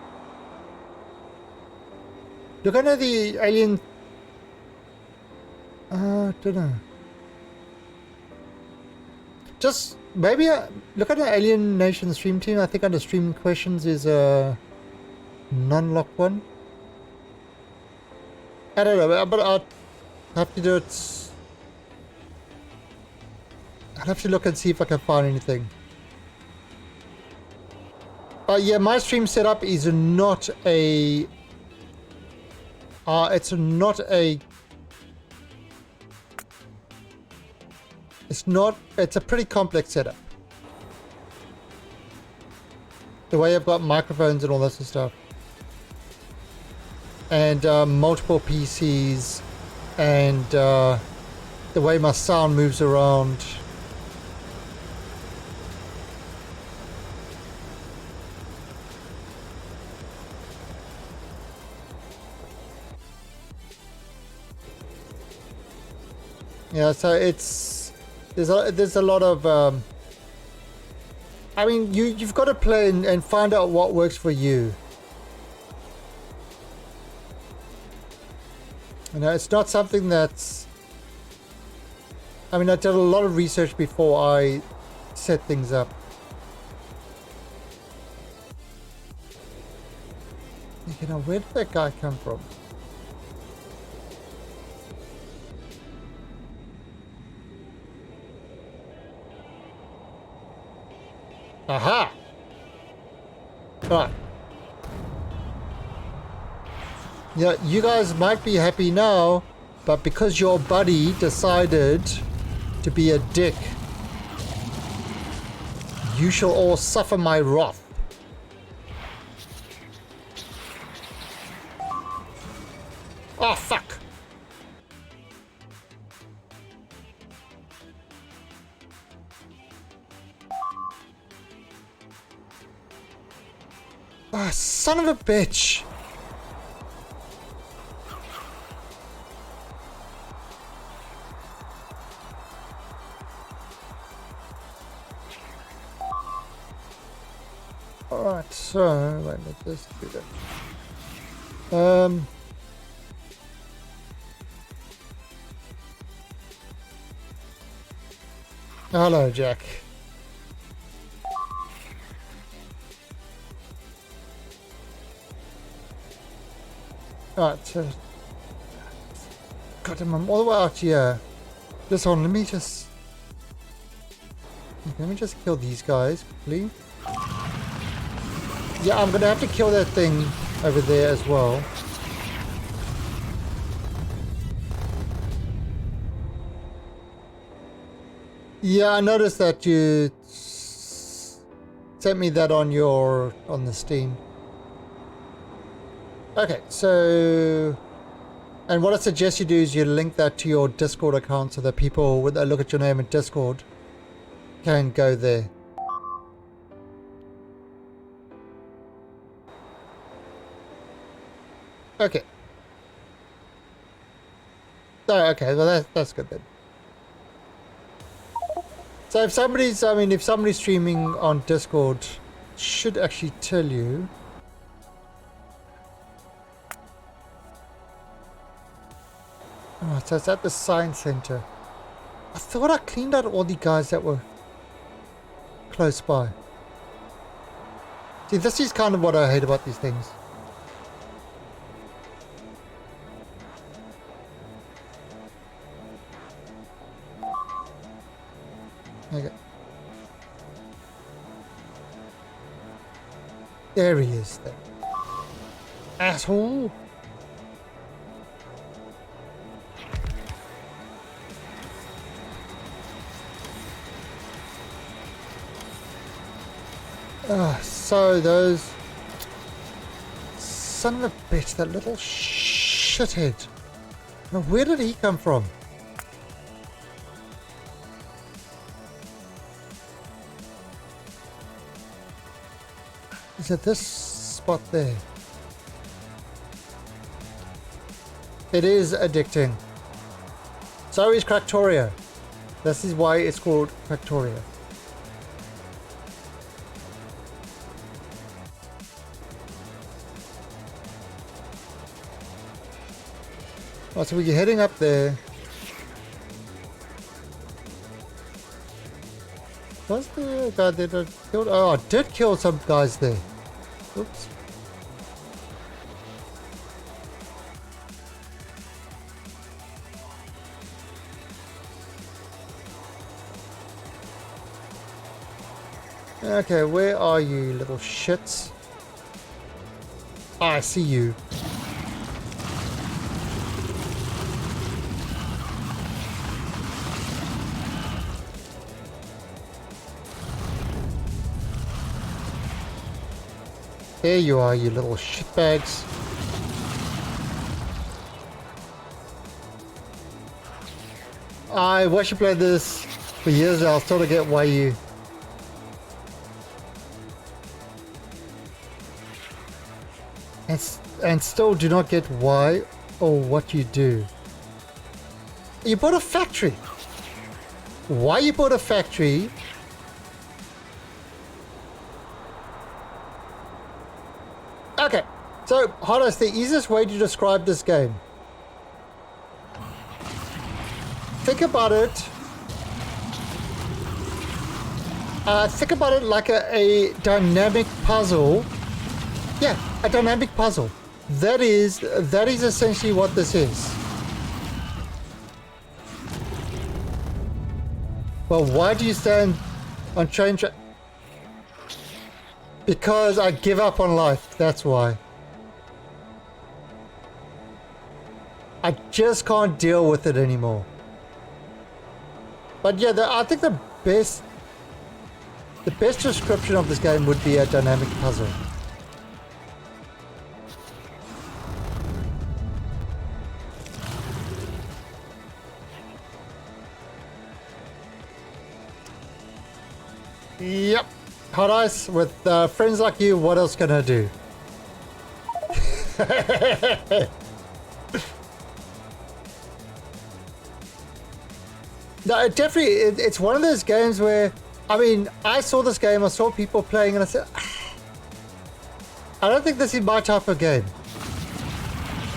Look, I know the alien... I don't know. Just maybe look at the Alien Nation stream team. I think under streaming questions is a non-locked one. I don't know, but I'll have to do it. I'll have to look and see if I can find anything. But yeah, my stream setup is not a... it's not a... It's a pretty complex setup. The way I've got microphones and all that sort of stuff. And multiple PCs. And the way my sound moves around. Yeah, so it's there's a lot of I mean you've got to play and find out what works for you. You know, it's not something that's, I mean, I did a lot of research before I set things up. You know, where did that guy come from? Aha! Right. Yeah, you guys might be happy now, but because your buddy decided to be a dick, you shall all suffer my wrath. Oh, fuck! Ah, son of a bitch! Alright, so, wait, let's just do that. Hello, Jack. Alright, so... God damn, I'm all the way out here. Just hold on, let me just... Let me just kill these guys, quickly. Yeah, I'm gonna have to kill that thing over there as well. Yeah, I noticed that you sent me that on the Steam. Okay, so, and what I suggest you do is you link that to your Discord account so that people, when they look at your name in Discord, can go there. Okay. Oh, okay, well that's good then. So if somebody's, I mean, if somebody's streaming on Discord, it should actually tell you. Oh, so it's at the science center. I thought I cleaned out all the guys that were close by. See, this is kind of what I hate about these things. Okay. There he is then. Asshole! So those... Son of a bitch, that little shithead. Now where did he come from? Is it this spot there? It is addicting. So is Cracktorio. This is why it's called Cracktorio. Oh, so we're heading up there. Was the guy that I killed? Oh, I did kill some guys there. Oops. Okay, where are you, little shits? Oh, I see you. There you are, you little shitbags. I watched you play this for years now. I still don't get why you... And still do not get why or what you do. You bought a factory. Why you bought a factory? Okay, so Horace, the easiest way to describe this game. Think about it. Think about it like a dynamic puzzle. Yeah, a dynamic puzzle. That is essentially what this is. Well, why do you stand on train track? Because I give up on life, that's why. I just can't deal with it anymore. But yeah, I think the best description of this game would be a dynamic puzzle. Yep. Hot ice with friends like you, what else can I do? No, definitely, it's one of those games where, I mean, I saw this game, I saw people playing, and I said, I don't think this is my type of game.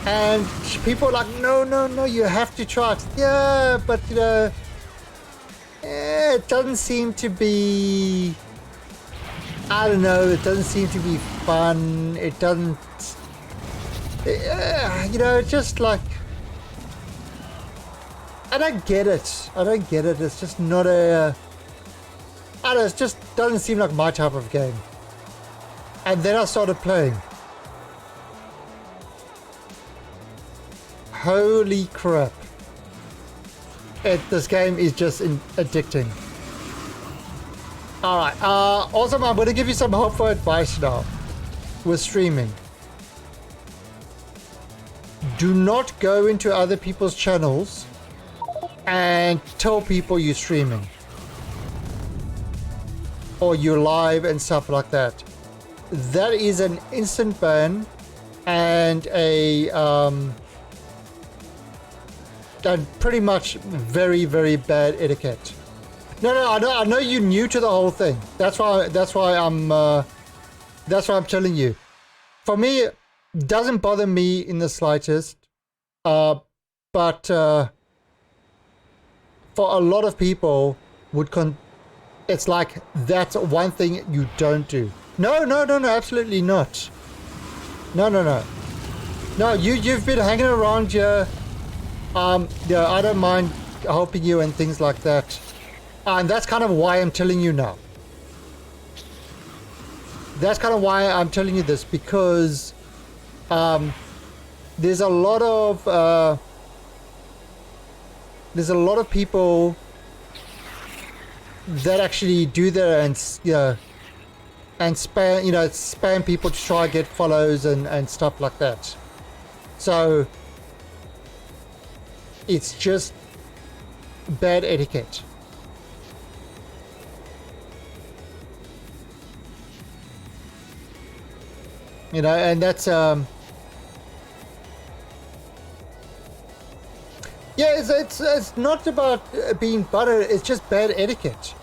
And people are like, no, you have to try it. Yeah, but, you know, it doesn't seem to be... I don't know, it doesn't seem to be fun, it doesn't, you know, just like, I don't get it, it's just not a, I don't know, it just doesn't seem like my type of game. And then I started playing. Holy crap. This game is just addicting. Alright, also I'm going to give you some helpful advice now with streaming. Do not go into other people's channels and tell people you're streaming. Or you're live and stuff like that. That is an instant ban and and pretty much very, very bad etiquette. No, I know you're new to the whole thing. That's why I'm telling you. For me, it doesn't bother me in the slightest. But for a lot of people, it's like that's one thing you don't do. No, absolutely not. No. No, you've been hanging around here. Yeah, I don't mind helping you and things like that. And that's kind of why I'm telling you now. That's kind of why I'm telling you this, because there's a lot of people that actually do that and and spam people to try and get follows and stuff like that. So it's just bad etiquette. You know, and that's yeah, it's not about being buttered, it's just bad etiquette.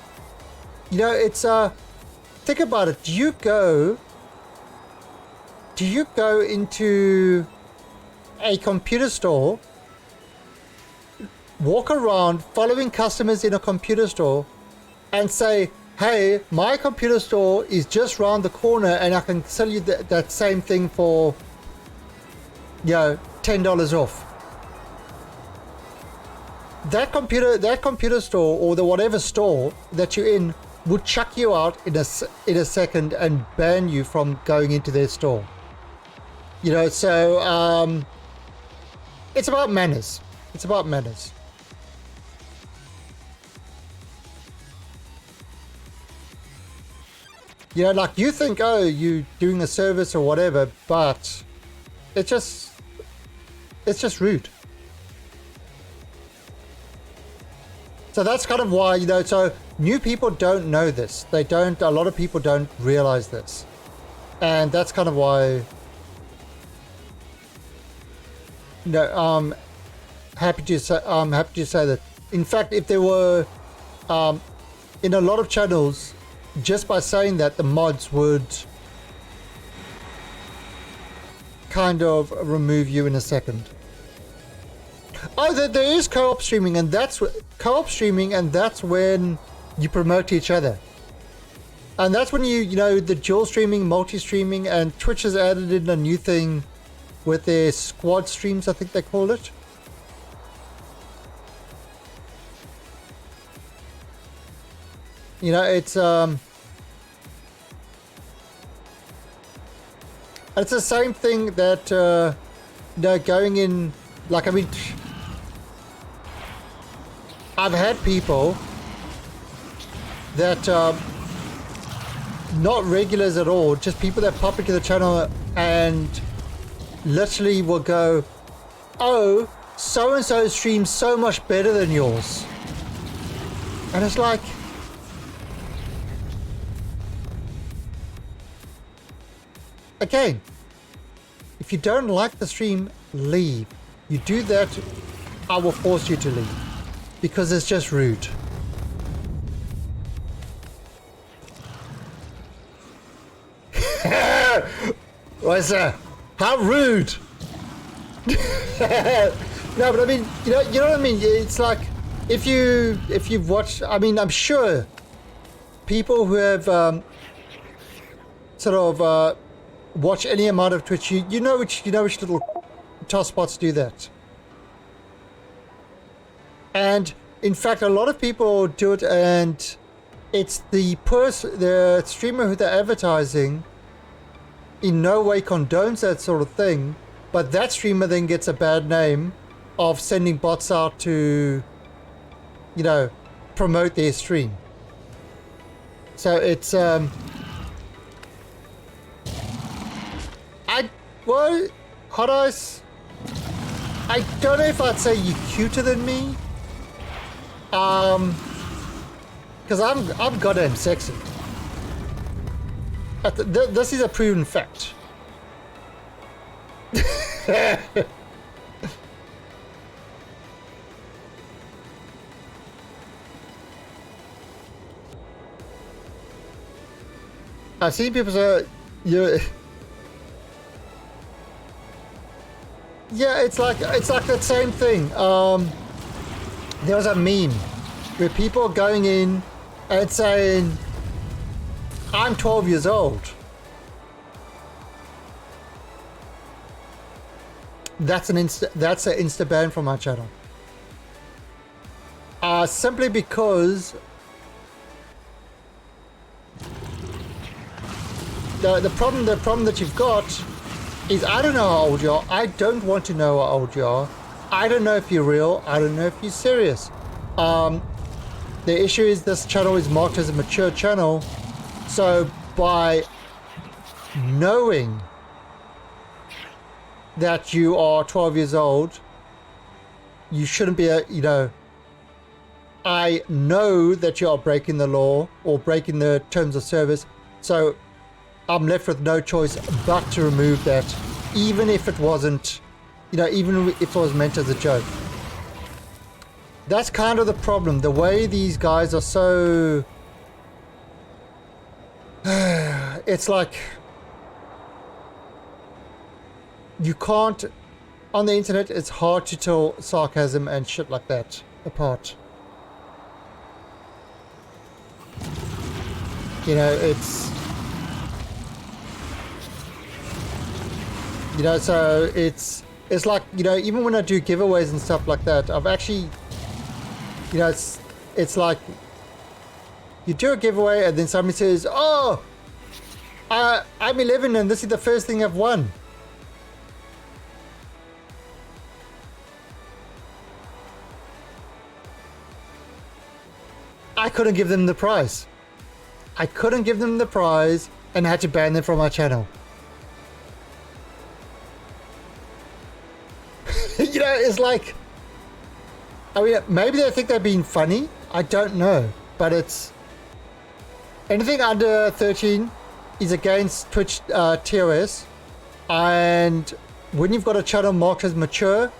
You know, it's think about it. Do you go into a computer store, walk around following customers in a computer store and say, hey, my computer store is just round the corner and I can sell you that same thing for, you know, $10 off. That computer store or the whatever store that you're in would chuck you out in a second and ban you from going into their store. You know, so it's about manners. It's about manners. You know, like you think, oh, you doing a service or whatever, but it's just rude. So that's kind of why, you know, so new people don't know this. A lot of people don't realize this. And that's kind of why, you know, I'm happy to say that, in fact, if there were, in a lot of channels, just by saying that, the mods would kind of remove you in a second. Oh, there is co-op streaming, and that's when you promote each other, and that's when you know, the dual streaming, multi-streaming, and Twitch has added in a new thing with their squad streams, I think they call it. You know, it's the same thing that you know, going in, like, I mean, I've had people that not regulars at all, just people that pop into the channel and literally will go, oh, so and so streams so much better than yours, and it's like, again, if you don't like the stream, leave. You do that, I will force you to leave, because it's just rude. Right, sir. How rude! No, but I mean, you know what I mean. It's like, if you've watched, I mean, I'm sure people who have sort of watch any amount of Twitch, you know which little toss spots do that. And in fact, a lot of people do it, and it's the streamer who they're advertising in no way condones that sort of thing, but that streamer then gets a bad name of sending bots out to, you know, promote their stream. So it's Hot Ice, I don't know if I'd say you're cuter than me, because I'm goddamn sexy. This is a proven fact. I've seen people say, yeah, it's like that same thing. There was a meme where people are going in and saying, I'm 12 years old. That's an insta ban from my channel. Simply because the problem that you've got is, I don't know how old you are. I don't want to know how old you are. I don't know if you're real. I don't know if you're serious. The issue is, this channel is marked as a mature channel. So by knowing that you are 12 years old, you shouldn't be, you know, I know that you are breaking the law or breaking the terms of service. So I'm left with no choice but to remove that, even if it wasn't, you know, even if it was meant as a joke. That's kind of the problem. The way these guys are so... it's like... you can't... on the internet, it's hard to tell sarcasm and shit like that apart. You know, it's... you know, so it's like, you know, even when I do giveaways and stuff like that, I've actually, you know, it's like, you do a giveaway and then somebody says, oh, I'm 11 and this is the first thing I've won. I couldn't give them the prize. I couldn't give them the prize and had to ban them from my channel. You know, it's like, I mean, maybe they think they're being funny. I don't know, but it's anything under 13 is against Twitch TOS, and when you've got a channel marked as mature,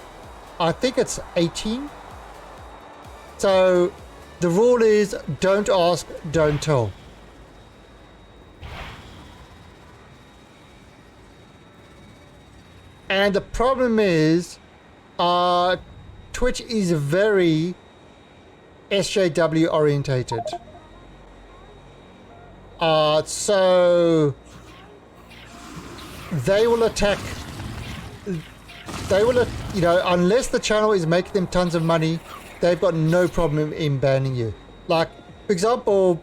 I think it's 18. So the rule is don't ask, don't tell. And the problem is, Twitch is very SJW orientated. So they will attack, you know, unless the channel is making them tons of money, they've got no problem in banning you. Like, for example,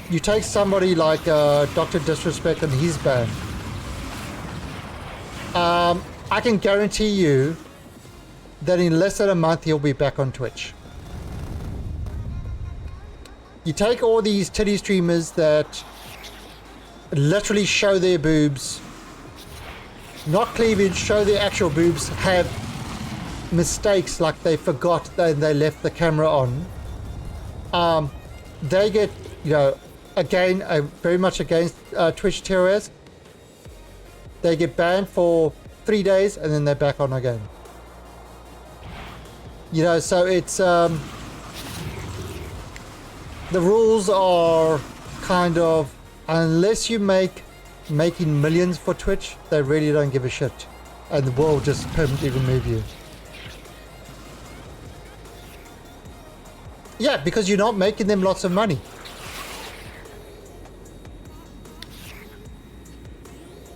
you take somebody like Dr. Disrespect and his ban. I can guarantee you that in less than a month he'll be back on Twitch. You take all these titty streamers that literally show their boobs, not cleavage, show their actual boobs, have mistakes like they forgot that they left the camera on. They get, you know, again, very much against Twitch TOS. They get banned for 3 days and then they're back on again. You know, so it's the rules are kind of, unless you making millions for Twitch, they really don't give a shit, and the world just permanently remove you. Yeah, because you're not making them lots of money.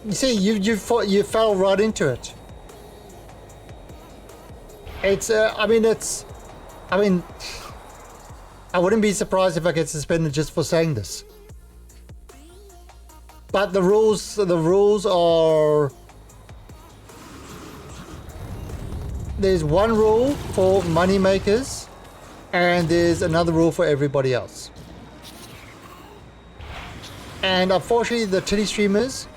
You see, you fell right into it. It's I mean, I wouldn't be surprised if I get suspended just for saying this. But the rules are, there's one rule for money makers and there's another rule for everybody else. And unfortunately, the titty streamers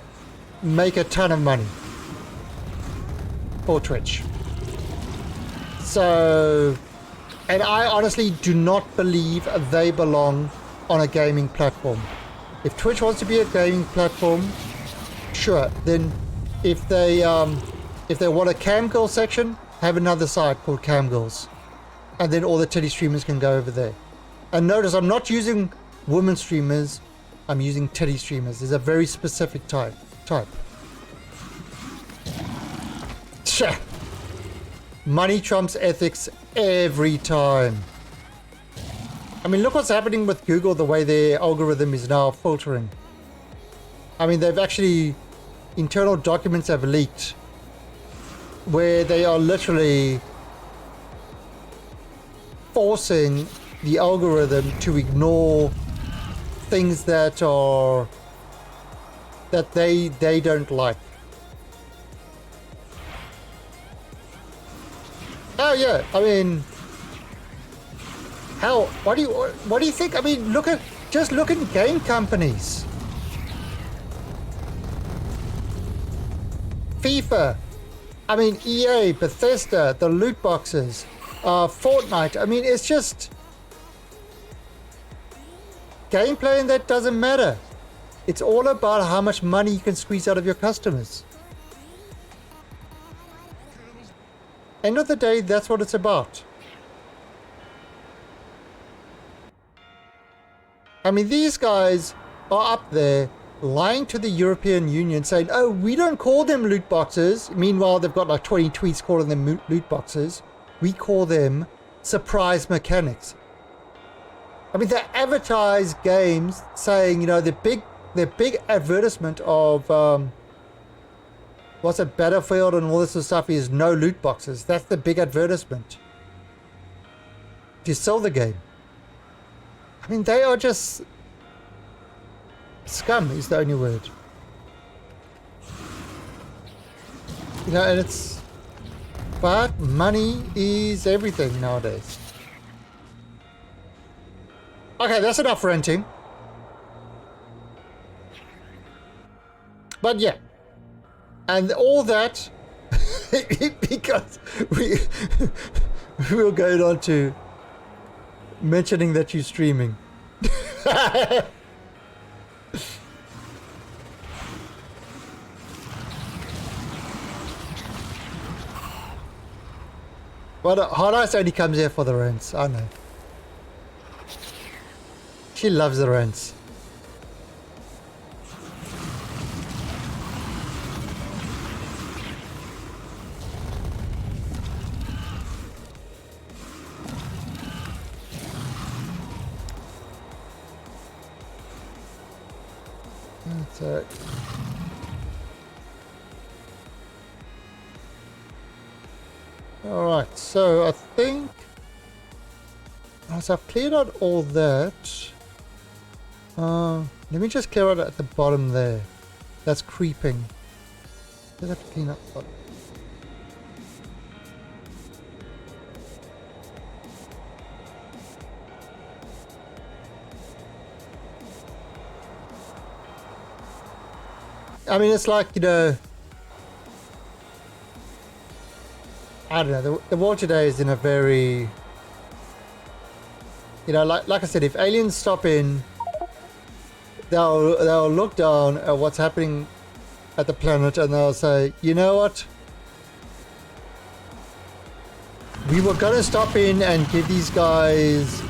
make a ton of money for Twitch. So, and I honestly do not believe they belong on a gaming platform. If Twitch wants to be a gaming platform, sure. Then if they want a cam girl section, have another site called Cam Girls, and then all the titty streamers can go over there. And notice I'm not using women streamers, I'm using titty streamers. There's a very specific type. Sure. Money trumps ethics every time. I mean, look what's happening with Google, the way their algorithm is now filtering. I mean, they've actually, internal documents have leaked where they are literally forcing the algorithm to ignore things that they don't like. Oh yeah, I mean, hell, what do you think? I mean, just look at game companies. FIFA, I mean, EA, Bethesda, the loot boxes, Fortnite. I mean, it's just gameplay, and that doesn't matter. It's all about how much money you can squeeze out of your customers. End of the day, that's what it's about. I mean, these guys are up there lying to the European Union saying, oh, we don't call them loot boxes. Meanwhile, they've got like 20 tweets calling them loot boxes. We call them surprise mechanics. I mean, they advertise games saying, you know, the big advertisement of what's it, Battlefield and all this sort of stuff is no loot boxes. That's the big advertisement to sell the game. I mean, they are just scum is the only word. You know, and it's, but money is everything nowadays. Okay, that's enough ranting. But yeah. And all that because we were going on to mentioning that you're streaming. But Hard Ice only comes here for the rents, I know. She loves the rents. So all right, so I think as I've cleared out all that, let me just clear out at the bottom there. That's creeping. I have to clean up. I mean, it's like, you know, I don't know, the world today is in a very, you know, like I said, if aliens stop in, they'll look down at what's happening at the planet and they'll say, you know what? We were going to stop in and give these guys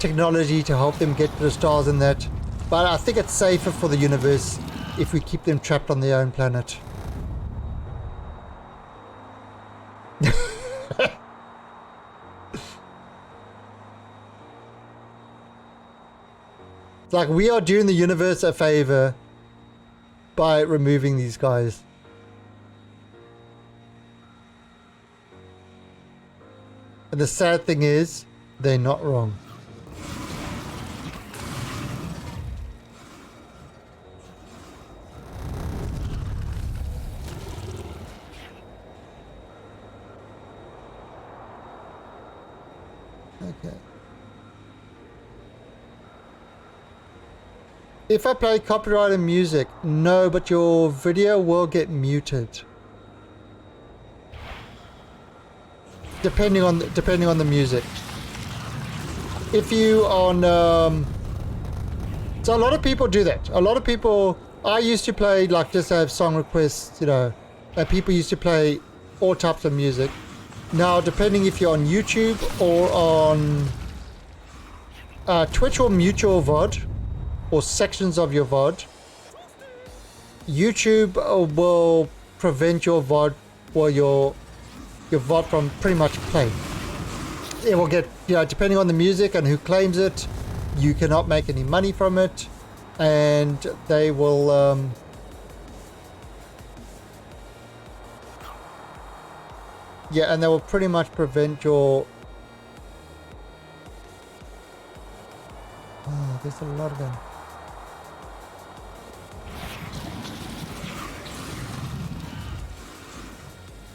technology to help them get to the stars and that, but I think it's safer for the universe if we keep them trapped on their own planet. It's like we are doing the universe a favor by removing these guys. And the sad thing is, they're not wrong. Okay. If I play copyrighted music, no, but your video will get muted. Depending on the music. If you on so a lot of people do that. A lot of people, I used to play, like, just have song requests, you know, and people used to play all types of music. Now, depending if you're on YouTube or on Twitch, will mute your VOD or sections of your VOD. YouTube will prevent your VOD or your VOD from pretty much playing. It will get, you know, depending on the music and who claims it, you cannot make any money from it, and they will yeah, and they will pretty much prevent your... Oh, there's a lot of them.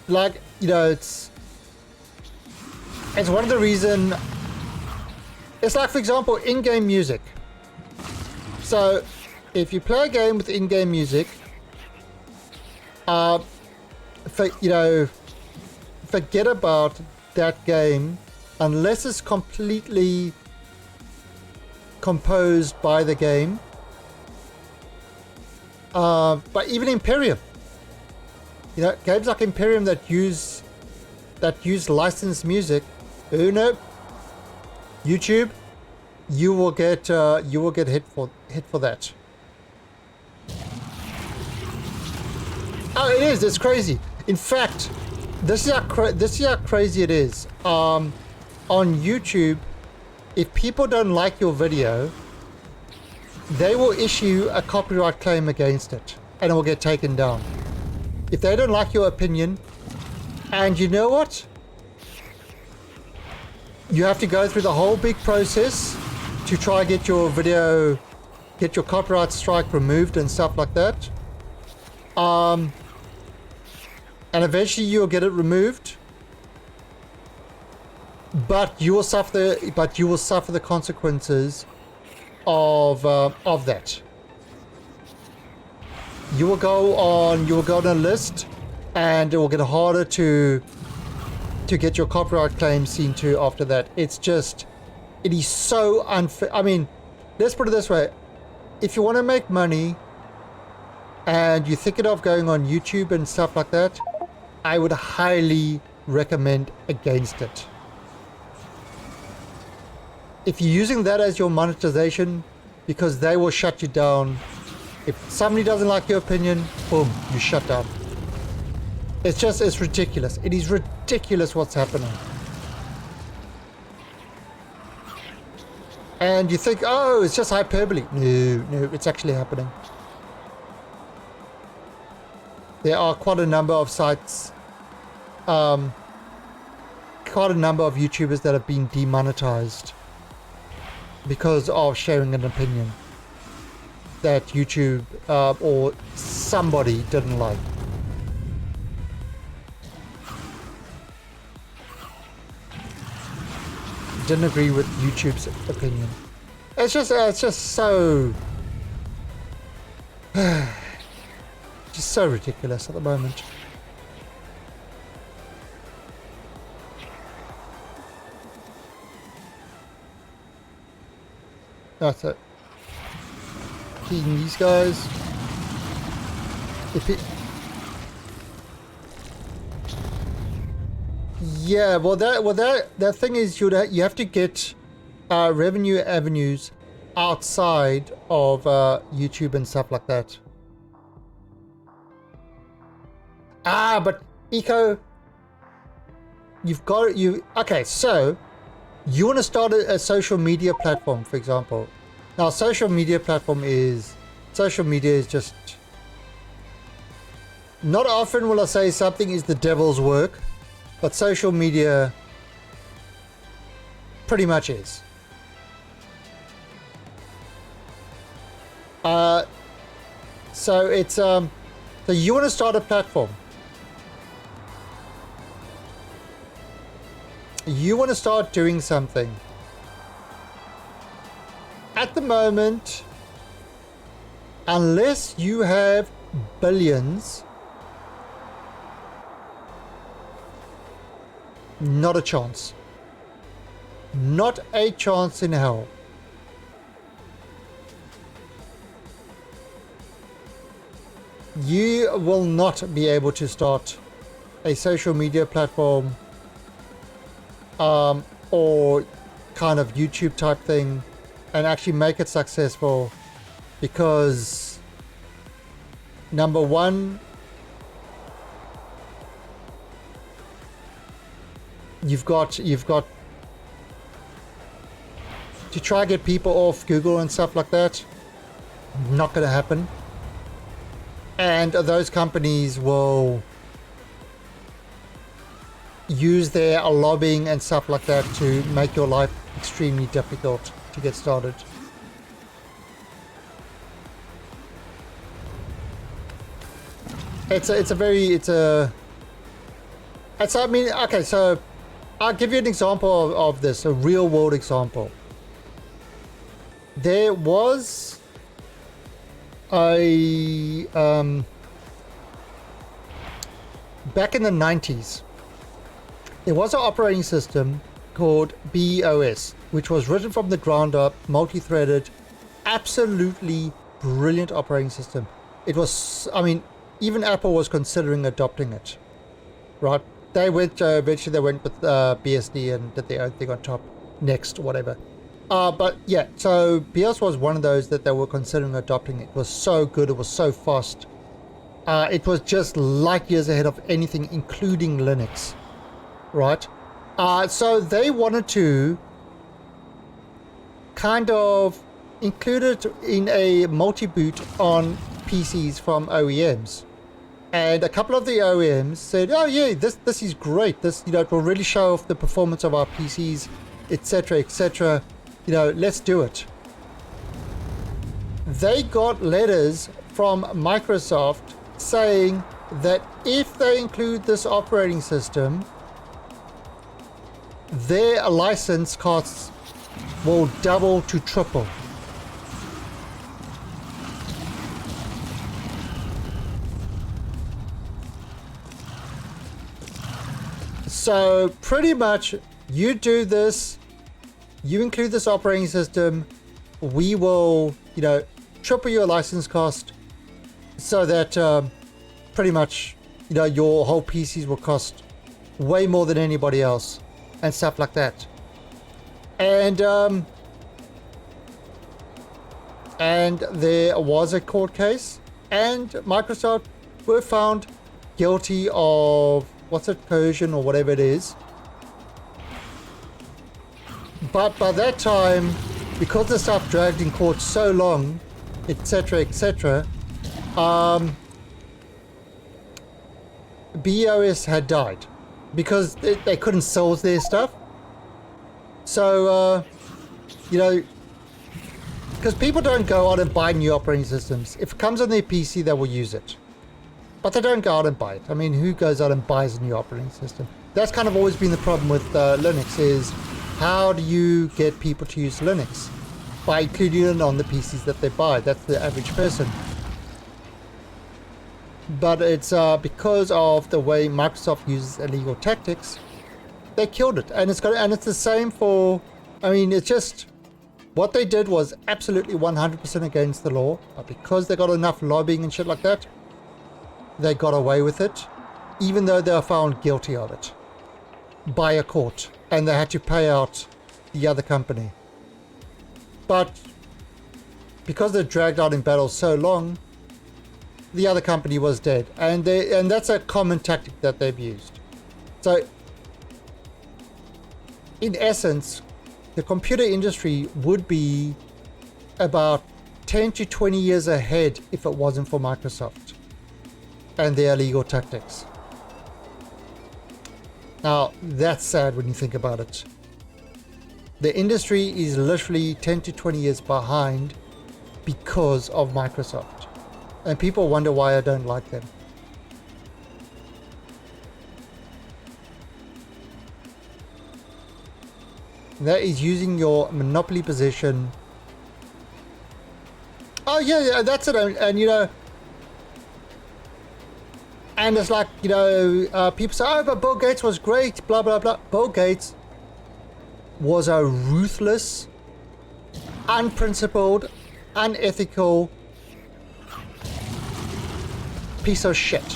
Like, you know, it's one of the reason. It's like, for example, in-game music. So if you play a game with in-game music, you know, forget about that game unless it's completely composed by the game. But even Imperium, you know, games like Imperium that use licensed music, oh no, YouTube, you will get hit for that. Oh, it is. It's crazy. In fact, this is how crazy it is. On YouTube, if people don't like your video, they will issue a copyright claim against it, and it will get taken down. If they don't like your opinion, and you know what? You have to go through the whole big process to try get your video, get your copyright strike removed and stuff like that. And eventually you'll get it removed. But you will suffer the consequences of that. you will go on a list, and it will get harder to get your copyright claim seen to after that. It's just, it is so unfair. I mean, let's put it this way. If you want to make money and you're thinking of going on YouTube and stuff like that, I would highly recommend against it. If you're using that as your monetization, because they will shut you down. If somebody doesn't like your opinion, boom, you shut down. It's ridiculous. It is ridiculous what's happening. And you think, oh, it's just hyperbole. No, it's actually happening. There are quite a number of sites, quite a number of YouTubers that have been demonetized because of sharing an opinion that YouTube or somebody didn't like. Didn't agree with YouTube's opinion. It's just so just so ridiculous at the moment. That's it. Keeping these guys. Yeah, well, that thing is, you have to get revenue avenues outside of YouTube and stuff like that. But Eco, okay, so you want to start a social media platform, for example. Now, social media is just, not often will I say something is the devil's work, but social media pretty much is. So it's so you want to start a platform. You want to start doing something. At the moment, unless you have billions, not a chance. Not a chance in hell. You will not be able to start a social media platform or kind of YouTube type thing and actually make it successful, because number one, you've got to try and get people off Google and stuff like that. Not going to happen. And those companies will use their lobbying and stuff like that to make your life extremely difficult to get started. I mean, okay, so I'll give you an example of this, a real world example. There was a back in the 90s, there was an operating system called BOS, which was written from the ground up, multi-threaded, absolutely brilliant operating system. It was, I mean, even Apple was considering adopting it, right? They went, eventually they went with BSD and did their own thing on top, Next, whatever. But yeah, so BOS was one of those that they were considering adopting. It was so good, it was so fast. It was just light years ahead of anything, including Linux, right? So they wanted to kind of include it in a multi-boot on PCs from OEMs. And a couple of the OEMs said, oh yeah, this is great. This, you know, it will really show off the performance of our PCs, etc., etc. You know, let's do it. They got letters from Microsoft saying that if they include this operating system, their license costs will double to triple. So pretty much you do this, you include this operating system, we will, you know, triple your license cost so that pretty much, you know, your whole PCs will cost way more than anybody else and stuff like that. And there was a court case, and Microsoft were found guilty of, what's it, coercion or whatever it is. But by that time, because the stuff dragged in court so long, etc., etc., BOS had died because they couldn't sell their stuff. So, you know, because people don't go out and buy new operating systems. If it comes on their PC, they will use it. But they don't go out and buy it. I mean, who goes out and buys a new operating system? That's kind of always been the problem with Linux, is how do you get people to use Linux? By including it on the PCs that they buy. That's the average person. But it's because of the way Microsoft uses illegal tactics, they killed it. And it's the same for, I mean, it's just, what they did was absolutely 100% against the law. But because they got enough lobbying and shit like that, they got away with it, even though they were found guilty of it by a court, and they had to pay out the other company. But because they dragged out in battle so long, the other company was dead, and that's a common tactic that they've used. So in essence, the computer industry would be about 10 to 20 years ahead if it wasn't for Microsoft and their illegal tactics. Now, that's sad when you think about it. The industry is literally 10 to 20 years behind because of Microsoft. And people wonder why I don't like them. That is using your monopoly position. Oh yeah, that's it. And you know, and it's like, you know, people say, oh, but Bill Gates was great, blah, blah, blah. Bill Gates was a ruthless, unprincipled, unethical piece of shit.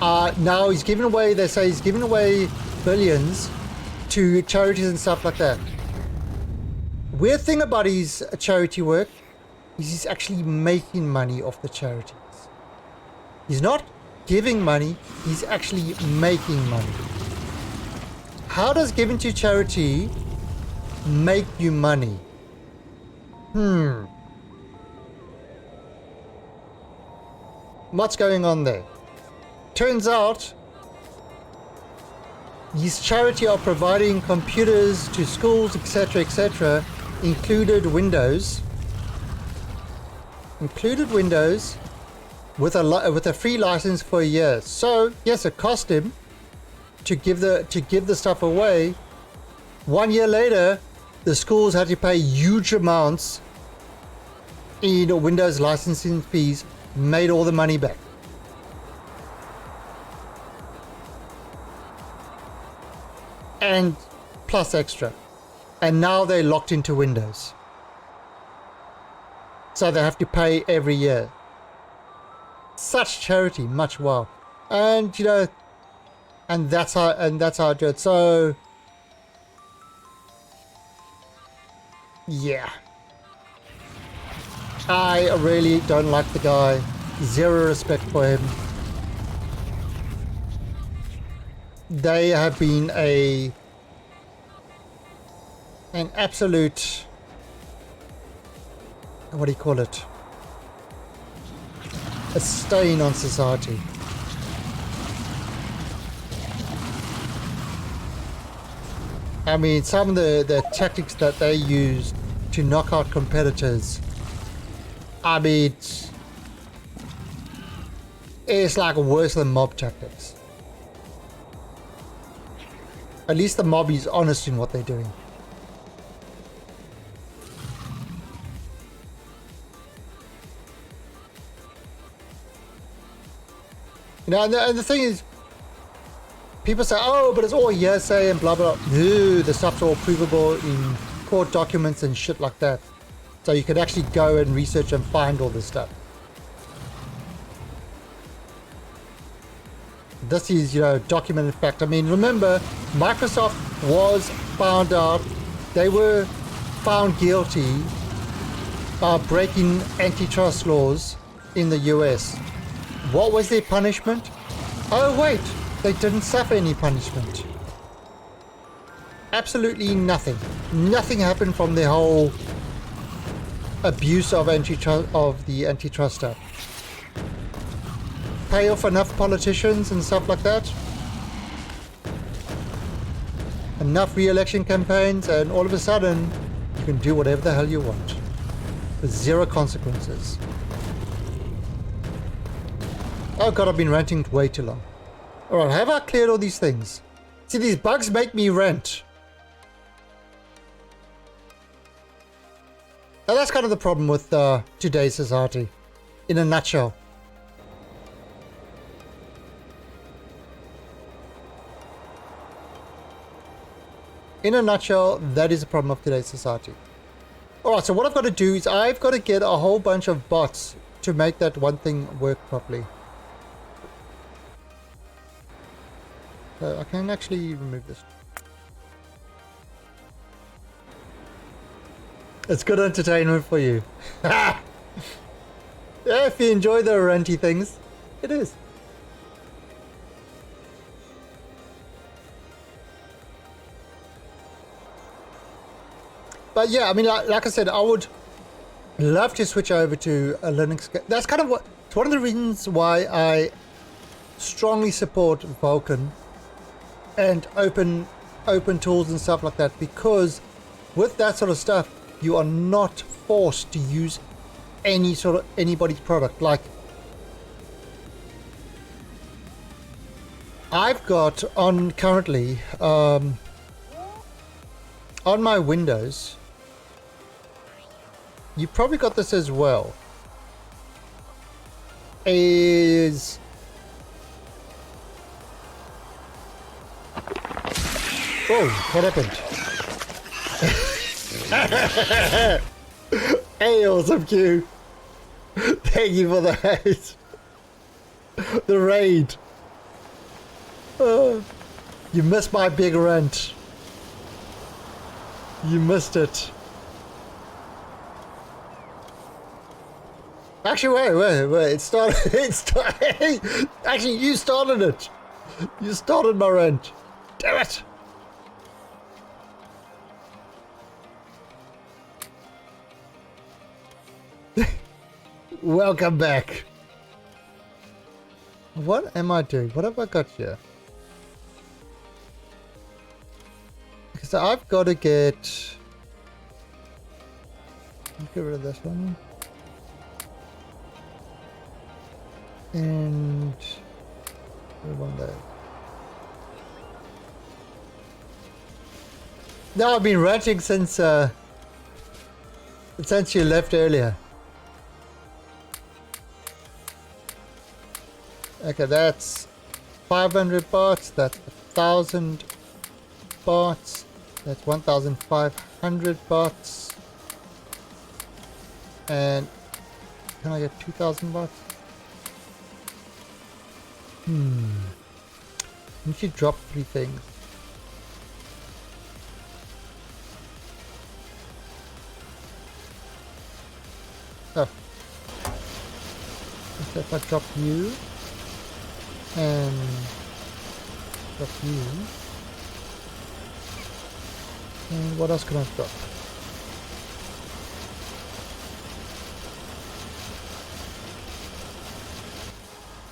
Now he's giving away, they say he's giving away billions to charities and stuff like that. Weird thing about his charity work is he's actually making money off the charities. He's not giving money, he's actually making money. How does giving to charity make you money? What's going on there? Turns out his charity are providing computers to schools, etc., etc., included Windows with a free license for a year. So yes, it cost him to give the stuff away. 1 year later, the schools had to pay huge amounts in Windows licensing fees, made all the money back. And plus extra. And now they're locked into Windows. So they have to pay every year. Such charity, much wow. And you know, and that's how I do it. So yeah, I really don't like the guy. Zero respect for him. They have been an absolute, what do you call it? A stain on society. I mean, some of the tactics that they use to knock out competitors, I mean, it's like worse than mob tactics. At least the mob is honest in what they're doing. You know, and the thing is, people say, oh, but it's all hearsay and blah, blah, blah. No, the stuff's all provable in court documents and shit like that. So you can actually go and research and find all this stuff. This is, you know, documented fact. I mean, remember, Microsoft was found out, they were found guilty of breaking antitrust laws in the US. What was their punishment? Oh wait, they didn't suffer any punishment. Absolutely nothing. Nothing happened from the whole abuse of the antitrust stuff. Pay off enough politicians and stuff like that. Enough re-election campaigns, and all of a sudden you can do whatever the hell you want with zero consequences. Oh god, I've been ranting way too long. Alright, have I cleared all these things? See, these bugs make me rant. Now that's kind of the problem with today's society, in a nutshell. In a nutshell, that is the problem of today's society. Alright, so what I've got to do is I've got to get a whole bunch of bots to make that one thing work properly. So I can actually remove this. It's good entertainment for you. Yeah, if you enjoy the ranty things, it is. But yeah, I mean, like I said, I would love to switch over to a Linux. That's kind of what, it's one of the reasons why I strongly support Vulkan and open tools and stuff like that, because with that sort of stuff, you are not forced to use anybody's product. Like, I've got on currently on my Windows, you probably got this as well, is oh, what happened? Hey, awesome Q. Thank you for the hate. The raid. Oh, you missed my big rant. You missed it. Actually, wait. It started. Actually, you started it. You started my rant. Damn it. Welcome back. What am I doing? What have I got here? So I've got to get rid of this one. And put one there. No, I've been ranting since you left earlier. Okay, that's 500 bots, that's 1,000 bots, that's 1,500 bots, and can I get 2,000 bots? You should drop 3 things. Oh. So if I drop you, and drop you, and what else can I drop?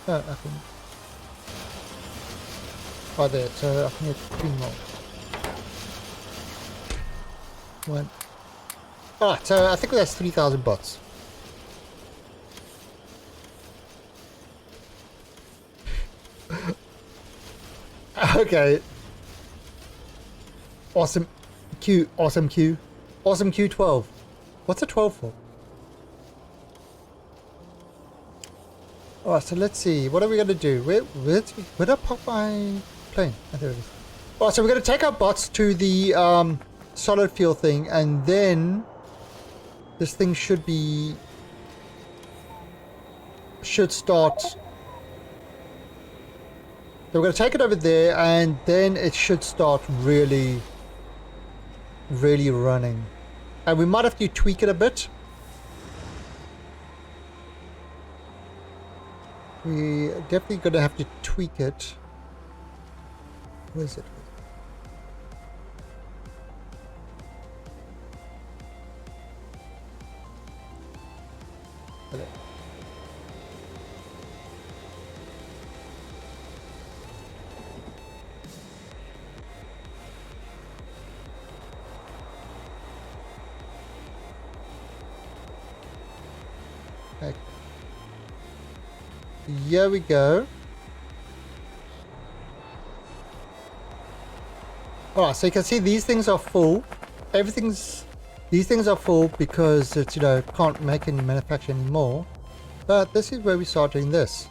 Oh, I can. Oh, there, so I can get 3 more. 1. Alright, so I think that's 3,000 bots. Okay. Awesome Q. Awesome Q12. What's a 12 for? Alright, so let's see. What are we going to do? Where did I pop my plane? Oh, there it is. All right, so we're going to take our bots to the solid fuel thing, and then this thing should start. So we're going to take it over there, and then it should start really running. And we might have to tweak it a bit. We're definitely going to have to tweak it. Where is it? Hello. Okay. Here we go. Alright, so you can see these things are full. These things are full because it's, can't make any manufacture anymore. But this is where we start doing this.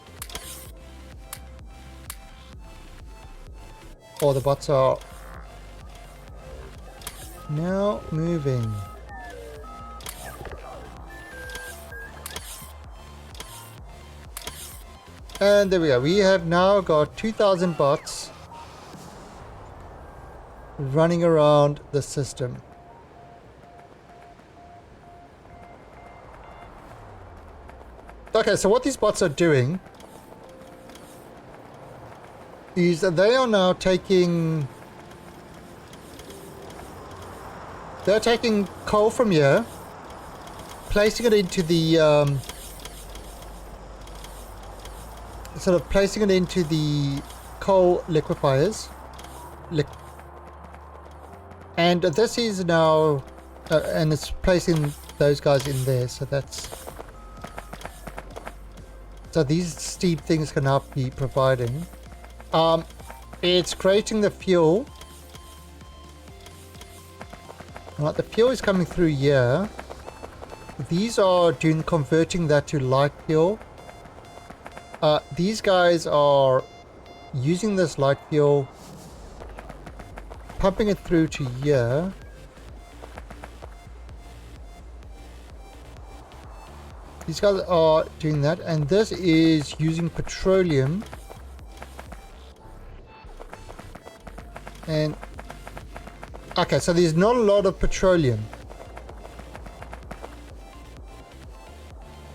Oh, the bots are now moving. And there we go. We have now got 2,000 bots running around the system. Okay, so what these bots are doing is that they are now taking coal from here, placing it into the coal liquefiers, and this is now and it's placing those guys in there, so these steam things can now be providing. It's creating the fuel. Right, the fuel is coming through here. These are converting that to light fuel. These guys are using this light fuel, pumping it through to here. These guys are doing that, and this is using petroleum. And okay, so there's not a lot of petroleum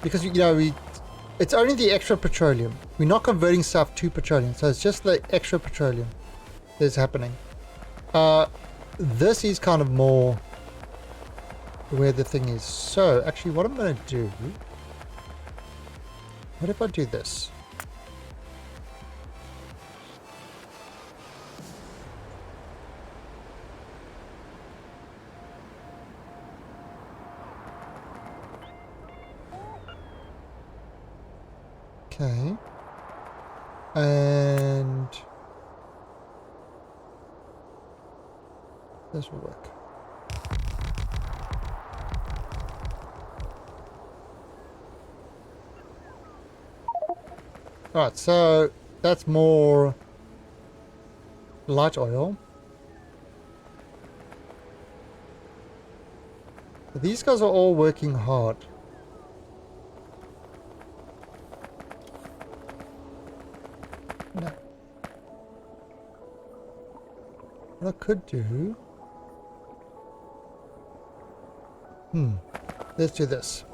because it's only the extra petroleum. We're not converting stuff to petroleum, so it's just the extra petroleum that's happening. This is kind of more where the thing is. So actually what I'm going to do, what if I do this? Okay, and this will work. Alright, so that's more light oil. These guys are all working hard. No. What I could do... let's do this.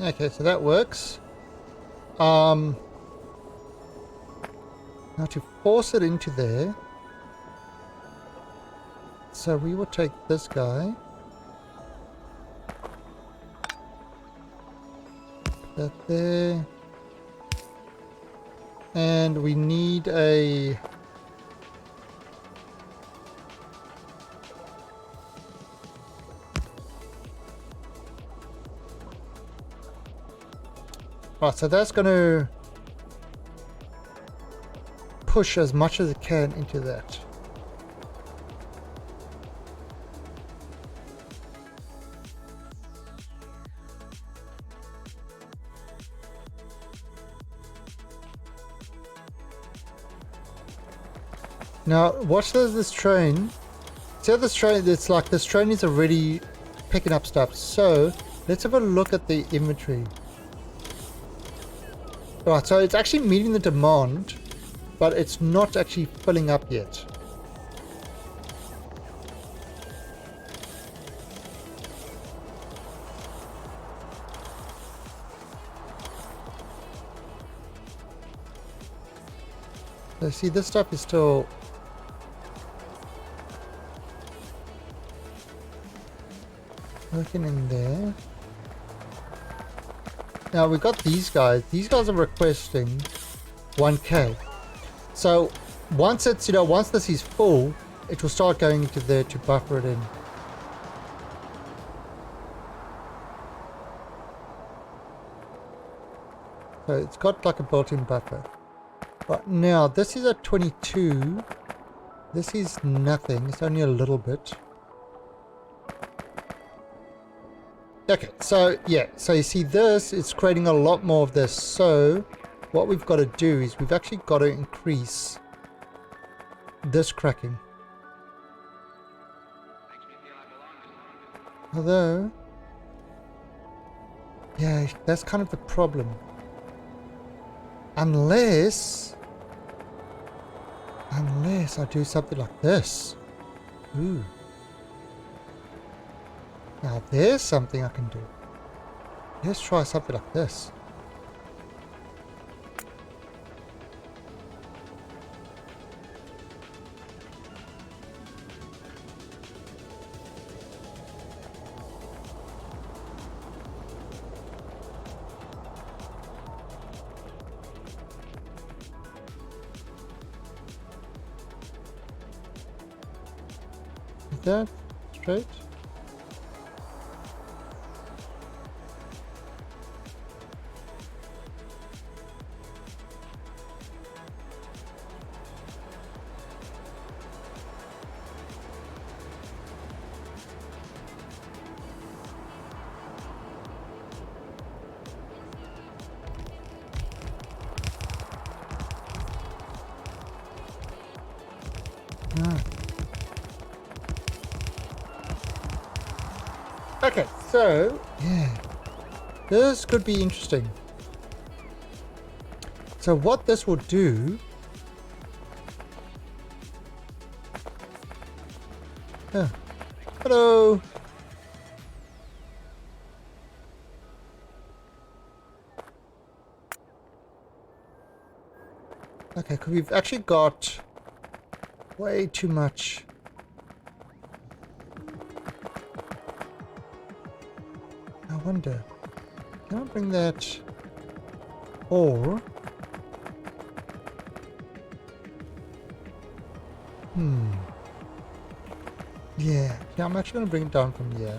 Okay, so that works. Now to force it into there, so we will take this guy, put that there, and we need a right, so that's going to push as much as it can into that. Now, watch this train. See how this train, it's like this train is already picking up stuff. So, let's have a look at the inventory. Right, so it's actually meeting the demand, but it's not actually filling up yet. So see, this stuff is still... working in there. Now we got these guys. These guys are requesting 1k. So once it's, once this is full, it will start going into there to buffer it in. So it's got like a built-in buffer. Right now, this is at 22. This is nothing. It's only a little bit. Okay, so yeah, so you see this, it's creating a lot more of this. So what we've got to do is we've actually got to increase this cracking. Although, yeah, that's kind of the problem. Unless I do something like this. Ooh. Now there's something I can do. Let's try something like this. Is that straight? Okay, so yeah, this could be interesting. So what this will do, hello. Okay, because we've actually got way too much. I wonder, can I bring that, or yeah, I'm actually going to bring it down from here.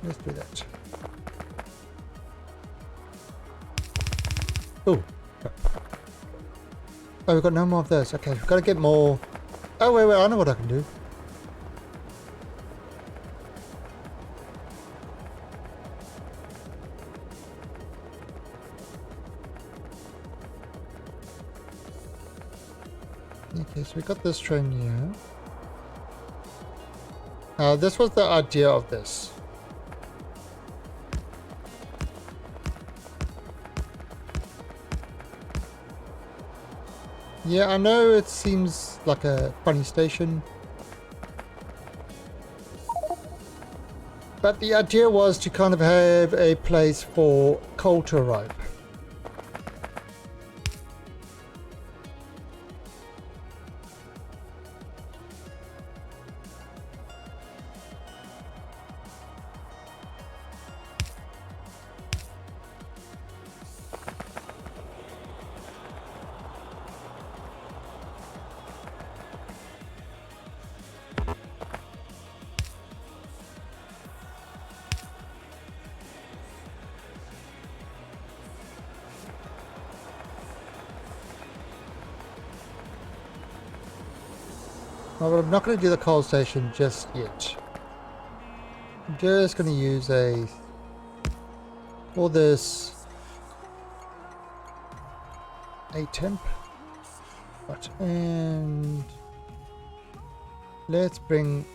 Let's do that. Oh, we've got no more of those. Okay, we've got to get more. Oh wait, I know what I can do. Okay, so we got this train here. This was the idea of this. Yeah, I know it seems like a funny station, but the idea was to kind of have a place for coal to arrive. Well, I'm not going to do the coal station just yet. I'm just going to use all this a temp Right, and let's bring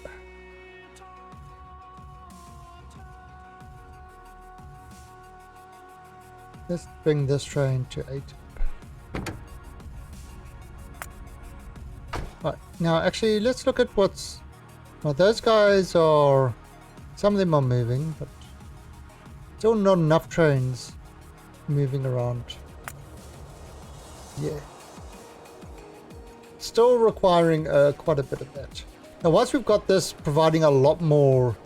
this train to 8. Right, now actually let's look at what's... Well, those guys are... Some of them are moving, but still not enough trains moving around. Yeah. Still requiring quite a bit of that. Now once we've got this providing a lot more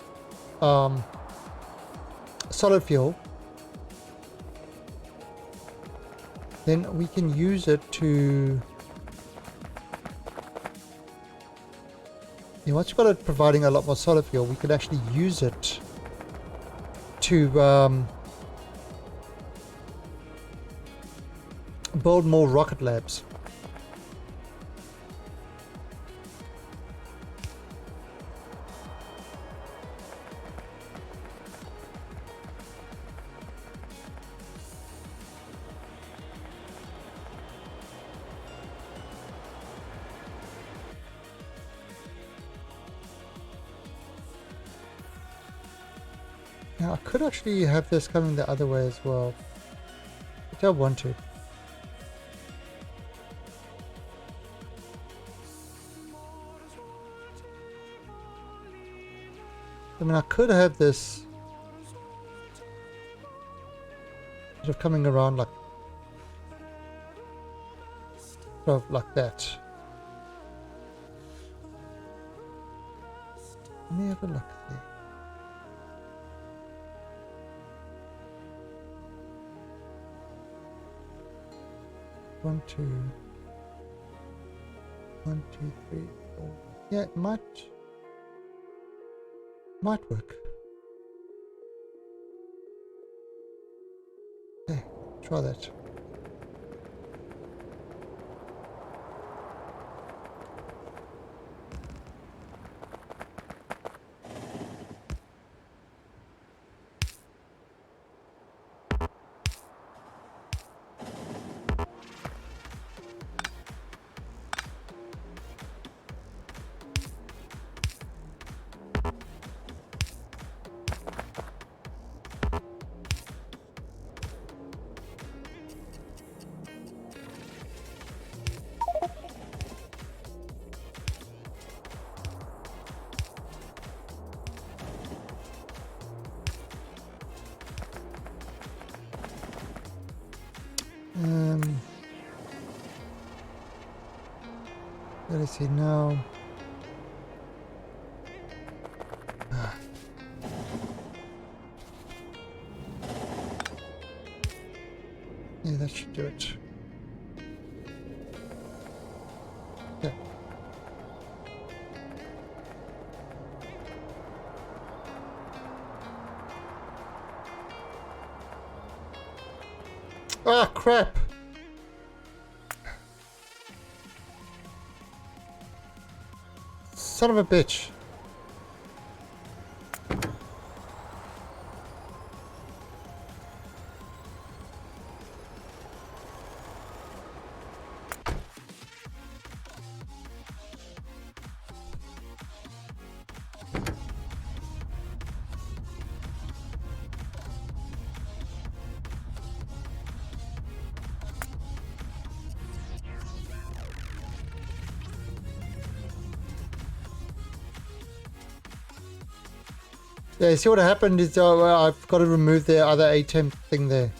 solid fuel, then we can use it to... Yeah, once we've got it providing a lot more solid fuel, we can actually use it to build more rocket labs. Now I could actually have this coming the other way as well, but I don't want to. I mean, I could have this sort of coming around like, sort of like that. Let me have a look there. One, two, 1, 2, 3, 4. Yeah, it might work. Okay, try that. Let us see now. Yeah, that should do it. Yeah. Ah, crap! Son of a bitch. Yeah, you see what happened is I've got to remove the other ATEM thing there.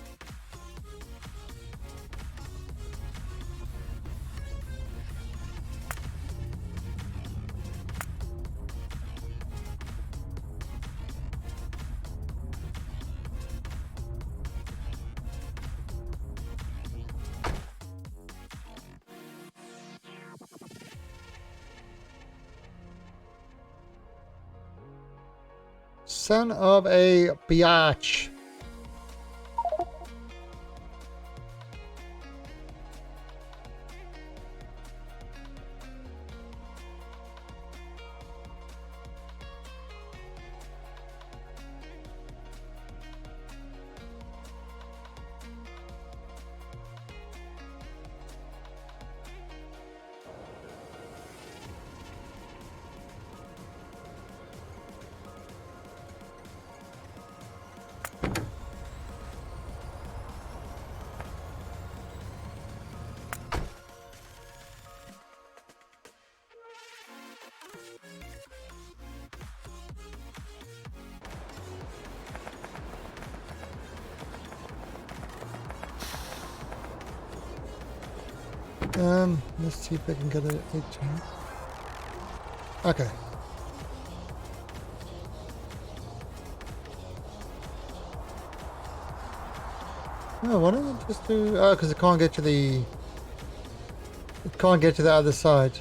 Son of a biatch. Let's see if I can get it 18. Okay. Oh, why don't I just do... Oh, because it can't get to the... It can't get to the other side.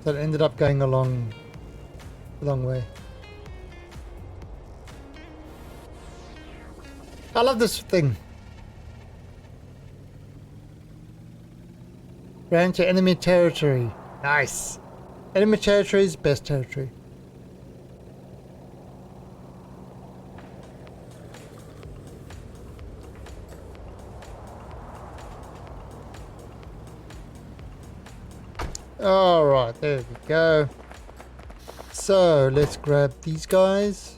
So it ended up going a long way. I love this thing. Ran to enemy territory. Nice. Enemy territory is best territory. Alright, there we go. So, let's grab these guys.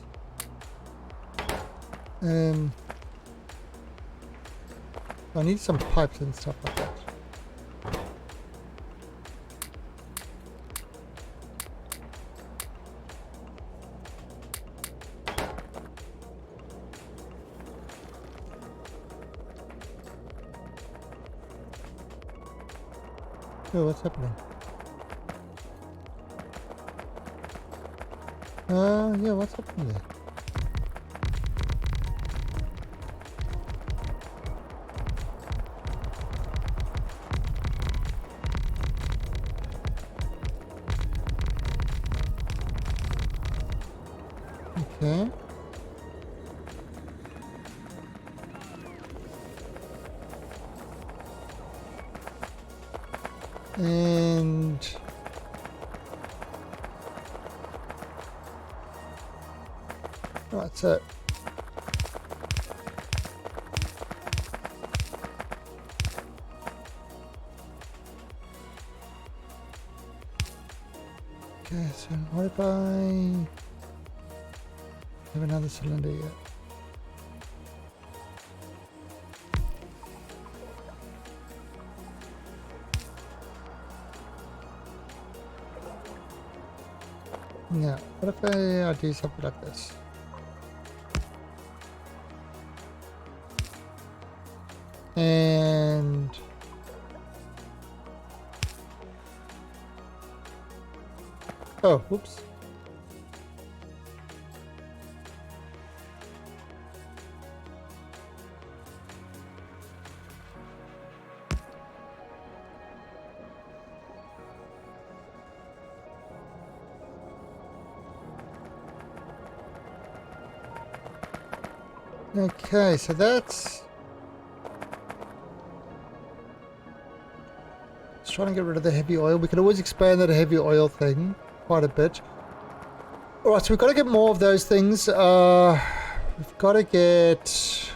I need some pipes and stuff like that. Oh, what's happening? Yeah, what's happening there? Okay. And right, so okay, so what if I have another cylinder yet? Now, what if I do something like this? And oh, whoops. Okay, so that's... Just trying to get rid of the heavy oil. We can always expand that heavy oil thing quite a bit. Alright, so we've got to get more of those things. We've got to get...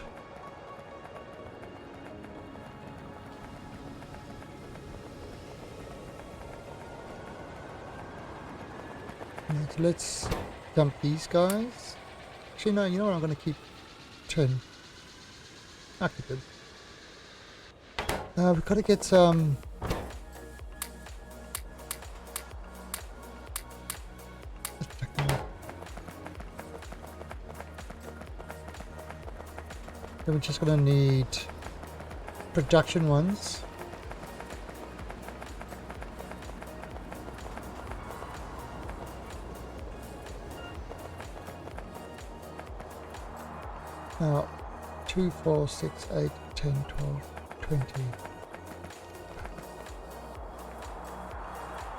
Right, so let's dump these guys. Actually, no, you know what? I'm going to keep 10. Okay, good. We've got to get some... Then we're just going to need production ones. Now, 2, 4, 6, 8, 10, 12, 20.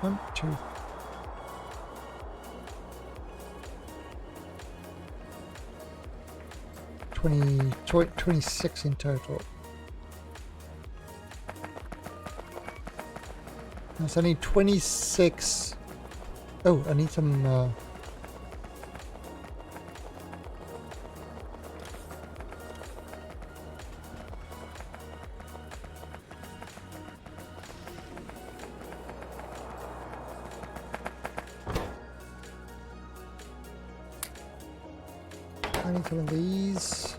1, 2, 26 in total. So I need 26. Oh, I need some. I need some of these.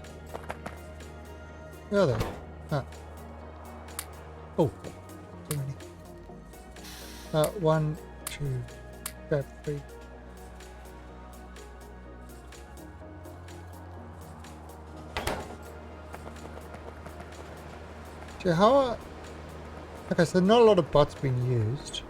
Where are they? Ah. Oh, so many. 1, 2, grab 3. So how? Okay, so not a lot of bots being used.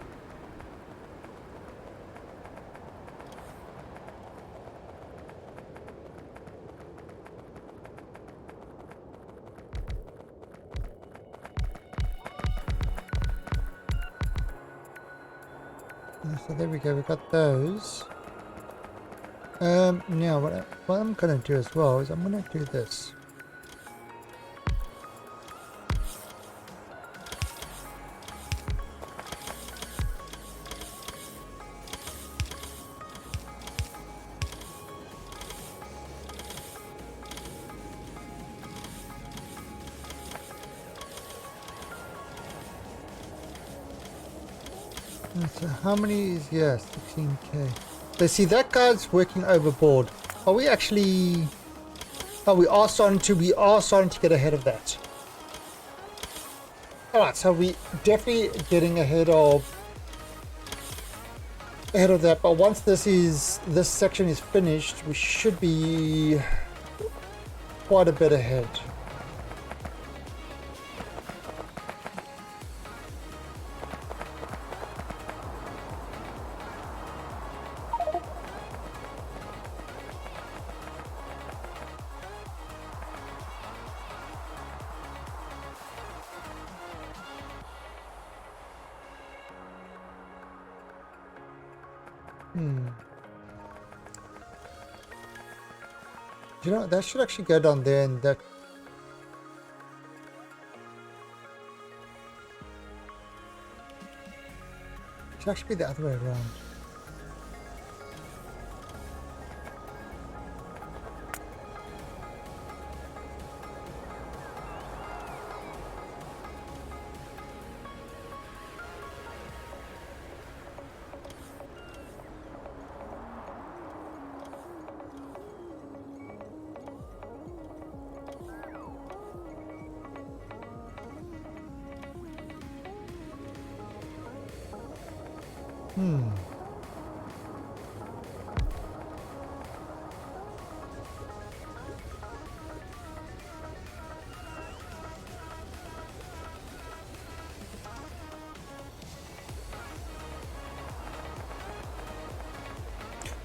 So there we go. We got those. Now what I'm gonna do as well is I'm gonna do this. So how many is, yeah, 16k. Let's see, that guy's working overboard. Are we actually, oh, we are starting to get ahead of that. Alright, so we definitely getting ahead of that, but once this section is finished, we should be quite a bit ahead. You know, that should actually go down there, and that should actually be the other way around.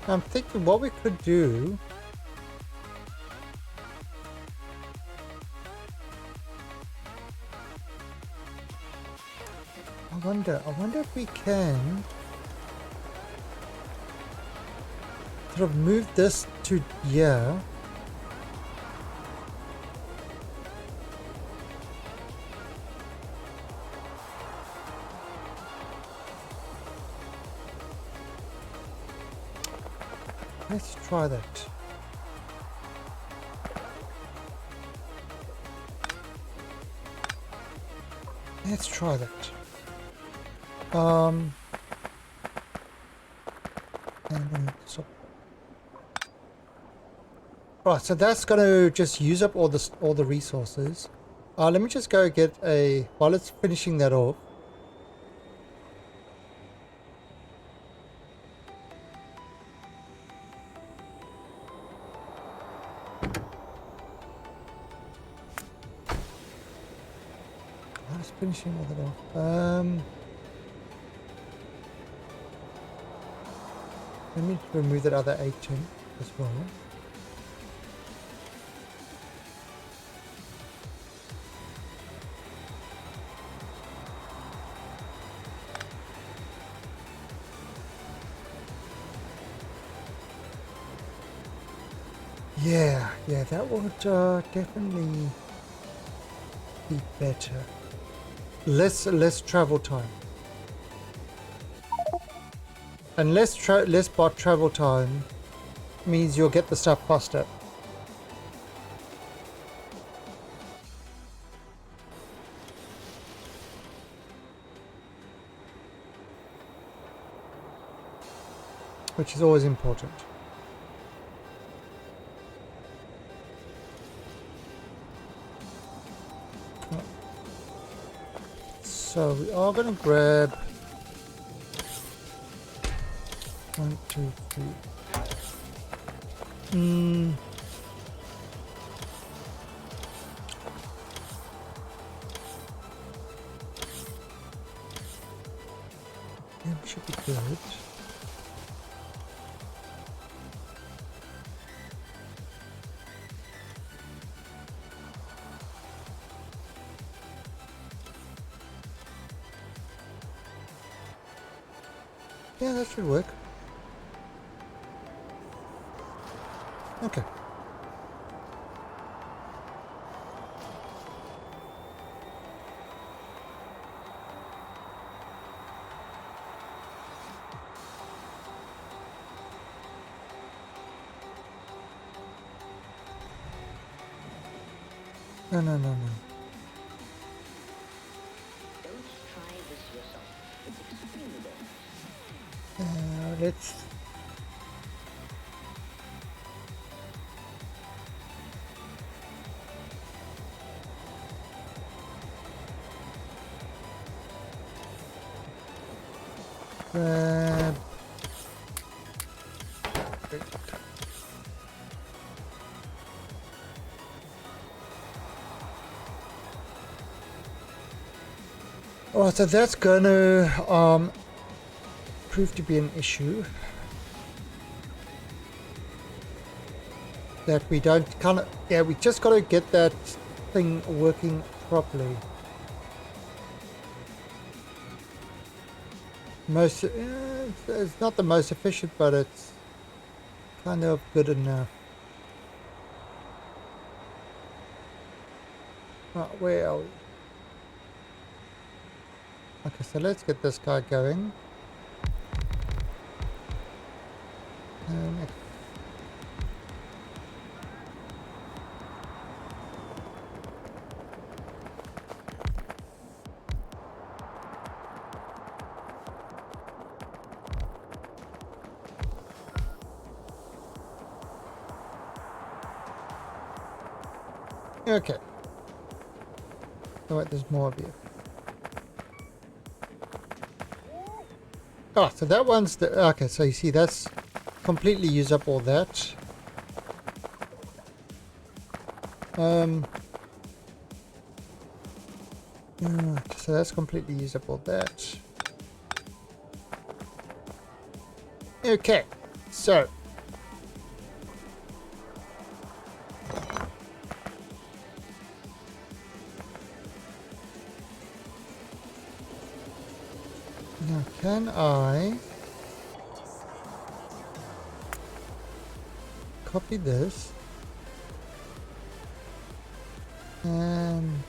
I'm thinking what we could do. I wonder if we can sort of move this to here. Let's try that. Let's try that. And then so, right, so that's going to just use up all the resources. Let me just go get a, while it's finishing that off. Finishing all that off. Let me remove that other agent as well. Yeah, that would definitely be better. Less travel time, and less bot travel time means you'll get the stuff faster. Which is always important. So we are going to grab 1, 2, 3. should be good. Yeah, that should work. Okay. No. Don't try this yourself. It's extremely dangerous. Let's... grab... Oh, so that's gonna prove to be an issue. That we don't kind of... Yeah, we just gotta get that thing working properly. It's not the most efficient, but it's kind of good enough. Where are we? Okay, so let's get this guy going. Okay. Oh wait, there's more of you. Oh, so that one's the... Okay, so you see that's completely used up all that. So that's completely used up all that. Okay, so... Now, can I copy this and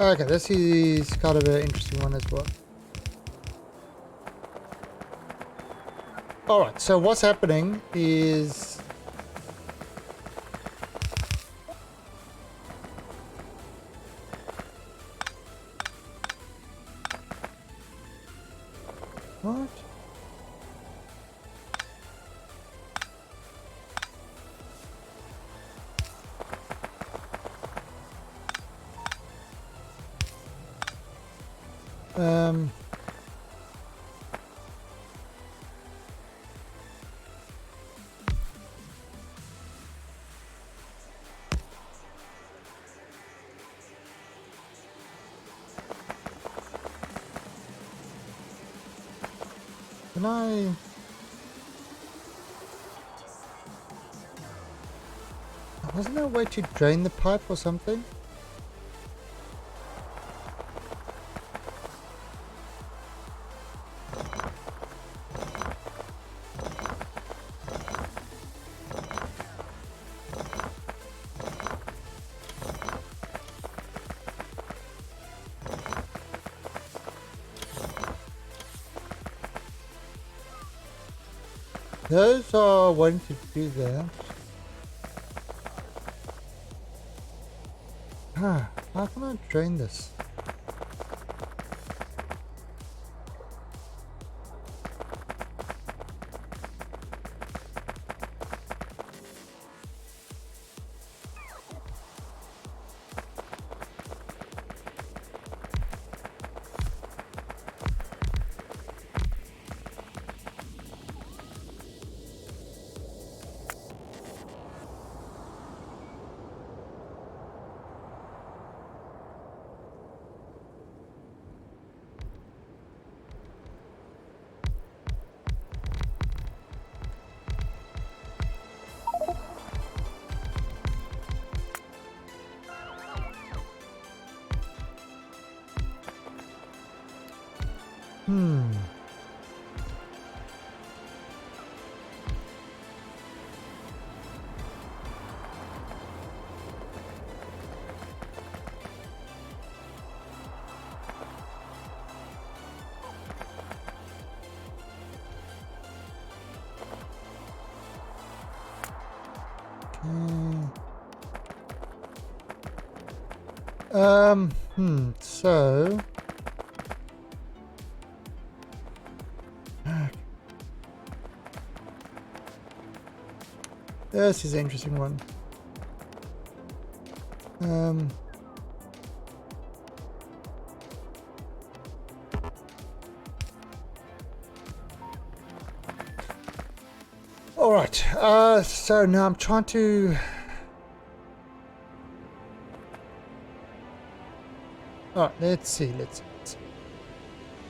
okay, this is kind of an interesting one as well. Alright, so what's happening is... What? Can I... Wasn't there a way to drain the pipe or something? Those are wanting to do that. How can I drain this? Hmm. So this is an interesting one. All right. So now I'm trying to. All right. Let's see. Let's see.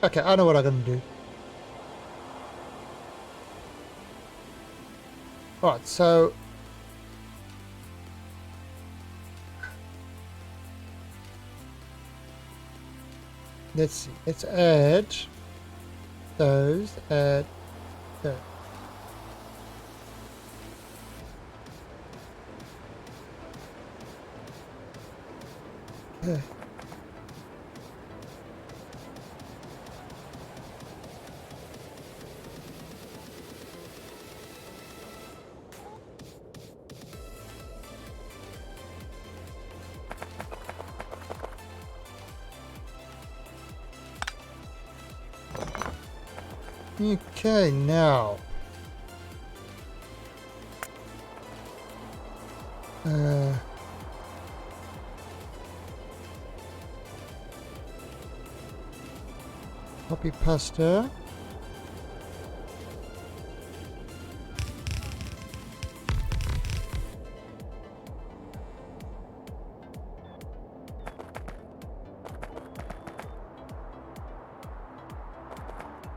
Okay, I know what I'm gonna do. All right. So. Let's see. Let's add those. Add those. Okay. Okay, now. Copy pasta.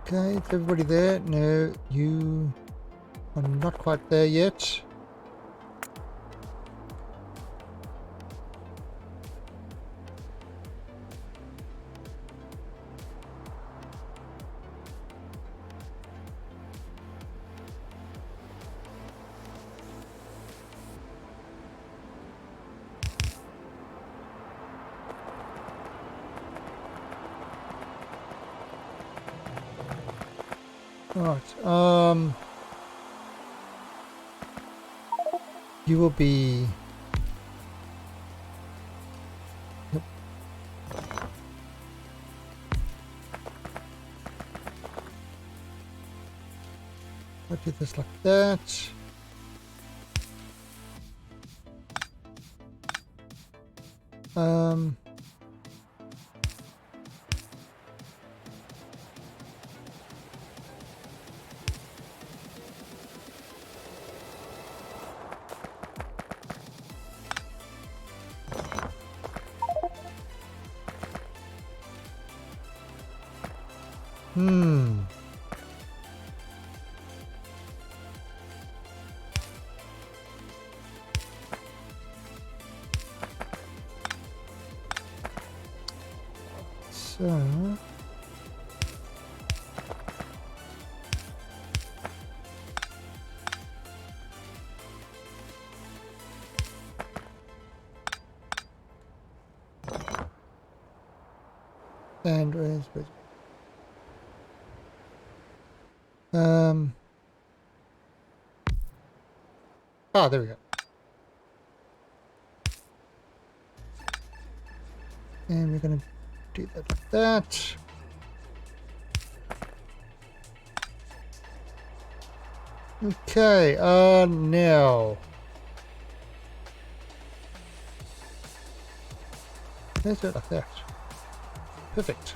Okay, is everybody there? No, you are not quite there yet. Right. You will be. Yep. I'll do this like that. Hmm. So. And where's there we go. And we're gonna do that like that. Okay, now let's do it like that. Perfect.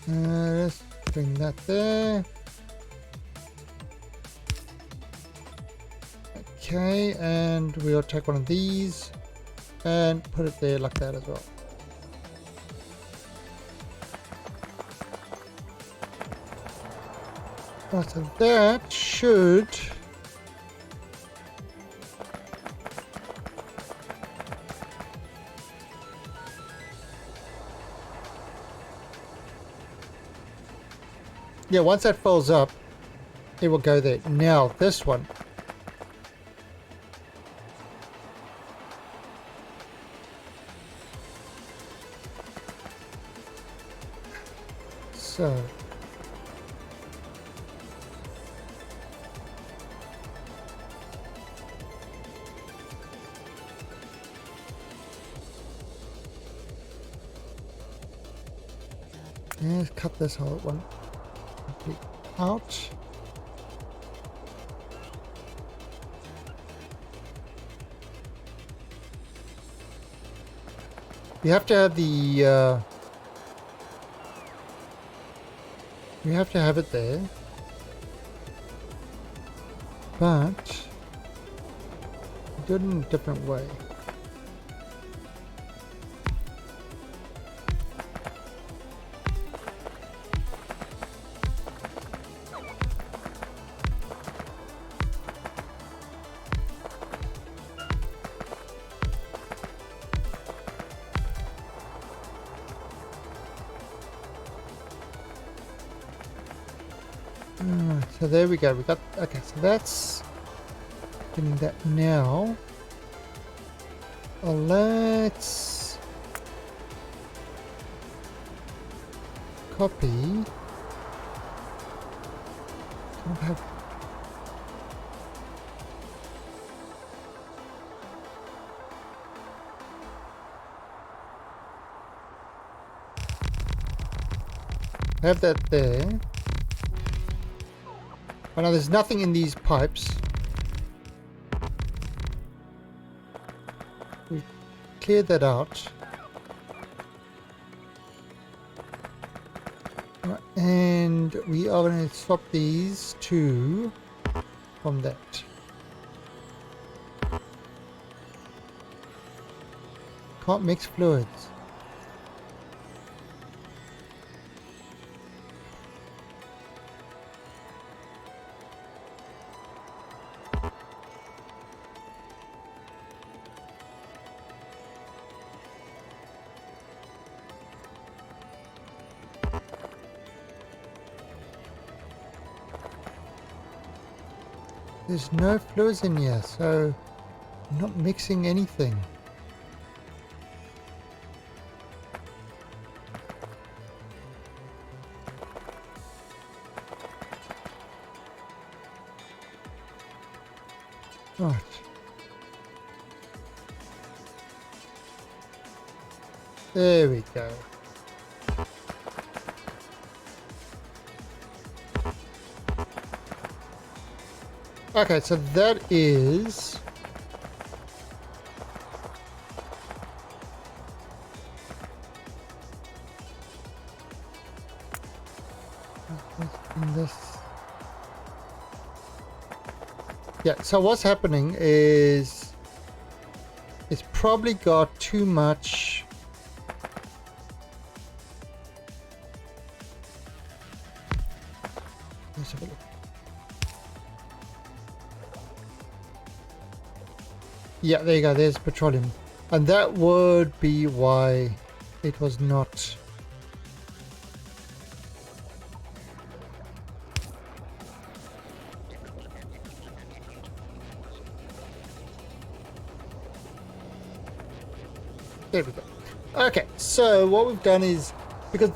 Let's bring that there. Okay, and we'll take one of these and put it there like that as well. Right, so that should Yeah, once that fills up, it will go there. Now, this one. So. Yeah, let's cut this whole one out. You have to have the you have to have it there, but do it in a different way. So there we go. We got, okay, so that's getting that now. Let's copy. Don't have that there. Oh, now there's nothing in these pipes. We cleared that out. And we are going to swap these two from that. Can't mix fluids. There's no fluids in here, so I'm not mixing anything. Right. There we go. Okay, so that is in this. Yeah, so what's happening is it's probably got too much let's have a look. Yeah, there you go, there's petroleum. And that would be why it was not. There we go. Okay, so what we've done is, because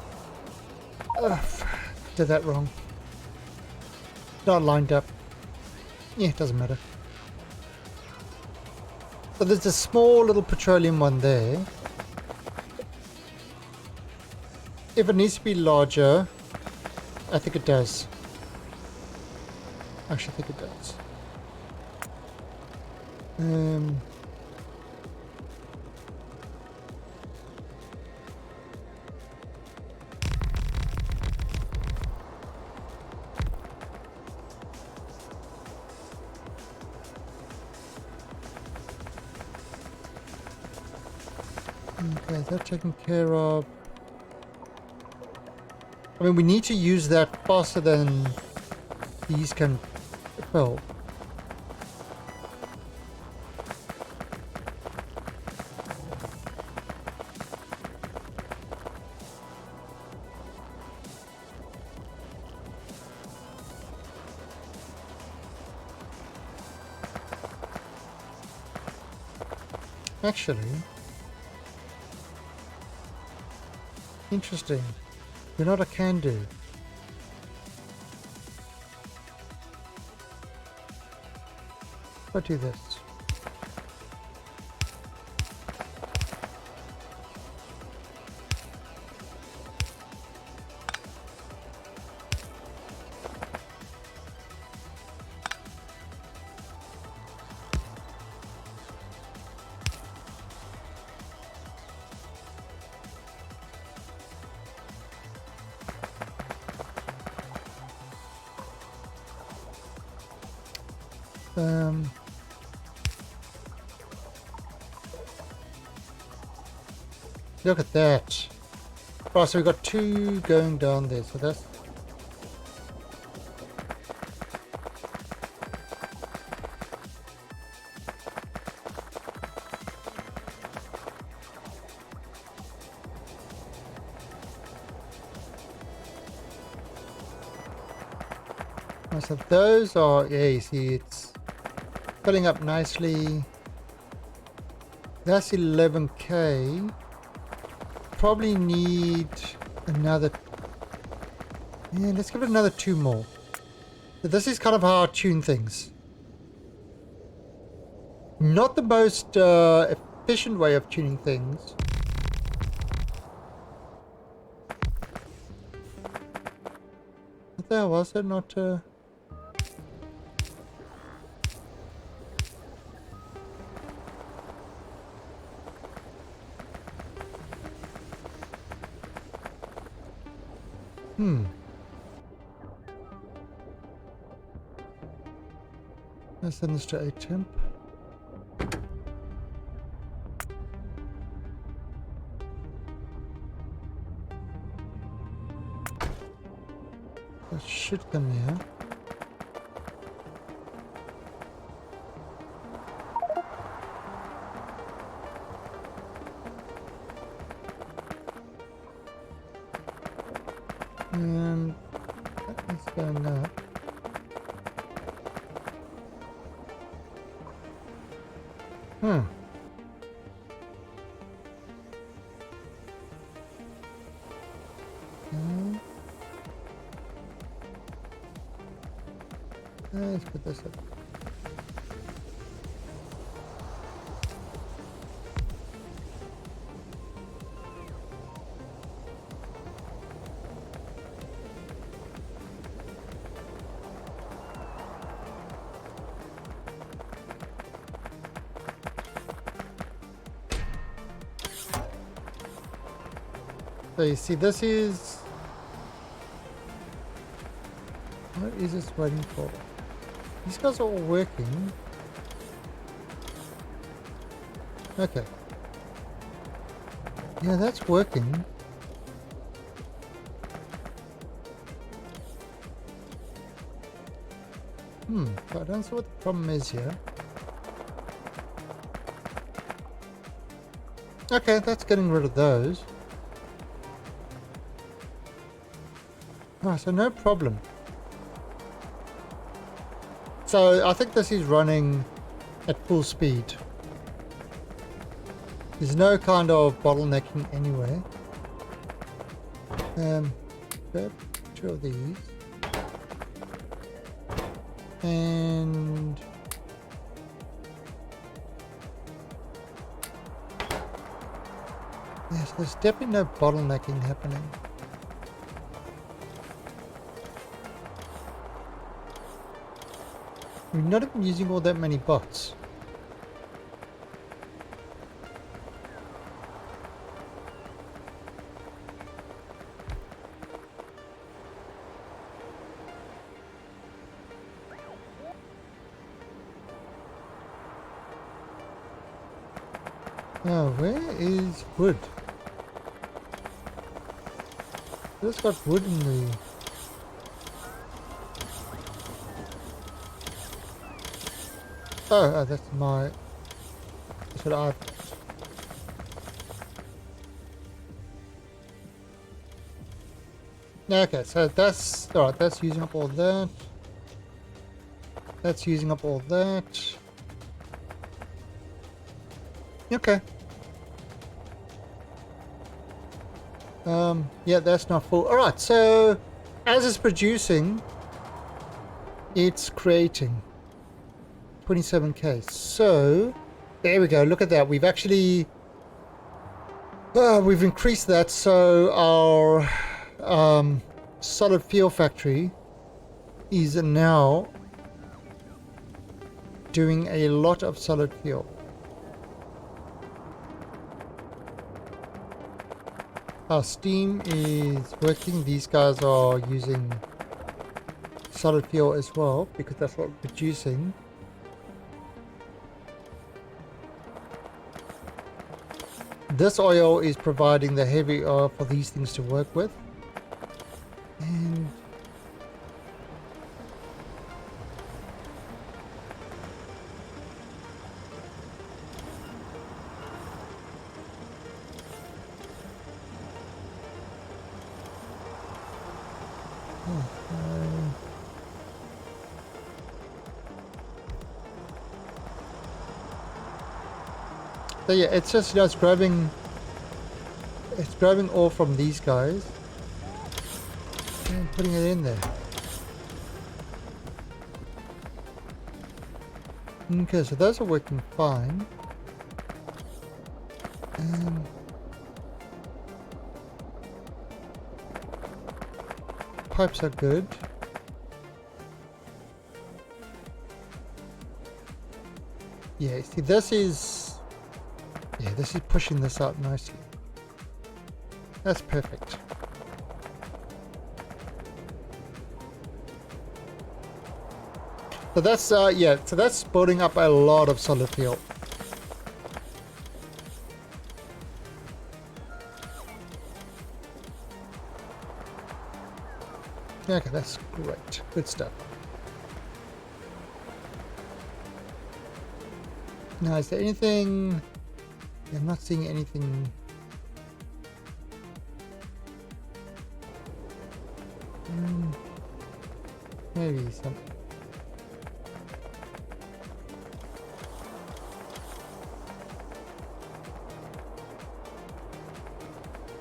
did that wrong. Not lined up. Yeah, it doesn't matter. So there's a small little petroleum one there. If it needs to be larger, I think it does. Actually, I think it does. Okay, that's taken care of. I mean, we need to use that faster than these can fill. Actually, interesting. You're not a can-do. Let's do this. Look at that. Right, so we've got 2 going down there, so that's... Right, so those are, yeah, you see it's filling up nicely. That's 11k. Probably need another, yeah, let's give it another 2 more. So this is kind of how I tune things. Not the most efficient way of tuning things. What the hell was it? Not Let's send this to a temp. That should come here. And that is going up. Let's put this up. So you see, this is... What is this waiting for? These guys are all working. Okay. Yeah, that's working. But I don't see what the problem is here. Okay, that's getting rid of those. Oh, so no problem. So I think this is running at full speed. There's no kind of bottlenecking anywhere. Grab 2 of these. And yes, there's definitely no bottlenecking happening. We're not even using all that many bots. Now, where is wood? Just got wood in the... Oh, that's my... That's what I've... Okay, so that's... Alright, that's using up all that. That's using up all that. Okay. Yeah, that's not full. All right, so as it's producing, it's creating 27k. So there we go. Look at that. We've actually we've increased that. So our solid fuel factory is now doing a lot of solid fuel. Our steam is working. These guys are using solid fuel as well because that's what we're producing. This oil is providing the heavy oil for these things to work with. And so yeah, it's just, you know, it's grabbing ore from these guys and putting it in there. Okay, so those are working fine. Pipes are good. Yeah, see, this is pushing this out nicely. That's perfect. So that's yeah, so that's building up a lot of solid fuel. Okay, that's great. Good stuff. Now, is there anything? I'm not seeing anything. Maybe some.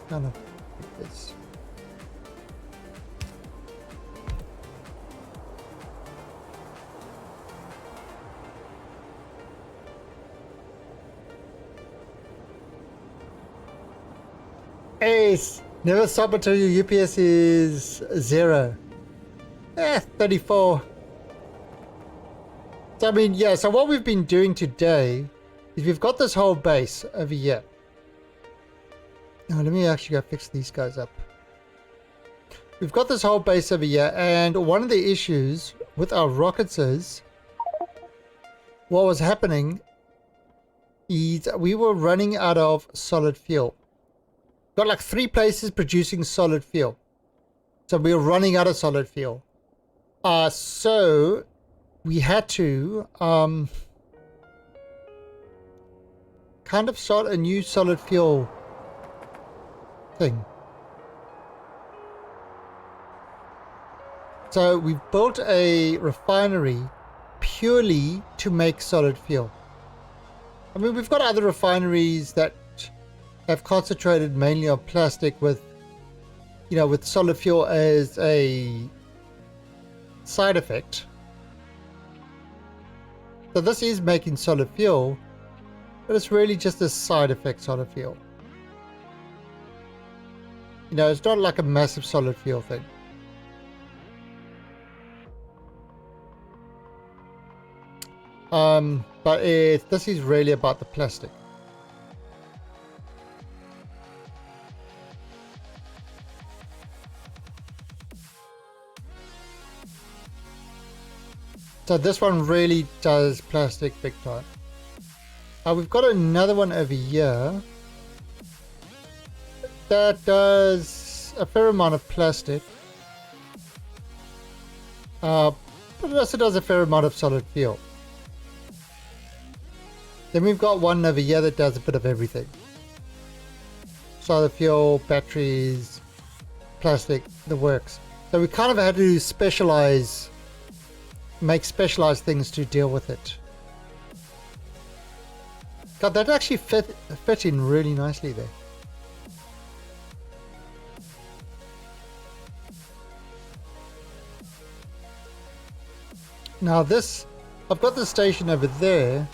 Kind of like this. Ace! Never stop until your UPS is 0. 34. So I mean, yeah, so what we've been doing today is we've got this whole base over here. Now let me actually go fix these guys up. We've got this whole base over here, and one of the issues with our rockets is what was happening is we were running out of solid fuel. Got like 3 places producing solid fuel. So we were running out of solid fuel. So we had to kind of start a new solid fuel thing. So we've built a refinery purely to make solid fuel. I mean, we've got other refineries that have concentrated mainly on plastic with, you know, with solid fuel as a side effect. So this is making solid fuel, but it's really just a side effect solid fuel. You know, it's not like a massive solid fuel thing. But this is really about the plastic. So this one really does plastic big time. We've got another one over here that does a fair amount of plastic. But it also does a fair amount of solid fuel. Then we've got one over here that does a bit of everything. Solid fuel, batteries, plastic, the works. So we kind of had to specialize, make specialized things to deal with it. God, that actually fit in really nicely there. Now this, I've got the station over there,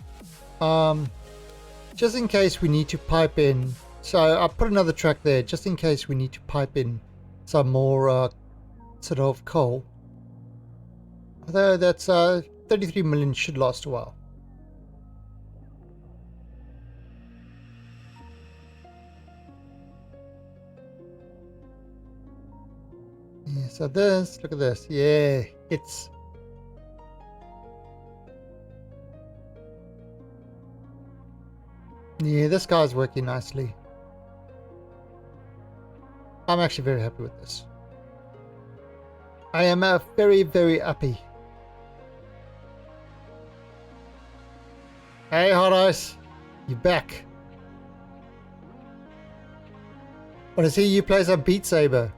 just in case we need to pipe in. So I'll put another track there, just in case we need to pipe in some more sort of coal. Although that's 33 million should last a while. Yeah, so this, look at this. Yeah, it's... Yeah, this guy's working nicely. I'm actually very happy with this. I am very, very happy. Hey, Hot Ice. You're back. Want to see you play some Beat Saber?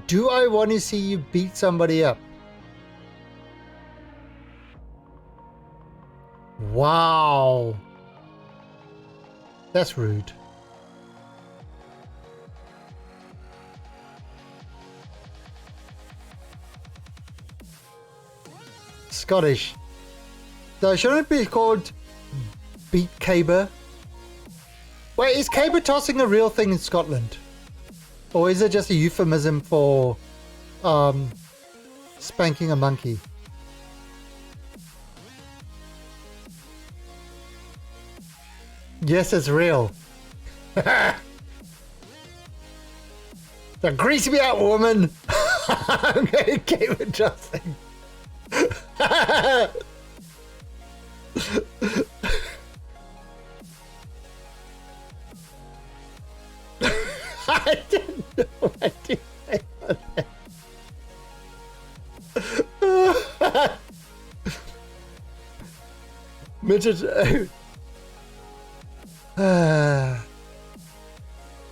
Do I want to see you beat somebody up? Wow. That's rude. Scottish. So shouldn't it be called Beat Caber? Wait, is caber tossing a real thing in Scotland? Or is it just a euphemism for spanking a monkey? Yes, it's real. So grease me out, woman. I'm going to keep adjusting. I didn't know what to say about that. Midget.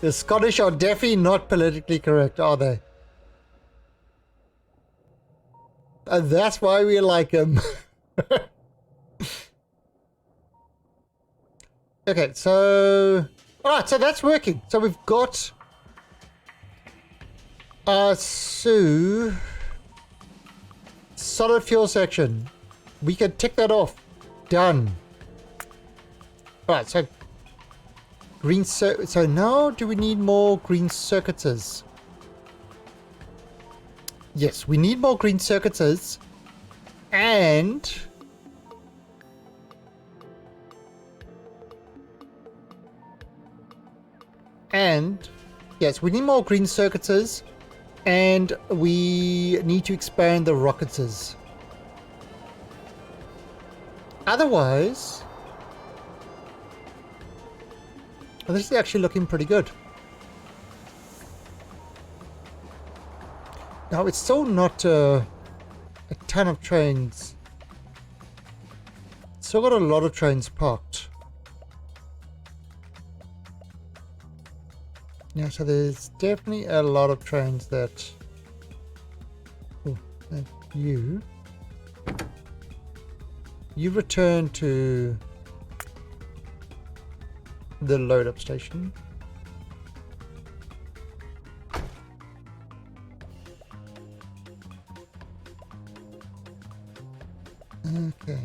The Scottish are definitely not politically correct, are they? And that's why we like them. Okay, so... Alright, so that's working. So we've got... Solid fuel section. We can tick that off. Done. Alright, so... Green so now do we need more green circuitors? Yes, we need more green circuitors. And... yes, we need more green circuitors. And we need to expand the rocketers. Otherwise... Well, this is actually looking pretty good. Now, it's still not a ton of trains. Still got a lot of trains parked. Yeah, so there's definitely a lot of trains that... Oh, you return to the load up station. Okay.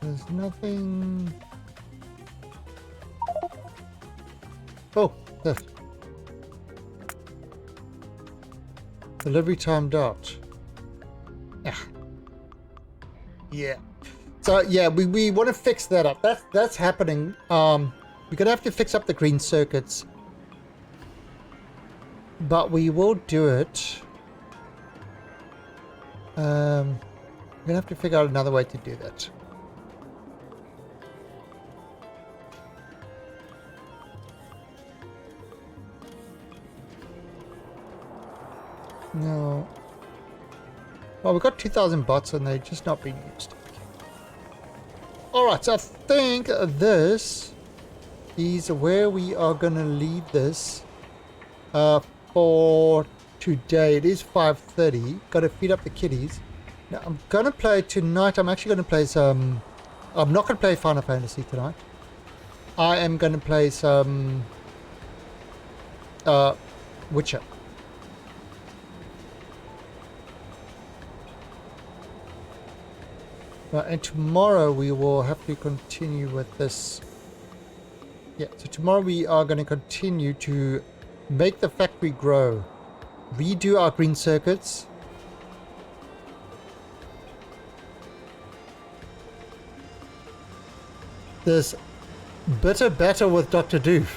There's nothing. Oh, there. Delivery time dot. Yeah. So yeah, we want to fix that up. That's happening. We're gonna have to fix up the green circuits, but we will do it. We're gonna have to figure out another way to do that. No. Well, we've got 2,000 bots and they're just not being used. Alright, so I think this is where we are going to leave this for today. It is 5:30. Got to feed up the kitties. Now, I'm going to play tonight. I'm actually going to play some... I'm not going to play Final Fantasy tonight. I am going to play some Witcher. And tomorrow we will have to continue with this. Yeah, so tomorrow we are going to continue to make the factory grow. Redo our green circuits. This bitter battle with Dr. Doof.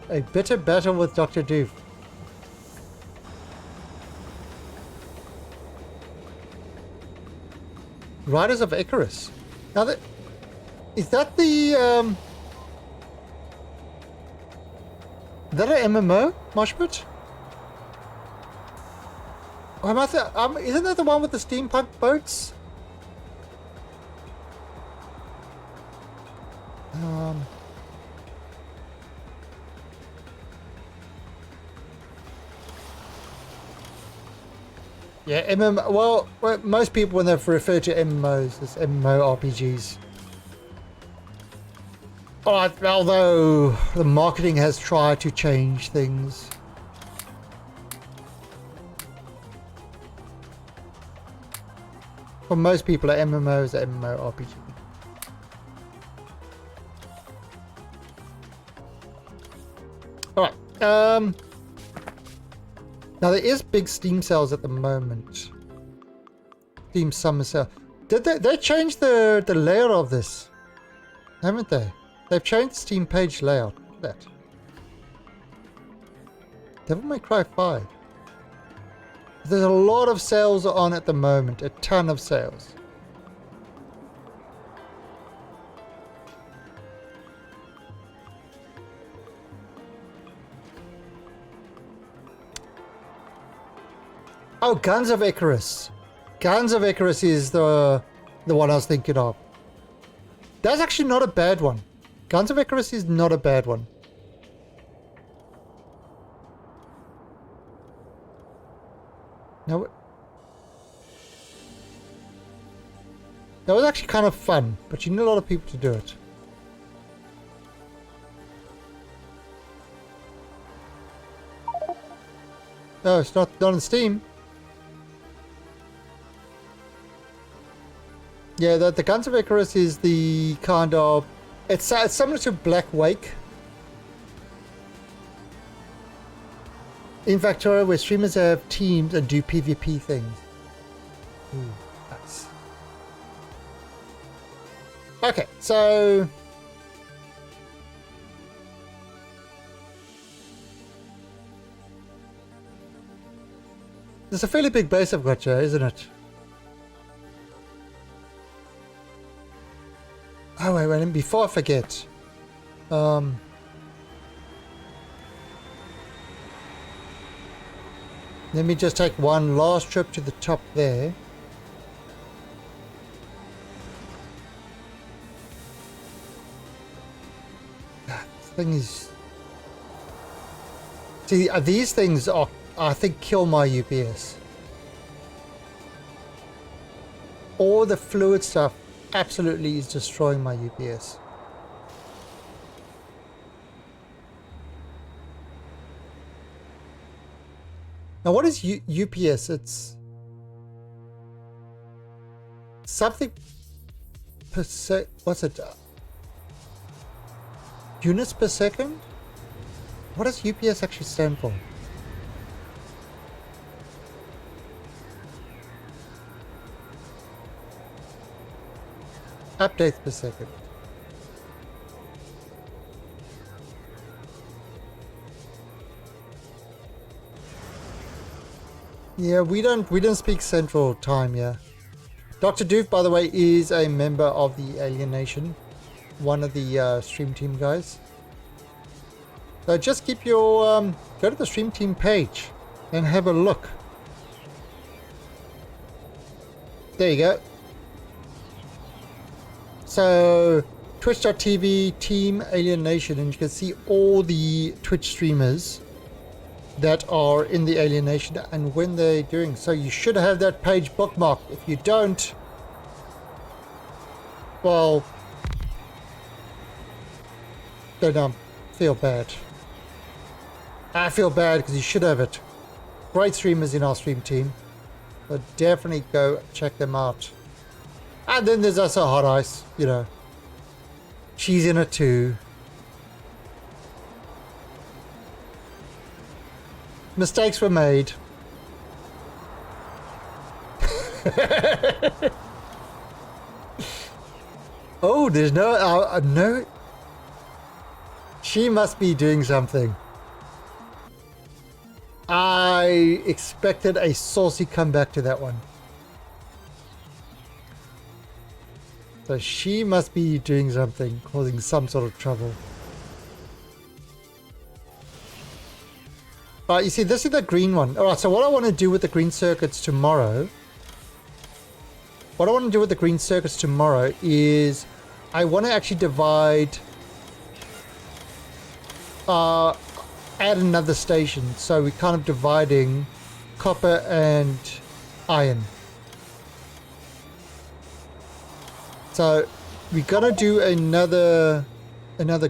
A bitter battle with Dr. Doof. Riders of Icarus. Now that is that the is that an MMO, Moshpit? Or isn't that the one with the steampunk boats? Yeah, well, most people when they refer to MMOs as MMORPGs. Although the marketing has tried to change things. For most people, an MMO is an MMORPG. Alright, now there is big Steam sales at the moment. Steam summer sale. Did they change the layout of this? Haven't they? They've changed the Steam page layout. Look at that. Devil May Cry 5. There's a lot of sales on at the moment. A ton of sales. Oh, Guns of Icarus. Guns of Icarus is the one I was thinking of. That's actually not a bad one. Guns of Icarus is not a bad one. No, that was actually kind of fun, but you need a lot of people to do it. Oh, it's not on Steam. Yeah, the Guns of Icarus is the kind of... It's similar to Black Wake. In Cracktorio, where streamers have teams and do PvP things. Ooh, nice. Okay, so... There's a fairly big base I've got here, isn't it? Oh, wait, and before I forget, let me just take one last trip to the top there. This thing is... See, these things are, I think, kill my UPS. All the fluid stuff absolutely is destroying my UPS. Now, what is UPS? It's something per sec. What's it? Units per second? What does UPS actually stand for? Updates per second. Yeah, we don't speak Central Time here. Dr. Doof, by the way, is a member of the Alien Nation, one of the stream team guys. So just keep your go to the stream team page and have a look. There you go. So twitch.tv team Alien Nation, and you can see all the Twitch streamers that are in the Alien Nation and when they're doing. So you should have that page bookmarked. If you don't, well, then feel bad. I feel bad because you should have it. Great streamers in our stream team. So definitely go check them out. And then there's also Hot Ice, you know. She's in it too. Mistakes were made. Oh, there's no. She must be doing something. I expected a saucy comeback to that one. So she must be doing something, causing some sort of trouble. But you see, this is the green one. Alright, so what I want to do with the green circuits tomorrow... is... I want to actually divide... add another station. So we're kind of dividing copper and iron. So we're gonna do another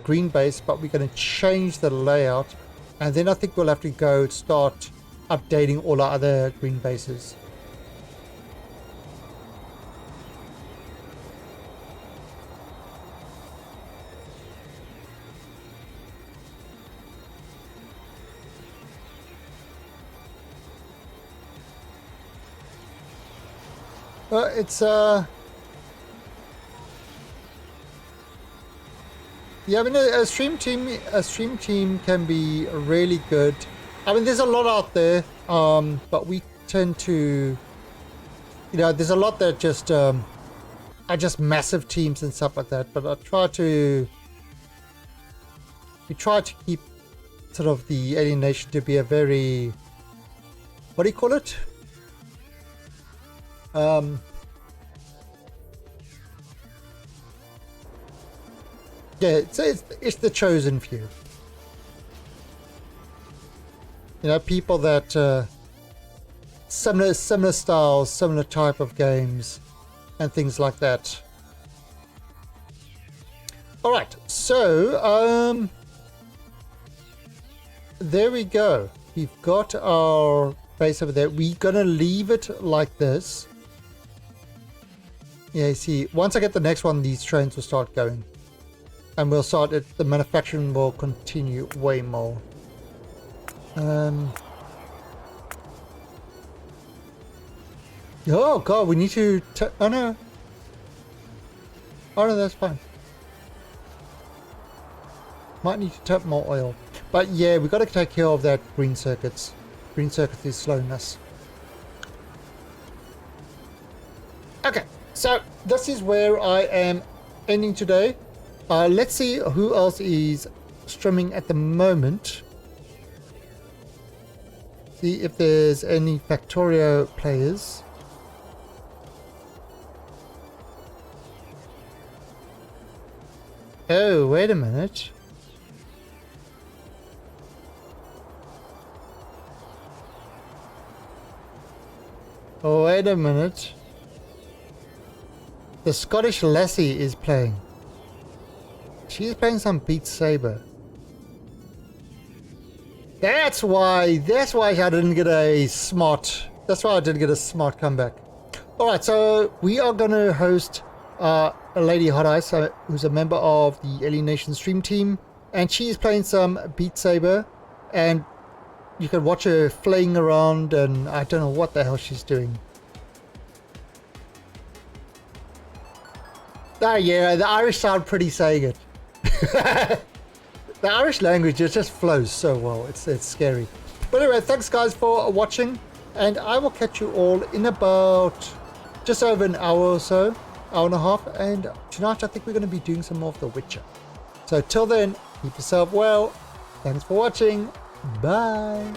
green base, but we're gonna change the layout, and then I think we'll have to go start updating all our other green bases. Well, it's yeah, I mean, a stream team can be really good. I mean, there's a lot out there, but we tend to, you know, there's a lot that just are just massive teams and stuff like that. But we try to keep sort of the Alien Nation to be a very, what do you call it? Yeah, it's the chosen few. You know, people that similar styles, similar type of games, and things like that. All right, so there we go. We've got our base over there. We're gonna leave it like this. Yeah, you see, once I get the next one, these trains will start going. And we'll start it, the manufacturing will continue way more. Oh god, we need to oh no. Oh no, that's fine. Might need to tap more oil. But yeah, we got to take care of that green circuits. Green circuits is slowing us. Okay, so this is where I am ending today. Let's see who else is streaming at the moment. See if there's any Cracktorio players. Oh, wait a minute. Oh, wait a minute. The Scottish lassie is playing. She's playing some Beat Saber. That's why I didn't get a smart. That's why I didn't get a smart comeback. All right, so we are going to host a lady Hot Ice, who's a member of the Alien Nation stream team, and she's playing some Beat Saber, and you can watch her flaying around, and I don't know what the hell she's doing. Ah, yeah, the Irish sound pretty saying it. The Irish language just flows so well. It's scary. But anyway, thanks guys for watching, and I will catch you all in about just over an hour or so, hour and a half. And tonight I think we're going to be doing some more of The Witcher. So till then, keep yourself well. Thanks for watching. Bye.